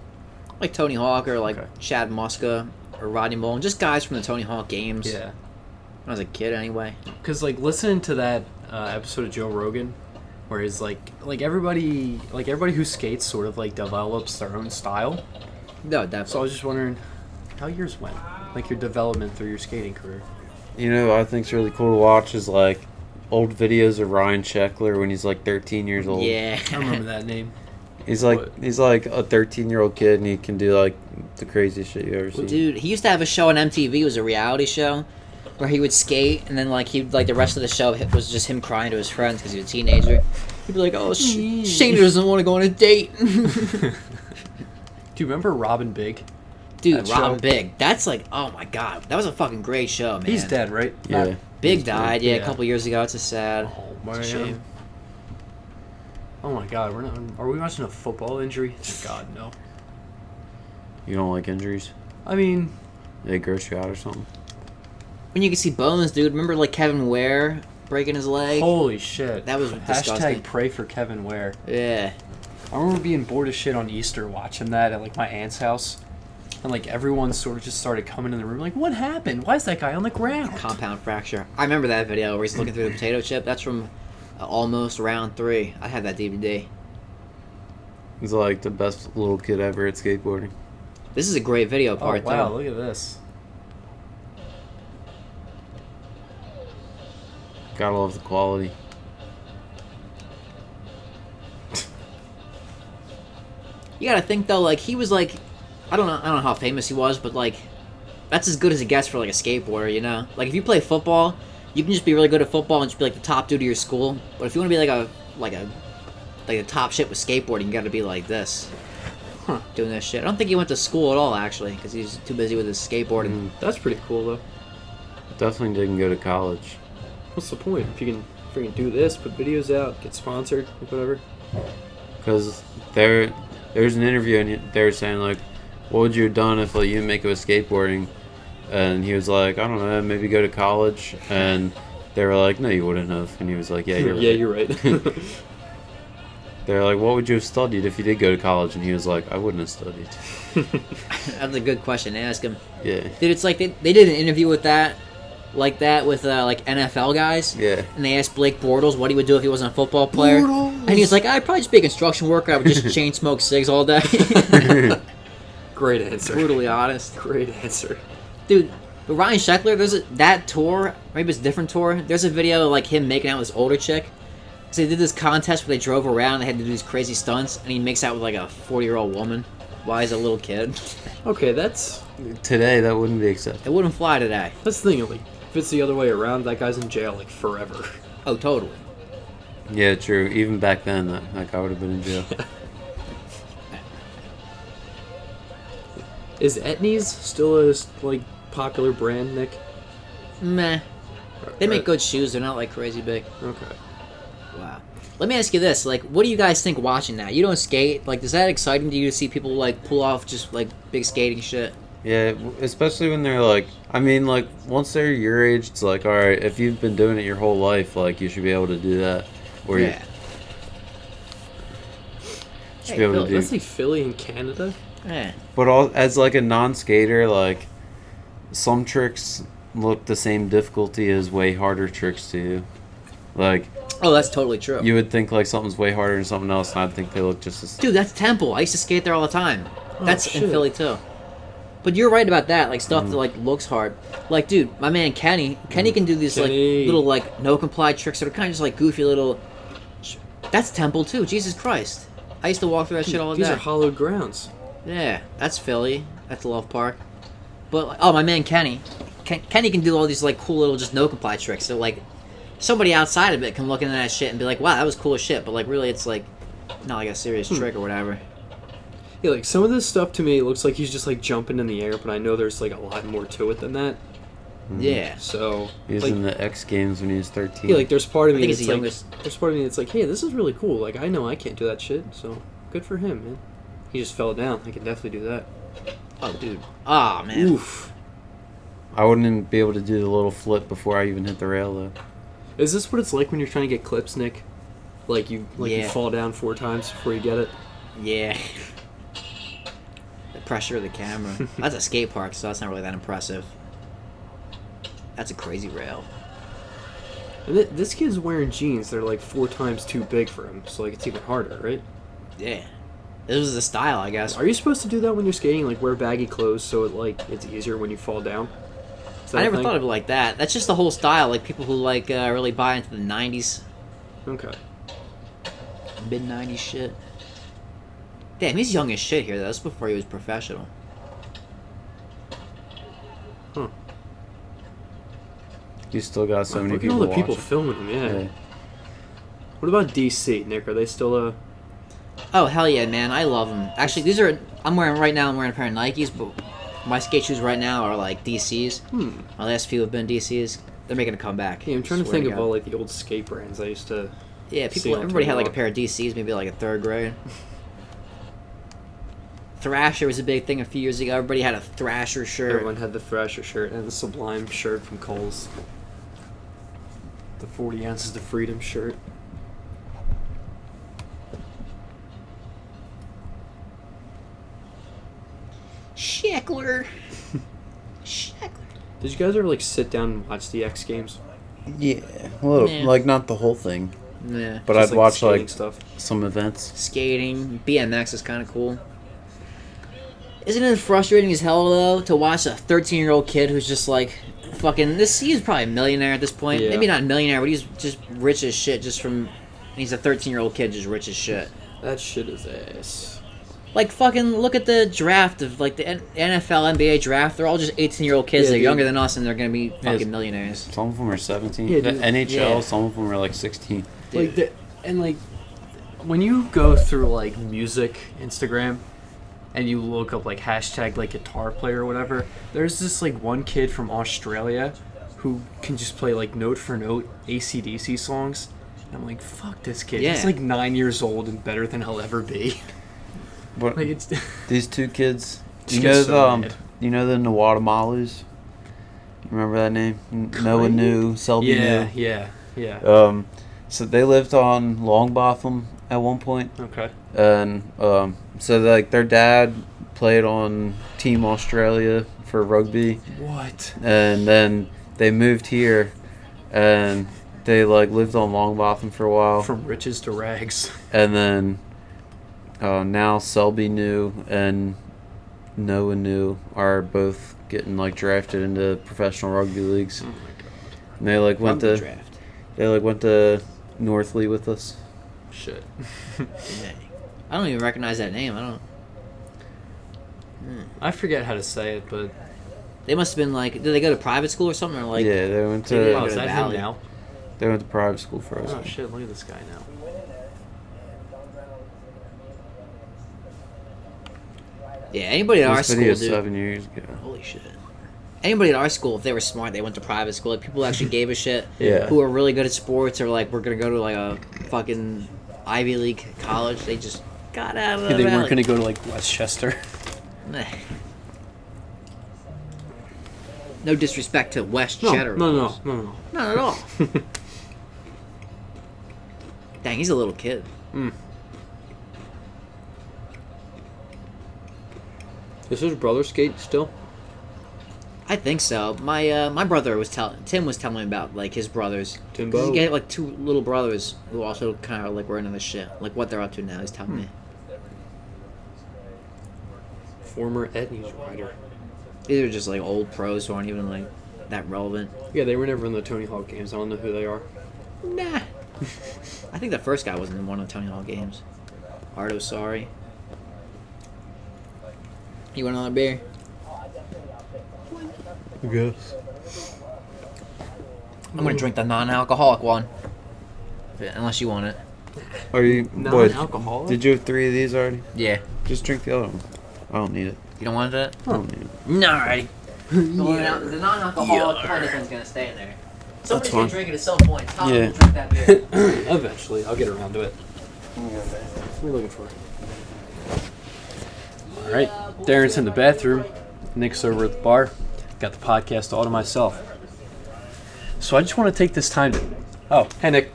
Speaker 1: Like Tony Hawk or, like,
Speaker 2: Okay.
Speaker 1: Chad Muska or Rodney Mullen. Just guys from the Tony Hawk games.
Speaker 2: Yeah.
Speaker 1: When I was a kid, anyway.
Speaker 2: Because, like, listening to that episode of Joe Rogan, where he's like everybody who skates sort of, like, develops their own style.
Speaker 1: No,
Speaker 2: So I
Speaker 1: definitely.
Speaker 2: was just wondering how yours went, like your development through your skating career.
Speaker 3: You know, what I think's really cool to watch is like old videos of Ryan Sheckler when he's like 13 years old.
Speaker 1: Yeah.
Speaker 2: I remember that name.
Speaker 3: He's like
Speaker 2: What?
Speaker 3: he's like a 13-year-old kid and he can do like the craziest shit you ever
Speaker 1: Well,
Speaker 3: seen.
Speaker 1: dude, he used to have a show on MTV. It was a reality show where he would skate, and then, like, the rest of the show was just him crying to his friends because he was a teenager. He'd be like, "Oh, Shane doesn't want to go on a date."
Speaker 2: Do you remember Robin Big?
Speaker 1: Dude,
Speaker 2: That
Speaker 1: Robin
Speaker 2: show?
Speaker 1: Big. That's like, oh my god, that was a fucking great show, man.
Speaker 2: He's dead, right?
Speaker 3: Yeah.
Speaker 1: Big died, yeah,
Speaker 2: Yeah.
Speaker 1: a couple years ago. It's a sad.
Speaker 2: Oh
Speaker 1: It's a
Speaker 2: man.
Speaker 1: shame.
Speaker 2: Oh my god, are we watching a football injury? God no.
Speaker 3: You don't like injuries?
Speaker 2: I mean,
Speaker 3: They gross you out or something?
Speaker 1: When you can see bones, dude. Remember, like, Kevin Ware breaking his leg?
Speaker 2: holy shit.
Speaker 1: That was disgusting.
Speaker 2: Hashtag pray for Kevin Ware.
Speaker 1: Yeah.
Speaker 2: I remember being bored as shit on Easter watching that at, like, my aunt's house. And, like, everyone sort of just started coming in the room like, what happened? Why is that guy on the ground?
Speaker 1: Compound fracture. I remember that video where he's looking through the potato chip. That's from almost round 3. I had that DVD.
Speaker 3: He's like the best little kid ever at skateboarding.
Speaker 1: This is a great video
Speaker 2: Oh,
Speaker 1: part,
Speaker 2: wow,
Speaker 1: though.
Speaker 2: look at this.
Speaker 3: Gotta love the quality.
Speaker 1: You gotta think, though, like, he was, like, I don't know how famous he was, but, like, that's as good as it gets for, like, a skateboarder, you know? Like, if you play football, you can just be really good at football and just be, like, the top dude of your school. But if you want to be, like the top shit with skateboarding, you gotta be like this.
Speaker 2: Huh.
Speaker 1: Doing this shit. I don't think he went to school at all, actually, because he's too busy with his skateboarding.
Speaker 2: That's pretty cool, though.
Speaker 3: Definitely didn't go to college.
Speaker 2: What's the point? If you can freaking do this, put videos out, get sponsored, like whatever.
Speaker 3: Because there's an interview and they were saying like, what would you have done if like you didn't make it with skateboarding? And he was like, I don't know, maybe go to college. And they were like, no, you wouldn't have. And he was like, yeah, you're right.
Speaker 2: Yeah, you're right.
Speaker 3: They're like, what would you have studied if you did go to college? And he was like, I wouldn't have studied.
Speaker 1: That's a good question to ask him.
Speaker 3: Yeah.
Speaker 1: Dude, it's like they did an interview with that with like NFL guys.
Speaker 3: Yeah.
Speaker 1: And they asked Blake Bortles what he would do if he wasn't a football player. And he's like, I'd probably just be a construction worker. I would just chain smoke cigs all day.
Speaker 2: Great answer.
Speaker 1: Brutally honest.
Speaker 2: Great answer.
Speaker 1: Dude, but Ryan Sheckler, that tour, maybe it's a different tour. There's a video of like him making out with this older chick. So they did this contest where they drove around. They had to do these crazy stunts, and he makes out with like a 40-year-old woman while he's a little kid.
Speaker 2: Okay, that's
Speaker 3: Today, that wouldn't be accepted.
Speaker 1: It wouldn't fly today.
Speaker 2: the thing. Like, if it's the other way around, that guy's in jail like forever.
Speaker 1: Oh, totally.
Speaker 3: Yeah, true. Even back then, that guy would have been in jail.
Speaker 2: Is Etnies still a like popular brand, Nick?
Speaker 1: Meh. They make good shoes. They're not like crazy big.
Speaker 2: Okay.
Speaker 1: Wow. Let me ask you this: like, what do you guys think watching that? You don't skate. Like, is that exciting to you to see people like pull off just like big skating shit?
Speaker 3: Yeah, especially when they're like, I mean, like, once they're your age, it's like, all right, if you've been doing it your whole life, like, you should be able to do that. Or
Speaker 1: Yeah.
Speaker 3: you should be able
Speaker 1: Philly.
Speaker 3: to do.
Speaker 2: Let's say Philly in Canada.
Speaker 1: Yeah.
Speaker 3: But as like a non-skater, like, some tricks look the same difficulty as way harder tricks to you. Like,
Speaker 1: Oh, that's totally true.
Speaker 3: you would think like something's way harder than something else, and I'd think they look just as.
Speaker 1: Dude, that's Temple. I used to skate there all the time.
Speaker 2: Oh,
Speaker 1: That's in
Speaker 2: shit.
Speaker 1: Philly too. But you're right about that, like stuff that like looks hard. Like, dude, my man Kenny can do these
Speaker 2: Kenny.
Speaker 1: like little like no comply tricks that are kind of just like goofy little. That's Temple too. Jesus Christ! I used to walk through that shit all the
Speaker 2: These
Speaker 1: day.
Speaker 2: are hallowed grounds.
Speaker 1: Yeah, that's Philly. That's Love Park. But like, oh, my man Kenny, Kenny can do all these like cool little just no comply tricks. So like, somebody outside of it can look into that shit and be like, wow, that was cool as shit. But like, really, it's like not like a serious trick or whatever.
Speaker 2: Yeah, like some of this stuff to me looks like he's just like jumping in the air, but I know there's like a lot more to it than that.
Speaker 1: Yeah.
Speaker 2: So
Speaker 3: He was
Speaker 2: like,
Speaker 3: in the X Games when he was 13.
Speaker 2: yeah, like there's part of
Speaker 1: I
Speaker 2: me
Speaker 1: think he's
Speaker 2: that's
Speaker 1: the
Speaker 2: like,
Speaker 1: youngest.
Speaker 2: there's part of me that's like, hey, this is really cool. Like I know I can't do that shit, so good for him, man. He just fell down. I can definitely do that.
Speaker 1: Oh, dude. Ah, man.
Speaker 2: Oof.
Speaker 3: I wouldn't even be able to do the little flip before I even hit the rail, though.
Speaker 2: Is this what it's like when you're trying to get clips, Nick? Like you
Speaker 1: Yeah.
Speaker 2: fall down 4 times before you get it.
Speaker 1: Yeah. The pressure of the camera. That's a skate park, so that's not really that impressive. That's a crazy rail.
Speaker 2: And this kid's wearing jeans. They're like 4 times too big for him, so like it's even harder, right?
Speaker 1: Yeah. This was the style, I guess.
Speaker 2: Are you supposed to do that when you're skating? Like wear baggy clothes so it's easier when you fall down? Is that
Speaker 1: I
Speaker 2: a
Speaker 1: never
Speaker 2: thing?
Speaker 1: thought of it like that. That's just the whole style. Like people who like really buy into the '90s,
Speaker 2: Okay.
Speaker 1: mid '90s shit. Damn, he's young as shit here. Though. That's before he was professional.
Speaker 2: Huh.
Speaker 3: You still got so many
Speaker 2: Look at
Speaker 3: people
Speaker 2: all the people
Speaker 3: watching.
Speaker 2: filming him. Yeah.
Speaker 3: Yeah.
Speaker 2: What about DC, Nick? Are they still
Speaker 1: Oh hell yeah, man! I love them. Actually, these are I'm wearing right now. I'm wearing a pair of Nikes, but my skate shoes right now are like DCs. My last few have been DCs. They're making a comeback.
Speaker 2: Yeah, I'm trying to
Speaker 1: Swear
Speaker 2: think of
Speaker 1: God.
Speaker 2: all like the old skate brands I used to.
Speaker 1: Yeah,
Speaker 2: see
Speaker 1: people.
Speaker 2: on
Speaker 1: Everybody had like a
Speaker 2: Twitter.
Speaker 1: pair of DCs, maybe like in 3rd grade. Thrasher was a big thing a few years ago. Everybody had a Thrasher shirt.
Speaker 2: Everyone had the Thrasher shirt and the Sublime shirt from Kohl's. The 40 ounces of freedom shirt.
Speaker 1: Sheckler. Sheckler.
Speaker 2: Did you guys ever like sit down and watch the X Games?
Speaker 4: Yeah, a little,
Speaker 1: Yeah.
Speaker 4: like not the whole thing,
Speaker 1: Yeah.
Speaker 4: but
Speaker 2: Just,
Speaker 4: I'd watch
Speaker 2: skating
Speaker 4: like
Speaker 2: stuff.
Speaker 3: Some events.
Speaker 1: Skating, BMX is kind of cool. Isn't it frustrating as hell though to watch a 13-year-old kid who's just like fucking this? He's probably a millionaire at this point.
Speaker 2: Yeah.
Speaker 1: Maybe not a millionaire, but he's just rich as shit. Just from he's a 13-year-old kid, just rich as shit.
Speaker 2: That shit is ass.
Speaker 1: Like fucking look at the draft of like the NFL, NBA draft. They're all just 18-year-old kids.
Speaker 2: Yeah,
Speaker 1: They're
Speaker 2: dude.
Speaker 1: younger than us, and they're gonna be fucking
Speaker 3: Yes.
Speaker 1: millionaires.
Speaker 3: Some of them are 17.
Speaker 2: Yeah,
Speaker 3: the
Speaker 2: dude.
Speaker 3: NHL,
Speaker 1: Yeah.
Speaker 3: some of them are like 16.
Speaker 2: Like the, and like when you go through like music Instagram and you look up like hashtag like guitar player or whatever, there's this like one kid from Australia who can just play like note for note AC/DC songs. And I'm like, fuck this kid.
Speaker 1: Yeah.
Speaker 2: He's like 9 years old and better than he'll ever be.
Speaker 3: But
Speaker 2: Like it's
Speaker 3: these two kids,
Speaker 2: Just
Speaker 3: you
Speaker 2: get
Speaker 3: know
Speaker 2: so
Speaker 3: the
Speaker 2: mad.
Speaker 3: you know the Nawatamalus? You remember that name? Noah New, Selby
Speaker 2: yeah,
Speaker 3: New.
Speaker 2: yeah.
Speaker 3: So they lived on Longbotham at one point,
Speaker 2: Okay.
Speaker 3: and so like their dad played on Team Australia for rugby,
Speaker 2: What?
Speaker 3: and then they moved here, and they like lived on Longbotham for a while,
Speaker 2: From riches to rags.
Speaker 3: and then now Selby New and Noah New are both getting like drafted into professional rugby leagues.
Speaker 2: Oh my god.
Speaker 3: And they like went
Speaker 1: Rugby
Speaker 3: to
Speaker 1: draft.
Speaker 3: Northley with us.
Speaker 2: Shit.
Speaker 1: Dang. I don't even recognize that name. I don't.
Speaker 2: I forget how to say it, but
Speaker 1: They must have been like. Did they go to private school or something? Or like.
Speaker 3: Yeah, they went
Speaker 1: They did
Speaker 2: oh,
Speaker 3: to
Speaker 2: is that him
Speaker 1: Valley.
Speaker 2: now?
Speaker 3: private school for us.
Speaker 2: Oh shit! Look at this guy now.
Speaker 1: Yeah, anybody at our
Speaker 3: This
Speaker 1: school,
Speaker 3: video
Speaker 1: dude.
Speaker 3: 7 years ago.
Speaker 1: Holy shit. Anybody at our school, if they were smart, they went to private school. Like, people actually gave a shit.
Speaker 3: Yeah.
Speaker 1: Who were really good at sports or like we're gonna go to like a fucking Ivy League college. They just got out of the
Speaker 2: They
Speaker 1: valley.
Speaker 2: weren't gonna go to like Westchester.
Speaker 1: Nah. No disrespect to West
Speaker 2: No,
Speaker 1: Cheddar.
Speaker 2: no,
Speaker 1: of
Speaker 2: no,
Speaker 1: course.
Speaker 2: no, no.
Speaker 1: Not at all. Dang, he's a little kid.
Speaker 2: Is his brother skate still?
Speaker 1: I think so. My brother was Tim was telling me about like his brothers. 'Cause
Speaker 2: Timbo.
Speaker 1: he got like two little brothers who also kind of like were into this shit. Like what they're up to now. He's telling me.
Speaker 2: Former Ed News writer.
Speaker 1: These are just like old pros who aren't even like that relevant.
Speaker 2: Yeah, they were never in the Tony Hawk games. I don't know who they are.
Speaker 1: Nah. I think the first guy wasn't in one of the Tony Hawk games. Ardo, sorry. You want another beer?
Speaker 2: I guess.
Speaker 1: I'm gonna drink the non-alcoholic one. Yeah, unless you want it.
Speaker 3: Are you
Speaker 2: Non-alcoholic?
Speaker 3: Did you have 3 of these already?
Speaker 1: Yeah.
Speaker 3: Just drink the other one. I don't need it.
Speaker 1: You don't want it?
Speaker 3: I don't need it.
Speaker 1: Alrighty. The non-alcoholic kind of thing's gonna stay in there. Somebody's gonna
Speaker 3: fine.
Speaker 1: drink it at some point. Tom
Speaker 3: Yeah.
Speaker 1: will drink that beer.
Speaker 2: Eventually, I'll get around to it. What are you looking for? All right, Darren's in the bathroom. Nick's over at the bar. Got the podcast all to myself. So I just want to take this time to. Oh, hey Nick.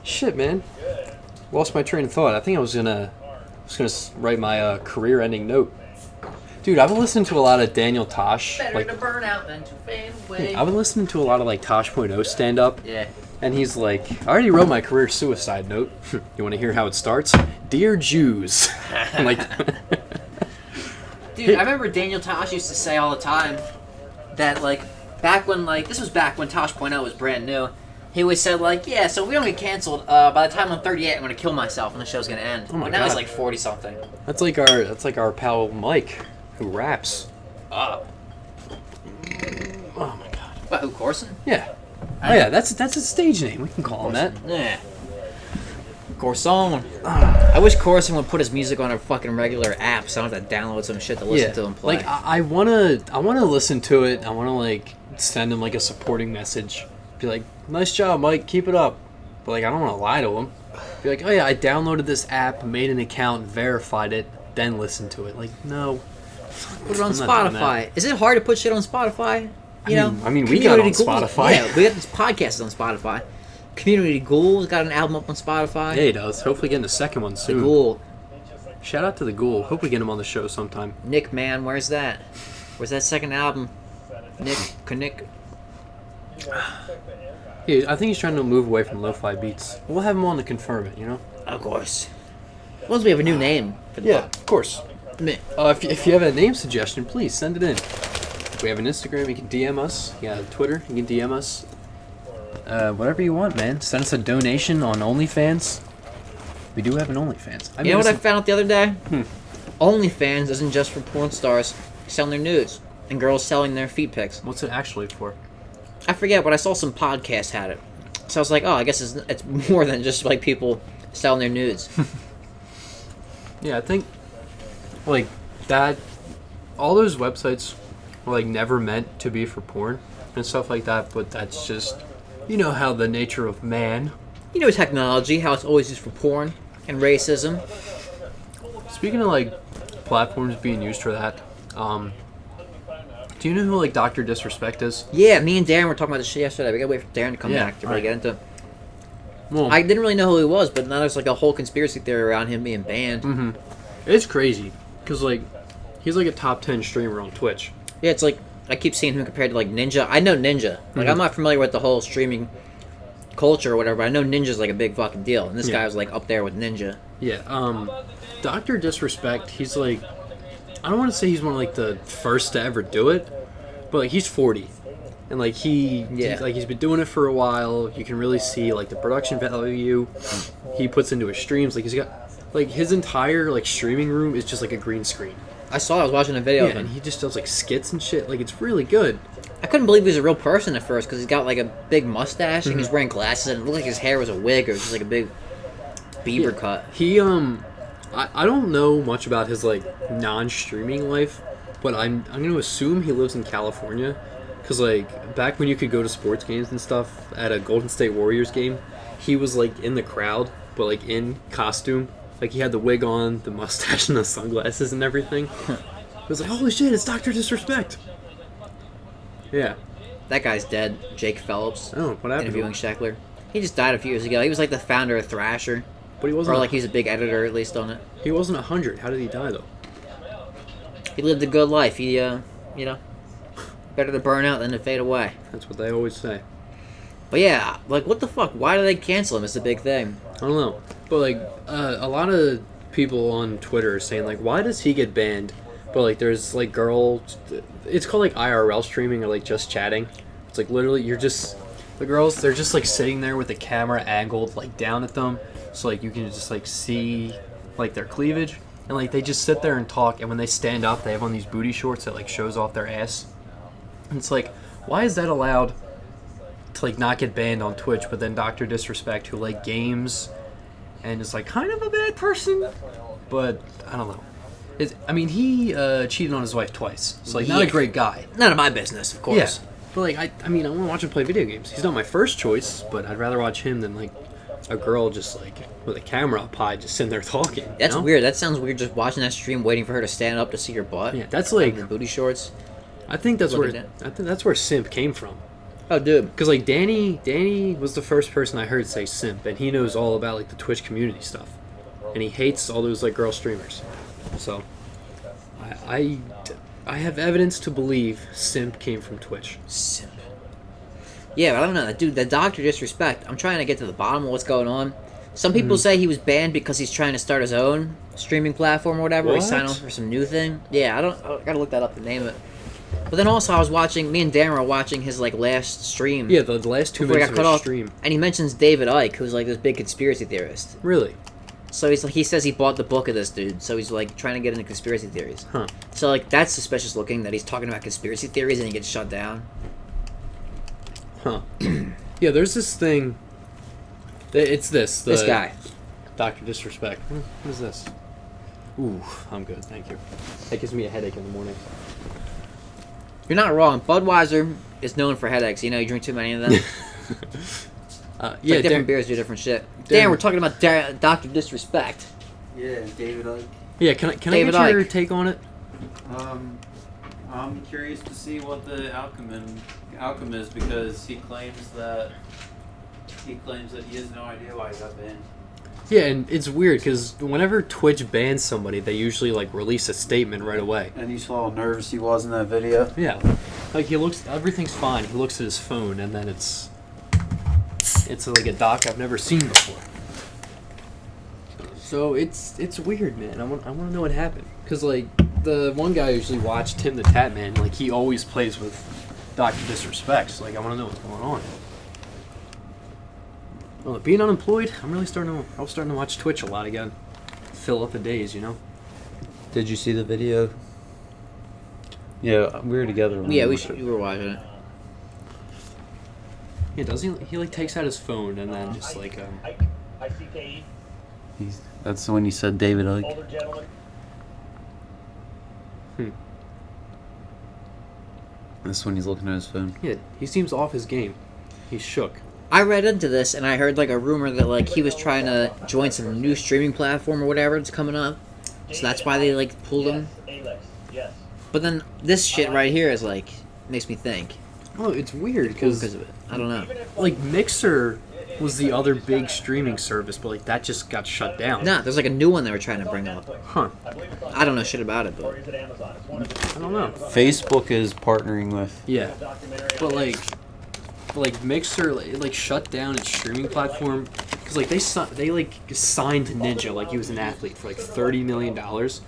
Speaker 2: Shit, man. Lost my train of thought. I think I was gonna write my career-ending note. Dude, I've been listening to a lot of Daniel Tosh.
Speaker 1: Better to burn out than to fade away.
Speaker 2: I've been listening to a lot of like Tosh.0 stand-up.
Speaker 1: Yeah.
Speaker 2: And he's like, I already wrote my career suicide note. You want to hear how it starts? Dear Jews. I'm like,
Speaker 1: Dude, I remember Daniel Tosh used to say all the time that, like, back when Tosh.0 was brand new, he always said, like, yeah, so we don't get canceled. By the time I'm 38, I'm going to kill myself and the show's going to end.
Speaker 2: Oh my
Speaker 1: But now he's
Speaker 2: God.
Speaker 1: like 40-something.
Speaker 2: that's like our pal Mike, who raps.
Speaker 1: Oh.
Speaker 2: Oh my god.
Speaker 1: What, who, Corson?
Speaker 2: Yeah. Oh yeah, that's a stage name. We can call him that.
Speaker 1: Yeah. Corson. I wish Corson would put his music on a fucking regular app so I don't have to download some shit to listen to and play.
Speaker 2: Like I wanna listen to it. I wanna like send him like a supporting message. Be like, nice job, Mike. Keep it up. But like I don't want to lie to him. Be like, oh yeah, I downloaded this app, made an account, verified it, then listen to it. Like no.
Speaker 1: Put it on
Speaker 2: I'm not doing
Speaker 1: Spotify. Is it hard to put shit on Spotify?
Speaker 2: I mean, we got on
Speaker 1: Community Ghouls-
Speaker 2: Spotify.
Speaker 1: Yeah, we got this podcast on Spotify. Community Ghouls got an album up on Spotify.
Speaker 2: Yeah, he does. Hopefully getting the second one
Speaker 1: The
Speaker 2: soon.
Speaker 1: Ghoul.
Speaker 2: Shout out to the Ghoul. Hope we get him on the show sometime.
Speaker 1: Nick, man, where's that? Where's that second album? Nick.
Speaker 2: Yeah, I think he's trying to move away from lo-fi beats. We'll have him on to confirm it, you know?
Speaker 1: Of course. Once we have a new name for the
Speaker 2: Yeah, of course.
Speaker 1: Me.
Speaker 2: If you have a name suggestion, please send it in. We have an Instagram, you can DM us. You got Twitter, you can DM us. Whatever you want, man. Send us a donation on OnlyFans. We do have an OnlyFans.
Speaker 1: You know what I
Speaker 2: made
Speaker 1: found out the other day? OnlyFans isn't just for porn stars selling their nudes and girls selling their feet pics.
Speaker 2: What's it actually for?
Speaker 1: I forget, but I saw some podcast had it. So I was like, oh, I guess it's more than just like people selling their nudes.
Speaker 2: Yeah, I think like that. All those websites were like never meant to be for porn and stuff like that. But that's just, you know, how the nature of man.
Speaker 1: You know technology, how it's always used for porn and racism.
Speaker 2: Speaking of like platforms being used for that, Do you know who like Dr. Disrespect is?
Speaker 1: Yeah, me and Darren were talking about this shit yesterday. We gotta wait for Darren to come back to really get into it.
Speaker 2: Well,
Speaker 1: I didn't really know who he was, but now there's like a whole conspiracy theory around him being banned.
Speaker 2: Mm-hmm. It's crazy because like he's like a top 10 streamer on Twitch.
Speaker 1: Yeah, it's like I keep seeing him compared to like Ninja. I know Ninja. Like I'm not familiar with the whole streaming culture or whatever, but I know Ninja's like a big fucking deal, and this guy was like up there with Ninja.
Speaker 2: Yeah. Dr. Disrespect. He's like, I don't want to say he's one of like the first to ever do it, but like he's 40. And like he's been doing it for a while. You can really see like the production value he puts into his streams. Like he's got like his entire like streaming room is just like a green screen.
Speaker 1: I was watching a video of him.
Speaker 2: And he just does like skits and shit. Like it's really good.
Speaker 1: I couldn't believe he was a real person at first because he's got like a big mustache and he's wearing glasses and it looked like his hair was a wig or just like a big Bieber cut.
Speaker 2: He I don't know much about his like non-streaming life, but I'm gonna assume he lives in California. Because, like, back when you could go to sports games and stuff at a Golden State Warriors game, he was, like, in the crowd, but, like, in costume. Like, he had the wig on, the mustache, and the sunglasses and everything. It was like, holy shit, it's Dr. Disrespect. Yeah.
Speaker 1: That guy's dead. Jake Phelps.
Speaker 2: Oh, what happened?
Speaker 1: Interviewing Sheckler. He just died a few years ago. He was, like, the founder of Thrasher.
Speaker 2: But he wasn't.
Speaker 1: Or, like, he's a big editor, at least, on it.
Speaker 2: He wasn't 100. How did he die, though?
Speaker 1: He lived a good life. He, you know... Better to burn out than to fade away.
Speaker 2: That's what they always say.
Speaker 1: But yeah, like, what the fuck? Why do they cancel him? It's a big thing.
Speaker 2: I don't know. But, like, a lot of people on Twitter are saying, like, why does he get banned? But, like, there's, like, girls... It's called, like, IRL streaming or, like, just chatting. It's, like, literally, you're just... The girls, they're just, like, sitting there with the camera angled, like, down at them. So, like, you can just, like, see, like, their cleavage. And, like, they just sit there and talk. And when they stand up, they have on these booty shorts that, like, shows off their ass. And it's like, why is that allowed to like not get banned on Twitch, but then Dr. Disrespect, who like games and is like kind of a bad person, but I don't know. I mean, he cheated on his wife twice, so like not a great guy.
Speaker 1: None of my business, of course.
Speaker 2: Yeah, but like I mean, I want to watch him play video games. He's not my first choice, but I'd rather watch him than like a girl just like with a camera up high, just sitting there talking.
Speaker 1: That's weird. That sounds weird. Just watching that stream, waiting for her to stand up to see your butt.
Speaker 2: Yeah, that's like
Speaker 1: the booty shorts.
Speaker 2: I think that's where simp came from.
Speaker 1: Oh, dude.
Speaker 2: Because like Danny was the first person I heard say simp, and he knows all about like the Twitch community stuff, and he hates all those like girl streamers. So, I have evidence to believe simp came from Twitch.
Speaker 1: Simp. Yeah, but I don't know, dude. The Dr. Disrespect. I'm trying to get to the bottom of what's going on. Some people say he was banned because he's trying to start his own streaming platform or whatever. Or he signed on for some new thing. Yeah, I gotta look that up and name it. But then also I was watching, me and Darren were watching his like last stream.
Speaker 2: Yeah, the last 2 minutes of his stream.
Speaker 1: And he mentions David Icke, who's like this big conspiracy theorist.
Speaker 2: Really?
Speaker 1: So he says he bought the book of this dude, so he's like trying to get into conspiracy theories.
Speaker 2: Huh.
Speaker 1: So like that's suspicious looking that he's talking about conspiracy theories and he gets shut down.
Speaker 2: Huh. Yeah, there's this thing. It's this
Speaker 1: guy.
Speaker 2: Dr. Disrespect. What is this? Ooh, I'm good, thank you. That gives me a headache in the morning.
Speaker 1: You're not wrong. Budweiser is known for headaches. You know, you drink too many of them.
Speaker 2: Yeah,
Speaker 1: like different beers do different shit. Darren, we're talking about Dr. Disrespect.
Speaker 4: Yeah, David Icke.
Speaker 2: Yeah, can I get your take on it?
Speaker 3: I'm curious to see what the outcome is because he claims that he has no idea why he got banned.
Speaker 2: Yeah, and it's weird because whenever Twitch bans somebody, they usually like release a statement right away.
Speaker 4: And you saw how nervous he was in that video?
Speaker 2: Yeah. Like everything's fine. He looks at his phone and then it's like a doc I've never seen before. So it's weird, man. I want to know what happened. Because like the one guy I usually watched, Tim the Tat Man, like he always plays with Dr. Disrespect. So like I want to know what's going on. Well, being unemployed, I was starting to watch Twitch a lot again. Fill up the days, you know?
Speaker 4: Did you see the video? Yeah, we were together.
Speaker 1: Yeah, we were watching it.
Speaker 2: Yeah, does he like takes out his phone and then just like
Speaker 5: ICKE.
Speaker 4: That's when you said David Icke.
Speaker 5: Older gentleman.
Speaker 4: That's when he's looking at his phone.
Speaker 2: Yeah, he seems off his game. He's shook.
Speaker 1: I read into this and I heard like a rumor that like he was trying to join some new streaming platform or whatever that's coming up. So that's why they like pulled him.
Speaker 5: Alex, yes.
Speaker 1: But then this shit right here is like makes me think.
Speaker 2: Oh, it's weird because
Speaker 1: Because of it. I don't know.
Speaker 2: like Mixer was the other big streaming service, but like that just got shut down.
Speaker 1: Nah, there's like a new one they were trying to bring up.
Speaker 2: Huh?
Speaker 1: I don't know shit about it, but
Speaker 2: I don't know.
Speaker 3: Facebook is partnering with.
Speaker 2: Yeah, but like Mixer like shut down its streaming platform because like they signed Ninja like he was an athlete for like $30 million,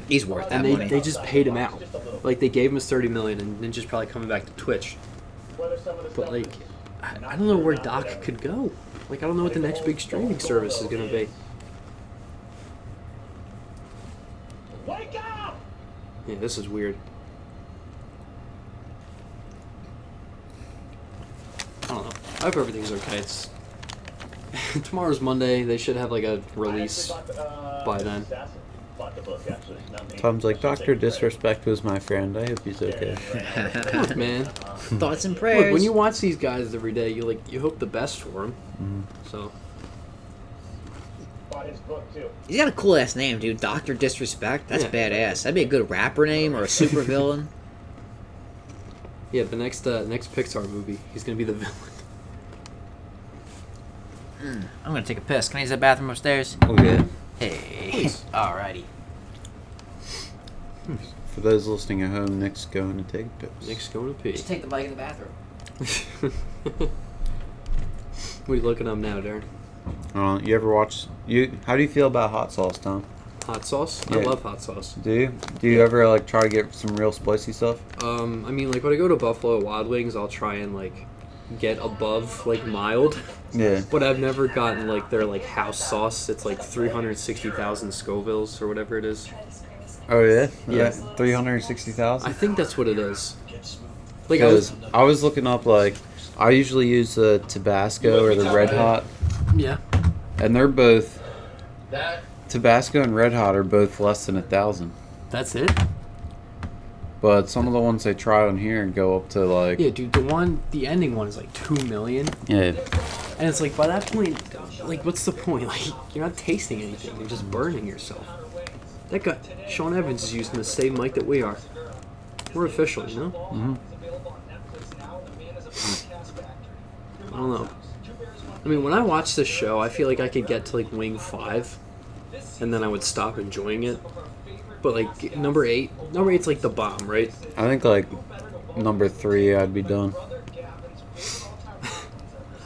Speaker 1: he's worth that
Speaker 2: and
Speaker 1: money.
Speaker 2: they just paid him out. Like they gave him his $30 million, and Ninja's probably coming back to Twitch. But like, I don't know where Doc could go. Like I don't know what the next big streaming service is gonna be.
Speaker 5: Wake up!
Speaker 2: Yeah, this is weird. I don't know. I hope everything's okay. It's tomorrow's Monday. They should have like a release by then.
Speaker 3: Tom's like, Dr. Disrespect was my friend. I hope he's okay.
Speaker 2: Look, man.
Speaker 1: Thoughts and prayers.
Speaker 2: Look, when you watch these guys every day, you hope the best for them. So
Speaker 1: He's got a cool ass name, dude. Dr. Disrespect. That's
Speaker 2: Yeah.
Speaker 1: badass. That'd be a good rapper name or a super villain.
Speaker 2: yeah, the next Pixar movie, he's gonna be the villain.
Speaker 1: I'm gonna take a piss. Can I use that bathroom upstairs?
Speaker 3: Oh, yeah.
Speaker 1: Hey.
Speaker 2: Please.
Speaker 1: Alrighty.
Speaker 3: For those listening at home, Nick's going to take a piss.
Speaker 2: Nick's going to pee.
Speaker 1: Just take the bike in the bathroom.
Speaker 2: What are you looking up now, Darren?
Speaker 3: You ever watch... How do you feel about hot sauce, Tom?
Speaker 2: Hot sauce?
Speaker 3: Yeah.
Speaker 2: I love hot sauce.
Speaker 3: Do you? Do you ever, like, try to get some real spicy stuff?
Speaker 2: I mean, like when I go to Buffalo Wild Wings, I'll try and like get above like mild.
Speaker 3: Yeah.
Speaker 2: But I've never gotten like their like house sauce. It's like 360,000 Scovilles or whatever it is.
Speaker 3: Oh, yeah?
Speaker 2: Yeah.
Speaker 3: 360,000?
Speaker 2: I think that's what it is. Like
Speaker 3: Because I was looking up, like, I usually use the Tabasco or the Red Hot,
Speaker 2: yeah.
Speaker 3: and they're both... Tabasco and Red Hot are both less than 1,000.
Speaker 2: That's it?
Speaker 3: But some of the ones they try on here go up to, like...
Speaker 2: Yeah, dude, the ending one is like 2 million.
Speaker 3: Yeah.
Speaker 2: And it's like, by that point, like, what's the point? Like, you're not tasting anything. You're just burning yourself. That guy, Sean Evans, is using the same mic that we are. We're official, you know?
Speaker 3: Mm-hmm.
Speaker 2: I don't know. I mean, when I watch this show, I feel like I could get to, like, Wing 5, and then I would stop enjoying it. But, like, number 8's, like, the bomb, right?
Speaker 3: I think, like, number 3, I'd be done.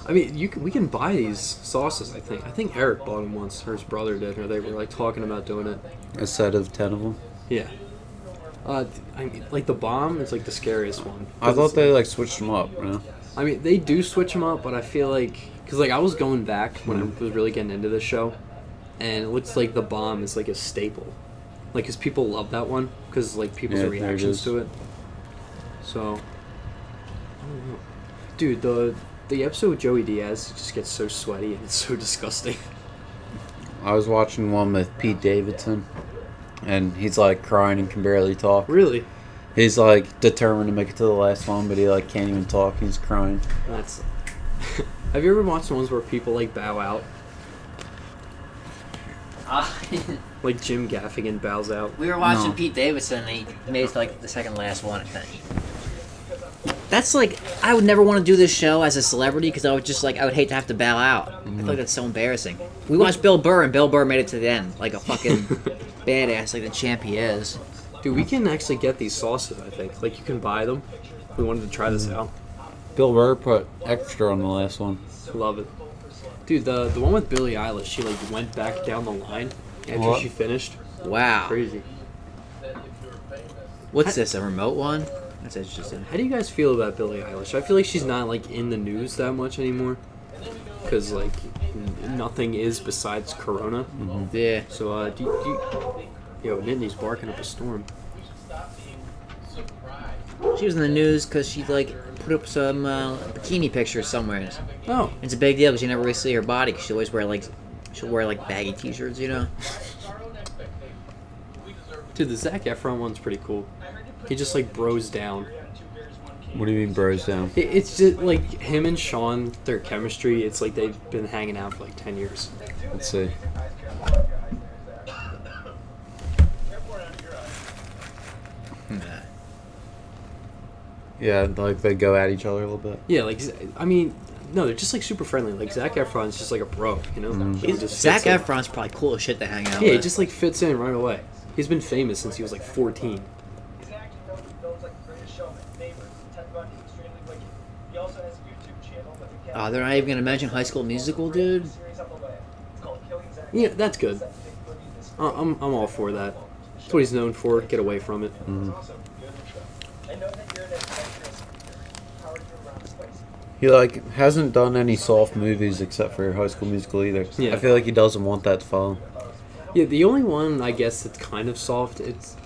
Speaker 2: I mean, we can buy these sauces, I think. I think Eric bought them once, or his brother did, or they were, like, talking about doing it.
Speaker 3: A set of 10 of them.
Speaker 2: Yeah. I mean, like, the bomb is, like, the scariest one.
Speaker 3: I thought they, like, switched them up, you know?
Speaker 2: I mean, they do switch them up, but I feel like... Because, like, I was going back when I was really getting into this show, and it looks like the bomb is, like, a staple. Like, because people love that one, because, like, people's
Speaker 3: Yeah, there it
Speaker 2: reactions
Speaker 3: is.
Speaker 2: to it. So... I don't know. Dude, the episode with Joey Diaz just gets so sweaty, and it's so disgusting.
Speaker 3: I was watching one with Pete Davidson, and he's, like, crying and can barely talk.
Speaker 2: Really?
Speaker 3: He's, like, determined to make it to the last one, but he, like, can't even talk. He's crying.
Speaker 2: That's... Have you ever watched the ones where people, like, bow out? Like Jim Gaffigan bows out.
Speaker 1: We were watching
Speaker 3: No.
Speaker 1: Pete Davidson, and he made it to, like, the second last one, I think. That's like, I would never want to do this show as a celebrity because I would hate to have to bow out. I feel like that's so embarrassing. We watched Bill Burr, and Bill Burr made it to the end, like a fucking badass, like the champ he is.
Speaker 2: Dude, we can actually get these sauces, I think. Like, you can buy them. We wanted to try this out.
Speaker 3: Bill Burr put extra on the last one.
Speaker 2: Love it. Dude, the one with Billie Eilish, she, like, went back down the line after
Speaker 3: What?
Speaker 2: she finished.
Speaker 1: Wow.
Speaker 2: Crazy.
Speaker 1: What's this, a remote one? That's interesting.
Speaker 2: How do you guys feel about Billie Eilish? I feel like she's not, like, in the news that much anymore. Because, like, nothing is besides Corona.
Speaker 1: Yeah.
Speaker 2: So, do you... Yo, Nittany's barking up a storm.
Speaker 1: She was in the news because she, like, put up some bikini pictures somewhere.
Speaker 2: Oh.
Speaker 1: It's a big deal because you never really see her body because she'll wear, like, baggy t-shirts, you know?
Speaker 2: Dude, the Zac Efron one's pretty cool. He just, like, bros down.
Speaker 3: What do you mean, bros down?
Speaker 2: It's just, like, him and Sean, their chemistry, it's like they've been hanging out for, like, 10 years.
Speaker 3: Let's see. Yeah, like they go at each other a little bit.
Speaker 2: Yeah, like I mean, no, they're just like super friendly. Like Zac Efron's just like a bro, you know. He just
Speaker 1: Zac
Speaker 2: fits in.
Speaker 1: Efron's probably cool as shit to hang out
Speaker 2: Yeah, he
Speaker 1: with.
Speaker 2: just like fits in right away. He's been famous since he was like 14.
Speaker 5: He's an acting known for films like The Greatest Showman, Neighbors, Ted Bundy, Extremely Wicked. He also has a YouTube channel with a
Speaker 1: Oh, they're not even gonna mention High School Musical, dude.
Speaker 5: series on the way. It's called Killing Zac.
Speaker 2: Yeah, that's good. I'm all for that. That's what he's known for. Get away from it.
Speaker 5: I know that you're an adventurous speaker. How are you around spicy?
Speaker 3: He like hasn't done any soft movies except for High School Musical either.
Speaker 2: Yeah.
Speaker 3: I feel like he doesn't want that to follow.
Speaker 2: Yeah, the only one I guess that's kind of soft. It's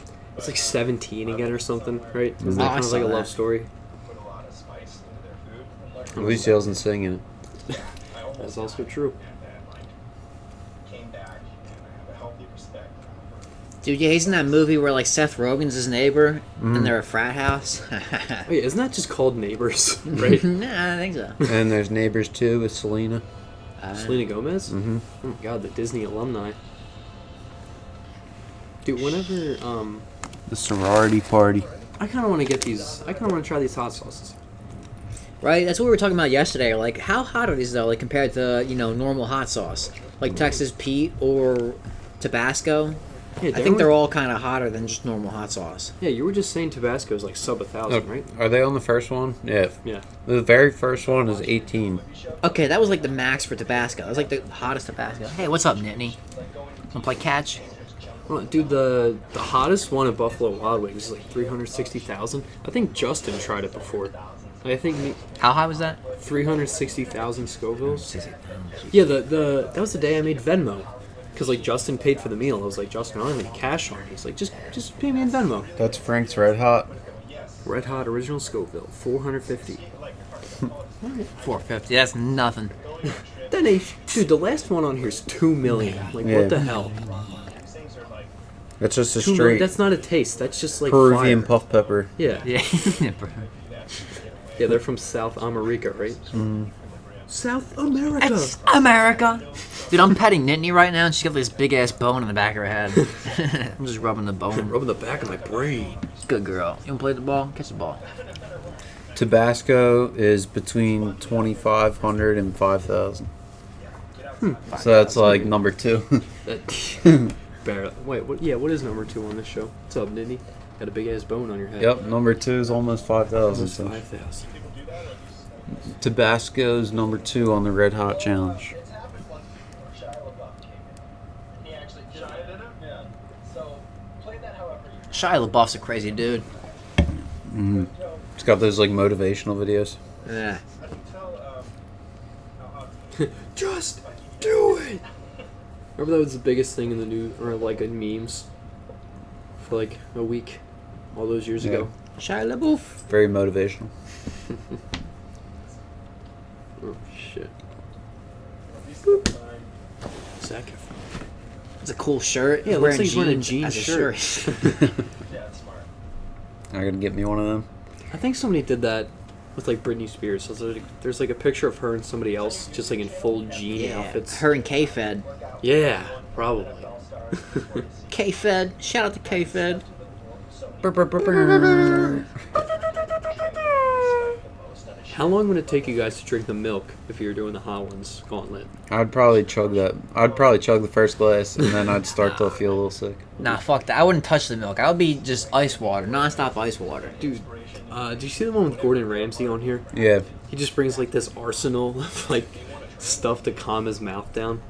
Speaker 2: like 17 again or something, right? Isn't
Speaker 1: Oh,
Speaker 2: that
Speaker 1: I
Speaker 2: kind of
Speaker 1: saw
Speaker 2: like a
Speaker 1: that.
Speaker 2: love story?
Speaker 5: Put a lot of spice into their food.
Speaker 3: At least he doesn't sing in it.
Speaker 2: That's also true.
Speaker 5: Came back, and I have a healthy respect for
Speaker 1: Dude, yeah, he's in that movie where like Seth Rogen's his neighbor and they're a frat house.
Speaker 2: Oh, yeah, isn't that just called Neighbors, right?
Speaker 1: Nah, I think so.
Speaker 3: And there's Neighbors 2 with Selena.
Speaker 2: Selena Gomez?
Speaker 3: Mm-hmm.
Speaker 2: Oh my god, the Disney alumni. Dude, whenever,
Speaker 3: The sorority party.
Speaker 2: I kind of want to get these, I kind of want to try these hot sauces.
Speaker 1: Right, that's what we were talking about yesterday. Like, how hot are these though? Like compared to normal hot sauce, like Texas Pete or Tabasco.
Speaker 2: Yeah,
Speaker 1: I think they're all kind of hotter than just normal hot sauce.
Speaker 2: Yeah, you were just saying Tabasco is like sub 1,000, right?
Speaker 3: Are they on the first one? Yeah.
Speaker 2: Yeah.
Speaker 3: The very first one is 18.
Speaker 1: Okay, that was like the max for Tabasco. That was like the hottest Tabasco. Hey, what's up, Nittany? Wanna play catch?
Speaker 2: Well, dude, the hottest one at Buffalo Wild Wings is like 360,000. I think Justin tried it before. I think
Speaker 1: How high was that?
Speaker 2: 360,000 Scovilles. Yeah, that was the day I made Venmo. Because, like, Justin paid for the meal. I was like, Justin, I don't have any cash on me. He's like, just pay me in Venmo.
Speaker 3: That's Frank's Red Hot.
Speaker 2: Red Hot Original Scoville, 450.
Speaker 1: 450. That's nothing.
Speaker 2: Then, dude, the last one on here is 2 million. Like,
Speaker 3: Yeah.
Speaker 2: what the hell?
Speaker 3: That's just a
Speaker 2: 2 million?
Speaker 3: straight
Speaker 2: That's not a taste. That's just, like,
Speaker 3: Peruvian
Speaker 2: fire.
Speaker 3: puff pepper.
Speaker 2: Yeah.
Speaker 1: Yeah.
Speaker 2: Yeah, they're from South America, right? South America.
Speaker 1: It's America. Dude, I'm petting Nittany right now, and she's got this big ass bone in the back of her head. I'm just rubbing the bone.
Speaker 2: Rubbing the back of my brain.
Speaker 1: Good girl. You wanna play the ball? Catch the ball.
Speaker 3: Tabasco is between 2,500 and 5,000. So that's like number 2.
Speaker 2: That, barely. Wait, what? Yeah, what is number 2 on this show? What's up, Nitty? Got a big ass bone on your head.
Speaker 3: Yep, number 2 is almost 5,000.
Speaker 2: Almost
Speaker 3: So
Speaker 2: 5,000.
Speaker 3: Tabasco's number 2 on the Red Hot Challenge.
Speaker 5: He actually tried it. Yeah. So play that however you
Speaker 1: Shia LaBeouf's a crazy dude.
Speaker 3: It's got those like motivational videos.
Speaker 1: Yeah.
Speaker 5: tell.
Speaker 2: Just do it! Remember that was the biggest thing in the news, or like in memes, for like a week, all those years ago.
Speaker 1: Shia LaBeouf.
Speaker 3: Very motivational.
Speaker 2: Oh shit. Zac Efron.
Speaker 1: It's a cool shirt.
Speaker 2: Yeah, it looks like he's wearing a jean
Speaker 1: as a
Speaker 2: shirt.
Speaker 5: Yeah, it's smart.
Speaker 3: I gotta get me one of them.
Speaker 2: I think somebody did that with like Britney Spears. So there's like a picture of her and somebody else just like in full jean
Speaker 1: Yeah.
Speaker 2: outfits.
Speaker 1: Her and K-Fed.
Speaker 2: Yeah, probably.
Speaker 1: K-Fed. Shout out to K-Fed.
Speaker 2: How long would it take you guys to drink the milk if you were doing the hot ones gauntlet?
Speaker 3: I'd probably chug that. I'd probably chug the first glass and then I'd start to feel a little sick.
Speaker 1: Nah, fuck that. I wouldn't touch the milk. I would be just ice water. Non-stop ice water.
Speaker 2: Dude, do you see the one with Gordon Ramsay on here?
Speaker 3: Yeah.
Speaker 2: He just brings like this arsenal of like stuff to calm his mouth down.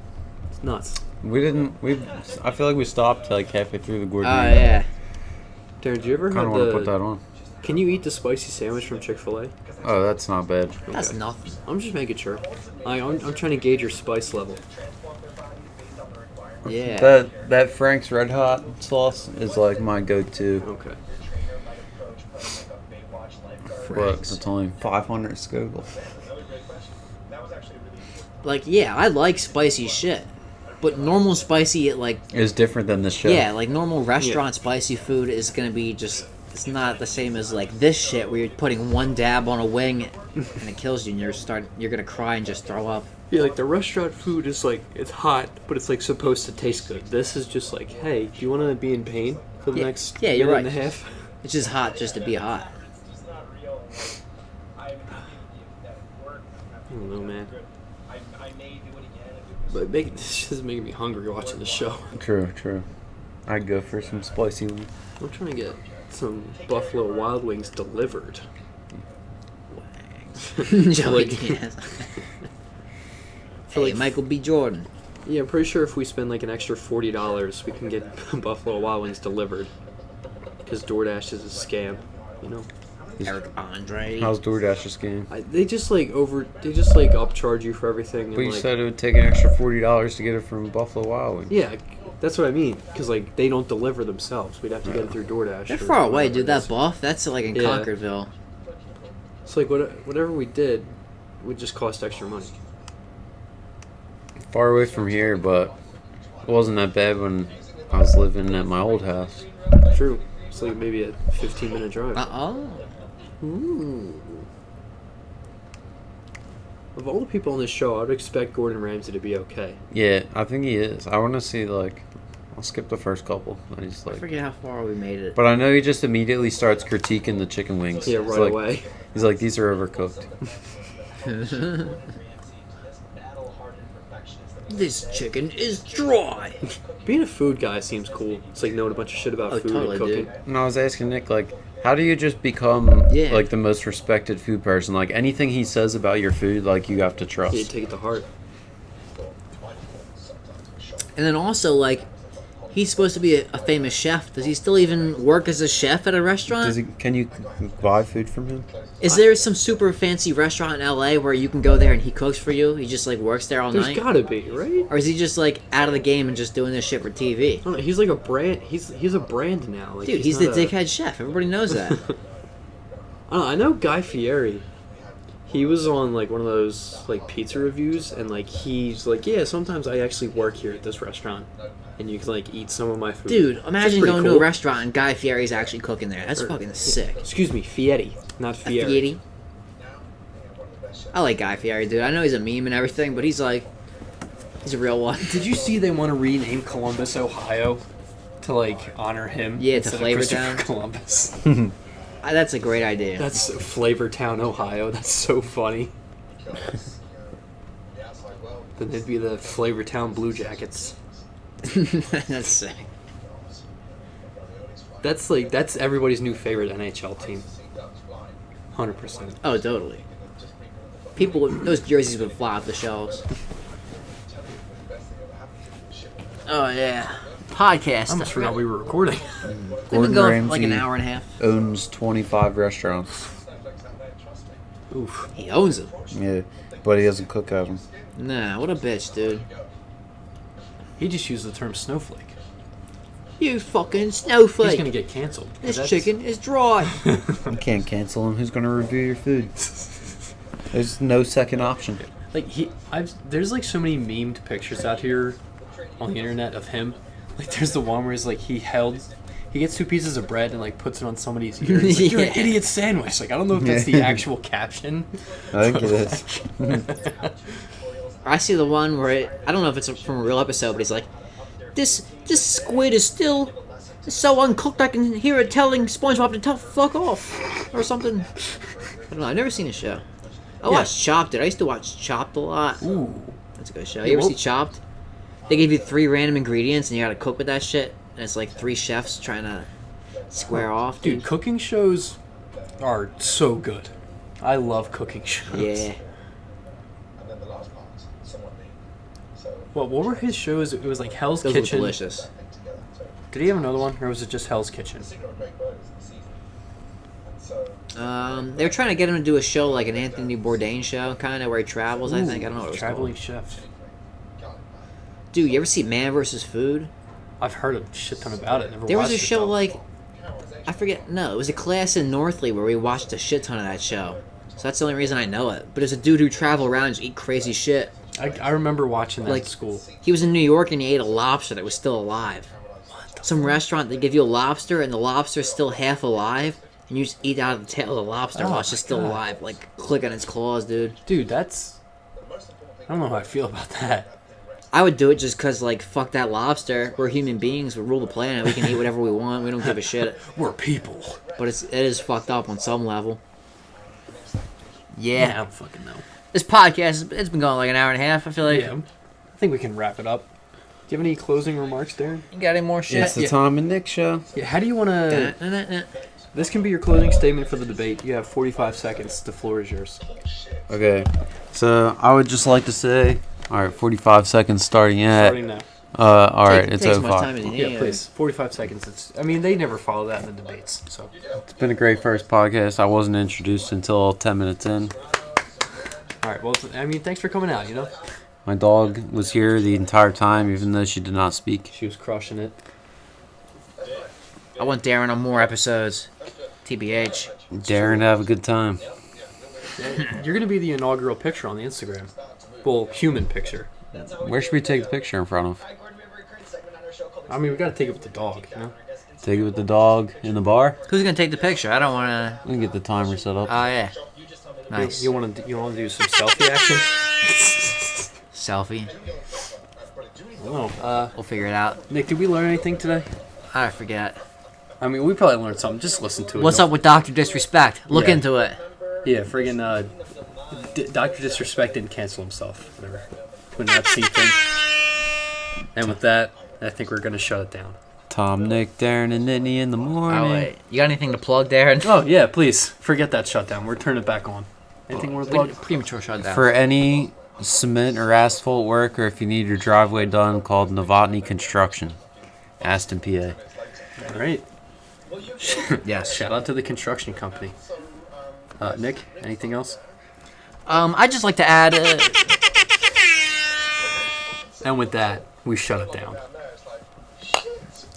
Speaker 2: It's nuts.
Speaker 3: I feel like we stopped like halfway through the
Speaker 1: Oh,
Speaker 3: Gordon.
Speaker 1: yeah.
Speaker 2: Darren, do you ever
Speaker 3: I kind
Speaker 2: have
Speaker 3: of want to put that on.
Speaker 2: Can you eat the spicy sandwich from Chick-fil-A?
Speaker 3: Oh, that's not bad.
Speaker 1: That's
Speaker 2: Okay.
Speaker 1: nothing.
Speaker 2: I'm just making sure. I'm trying to gauge your spice level.
Speaker 1: Yeah.
Speaker 3: That Frank's Red Hot sauce is like my go-to.
Speaker 2: Okay.
Speaker 3: But it's only 500 Scoville.
Speaker 1: Like, yeah, I like spicy shit. But normal spicy,
Speaker 3: It's different than this show.
Speaker 1: yeah, like normal restaurant spicy food is gonna be just, it's not the same as like this shit where you're putting one dab on a wing and it kills you and you're gonna cry and just throw up.
Speaker 2: Yeah, like the restaurant food is like, it's hot, but it's like supposed to taste good. This is just like, hey, do you want to be in pain for the
Speaker 1: Yeah,
Speaker 2: next
Speaker 1: yeah, you're
Speaker 2: minute
Speaker 1: right.
Speaker 2: and a half?
Speaker 1: It's just hot just to be hot.
Speaker 2: don't know, man.
Speaker 5: I may do it again.
Speaker 2: But this is making me hungry watching the show.
Speaker 3: True. I'd go for some spicy ones.
Speaker 2: I'm trying to get some Buffalo Wild Wings delivered.
Speaker 1: Joey
Speaker 2: Like-
Speaker 1: Diaz.
Speaker 2: For
Speaker 1: Hey,
Speaker 2: like-
Speaker 1: Michael B. Jordan.
Speaker 2: Yeah, I'm pretty sure if we spend like an extra $40, we can get Buffalo Wild Wings delivered. Because DoorDash is a scam, you know.
Speaker 1: Eric Andre.
Speaker 3: How's DoorDash's game?
Speaker 2: They just like upcharge you for everything. And,
Speaker 3: But you
Speaker 2: like,
Speaker 3: said it would take an extra $40 to get it from Buffalo Wild Wings.
Speaker 2: yeah, that's what I mean. Because like they don't deliver themselves. We'd have to get it through DoorDash.
Speaker 1: They're
Speaker 2: or
Speaker 1: far away,
Speaker 2: whatever
Speaker 1: dude.
Speaker 2: it
Speaker 1: That
Speaker 2: is.
Speaker 1: buff, that's like in
Speaker 2: Yeah.
Speaker 1: Concordville.
Speaker 2: It's like whatever we did would just cost extra money.
Speaker 3: Far away from here, but it wasn't that bad when I was living at my old house.
Speaker 2: True. It's like maybe a 15-minute drive.
Speaker 1: Oh.
Speaker 2: Ooh. Of all the people on this show, I would expect Gordon Ramsay to be okay.
Speaker 3: Yeah, I think he is. I want to see, like, I'll skip the first couple. And he's
Speaker 1: I
Speaker 3: like,
Speaker 1: forget how far we made it.
Speaker 3: but I know he just immediately starts critiquing the chicken wings.
Speaker 2: Yeah,
Speaker 3: He's
Speaker 2: right
Speaker 3: like-
Speaker 2: away.
Speaker 3: He's like, these are overcooked.
Speaker 1: This chicken is dry.
Speaker 2: Being a food guy seems cool. It's like knowing a bunch of shit about
Speaker 1: Oh,
Speaker 2: food
Speaker 1: totally,
Speaker 2: and cooking.
Speaker 1: dude.
Speaker 3: And I was asking Nick, like, how do you just become,
Speaker 1: Yeah.
Speaker 3: like, the most respected food person? Like, anything he says about your food, like, you have to trust.
Speaker 2: Yeah, take it to heart.
Speaker 1: And then also, like, he's supposed to be a famous chef. Does he still even work as a chef at a restaurant?
Speaker 3: Can you buy food from him?
Speaker 1: Is there some super fancy restaurant in LA where you can go there and he cooks for you? He just, like, works there all
Speaker 2: There's
Speaker 1: night?
Speaker 2: gotta be, right?
Speaker 1: Or is he just, like, out of the game and just doing this shit for TV?
Speaker 2: I don't know, he's like a brand. He's a brand now. Like,
Speaker 1: Dude, he's the
Speaker 2: not a-
Speaker 1: dickhead chef. Everybody knows that.
Speaker 2: I don't know, I know Guy Fieri. He was on like one of those like pizza reviews, and like he's like, yeah, sometimes I actually work here at this restaurant, and you can like eat some of my food.
Speaker 1: Dude,
Speaker 2: Which is
Speaker 1: imagine
Speaker 2: pretty
Speaker 1: going to
Speaker 2: cool.
Speaker 1: a restaurant and Guy Fieri's actually cooking there. That's fucking sick.
Speaker 2: Excuse me, Fieri, not
Speaker 1: A
Speaker 2: Fieri.
Speaker 1: Fieri. I like Guy Fieri, dude. I know he's a meme and everything, but he's a real one.
Speaker 2: Did you see they want to rename Columbus, Ohio, to like honor him?
Speaker 1: Yeah, to
Speaker 2: instead of
Speaker 1: Flavor
Speaker 2: Christopher
Speaker 1: Town.
Speaker 2: Columbus.
Speaker 1: That's a great idea.
Speaker 2: That's Flavortown, Ohio. That's so funny. Then they'd be the Flavortown Blue Jackets.
Speaker 1: That's sick.
Speaker 2: That's everybody's new favorite NHL team. 100%.
Speaker 1: Oh, totally. Those jerseys would fly off the shelves. Oh, yeah. Podcast.
Speaker 2: I almost forgot we were recording.
Speaker 1: We've been
Speaker 3: Gordon
Speaker 1: going for like
Speaker 3: Ramsay
Speaker 1: an hour and a half.
Speaker 3: owns 25 restaurants.
Speaker 2: Oof.
Speaker 1: He owns them.
Speaker 3: Yeah, but he doesn't cook at them.
Speaker 1: Nah, what a bitch, dude.
Speaker 2: He just used the term snowflake.
Speaker 1: You fucking snowflake.
Speaker 2: He's gonna get canceled.
Speaker 1: This
Speaker 2: That's-
Speaker 1: chicken is dry.
Speaker 3: You can't cancel him. Who's going to review your food? There's no second option.
Speaker 2: Like there's like so many memed pictures out here on the internet of him. Like there's the one where he's like he gets 2 pieces of bread and like puts it on somebody's ear. He's like, you're an
Speaker 1: Yeah.
Speaker 2: idiot sandwich. Like I don't know if that's the actual caption.
Speaker 3: I think it is.
Speaker 1: I see the one where I don't know if it's from a real episode, but he's like, this squid is still so uncooked I can hear it telling SpongeBob to fuck off or something. I don't know. I've never seen a show. I watched Chopped. Dude. I used to watch Chopped a lot.
Speaker 2: Ooh.
Speaker 1: That's a good show. You ever see Chopped? They give you 3 random ingredients and you gotta cook with that shit. And it's like 3 chefs trying to square off.
Speaker 2: Dude, cooking shows are so good. I love cooking shows.
Speaker 1: Yeah.
Speaker 2: What were his shows? It was like Hell's
Speaker 1: Those were
Speaker 2: Kitchen.
Speaker 1: delicious.
Speaker 2: Did he have another one, or was it just Hell's Kitchen?
Speaker 1: They were trying to get him to do a show like an Anthony Bourdain show, kind of where he travels. I think I don't know what it was
Speaker 2: Traveling
Speaker 1: called.
Speaker 2: Chef.
Speaker 1: Dude, you ever see Man vs. Food?
Speaker 2: I've heard a shit ton about it. Never
Speaker 1: There was
Speaker 2: watched
Speaker 1: a
Speaker 2: it,
Speaker 1: show
Speaker 2: though.
Speaker 1: like I forget. No, it was a class in Northley where we watched a shit ton of that show. So that's the only reason I know it. But it's a dude who travel around and just eat crazy shit.
Speaker 2: I remember watching that
Speaker 1: Like
Speaker 2: at school.
Speaker 1: he was in New York and he ate a lobster that was still alive. Some restaurant they give you a lobster and the lobster's still half alive, and you just eat out of the tail of the lobster while it's just still alive, like clicking its claws, dude.
Speaker 2: Dude, that's... I don't know how I feel about that.
Speaker 1: I would do it just cause like fuck that lobster. We're human beings. We rule the planet. We can eat whatever we want. We don't give a shit.
Speaker 2: We're people.
Speaker 1: But it is fucked up on some level.
Speaker 2: I don't fucking know.
Speaker 1: This podcast, it's been going like an hour and a half. I feel like.
Speaker 2: Yeah, I think we can wrap it up. Do you have any closing remarks, Darren?
Speaker 1: You got any more shit?
Speaker 3: It's the Tom and Nick show.
Speaker 2: Yeah, how do you want to... This can be your closing statement for the debate. You have 45 seconds. The floor is yours.
Speaker 3: Okay. So I would just like to say, all right, 45 seconds starting at.
Speaker 2: Starting now.
Speaker 3: All right, it's
Speaker 1: Take as much
Speaker 3: 05.
Speaker 1: time as you need.
Speaker 2: Yeah, please. 45 seconds. They never follow that in the debates. So,
Speaker 3: It's been a great first podcast. I wasn't introduced until 10 minutes in.
Speaker 2: all right. Well, thanks for coming out.
Speaker 3: My dog was here the entire time, even though she did not speak.
Speaker 2: She was crushing it.
Speaker 1: I want Darren on more episodes. TBH.
Speaker 3: Darren, have a good time.
Speaker 2: You're gonna be the inaugural picture on the Instagram. Well, human picture.
Speaker 3: Where should we take the picture in front of?
Speaker 2: We gotta take it with the dog.
Speaker 3: Take it with the dog in the bar?
Speaker 1: Who's gonna take the picture? I don't want to.
Speaker 3: We can get the timer set up.
Speaker 1: Oh yeah. Nice.
Speaker 2: You want to do some selfie action?
Speaker 1: Selfie.
Speaker 2: Oh,
Speaker 1: We'll figure it out.
Speaker 2: Nick, did we learn anything today?
Speaker 1: I forget.
Speaker 2: We probably learned something. Just listen to it.
Speaker 1: What's up with Dr. Disrespect? Look
Speaker 2: Yeah.
Speaker 1: into it.
Speaker 2: Yeah, friggin' Dr. Disrespect didn't cancel himself. Whatever. When that scene thing. And with that, I think we're gonna shut it down.
Speaker 3: Tom, Nick, Darren, and Nittany in the morning.
Speaker 1: Oh wait. You got anything to plug, Darren?
Speaker 2: Oh yeah, please forget that shutdown. We're turning it back on. Anything more to plug?
Speaker 1: Premature shutdown.
Speaker 3: For any cement or asphalt work, or if you need your driveway done, called Novotny Construction, Aston, PA.
Speaker 2: All right.
Speaker 1: Yes.
Speaker 2: Shout out to the construction company. Nick, anything else?
Speaker 1: I'd just like to add.
Speaker 2: And with that, we shut it down.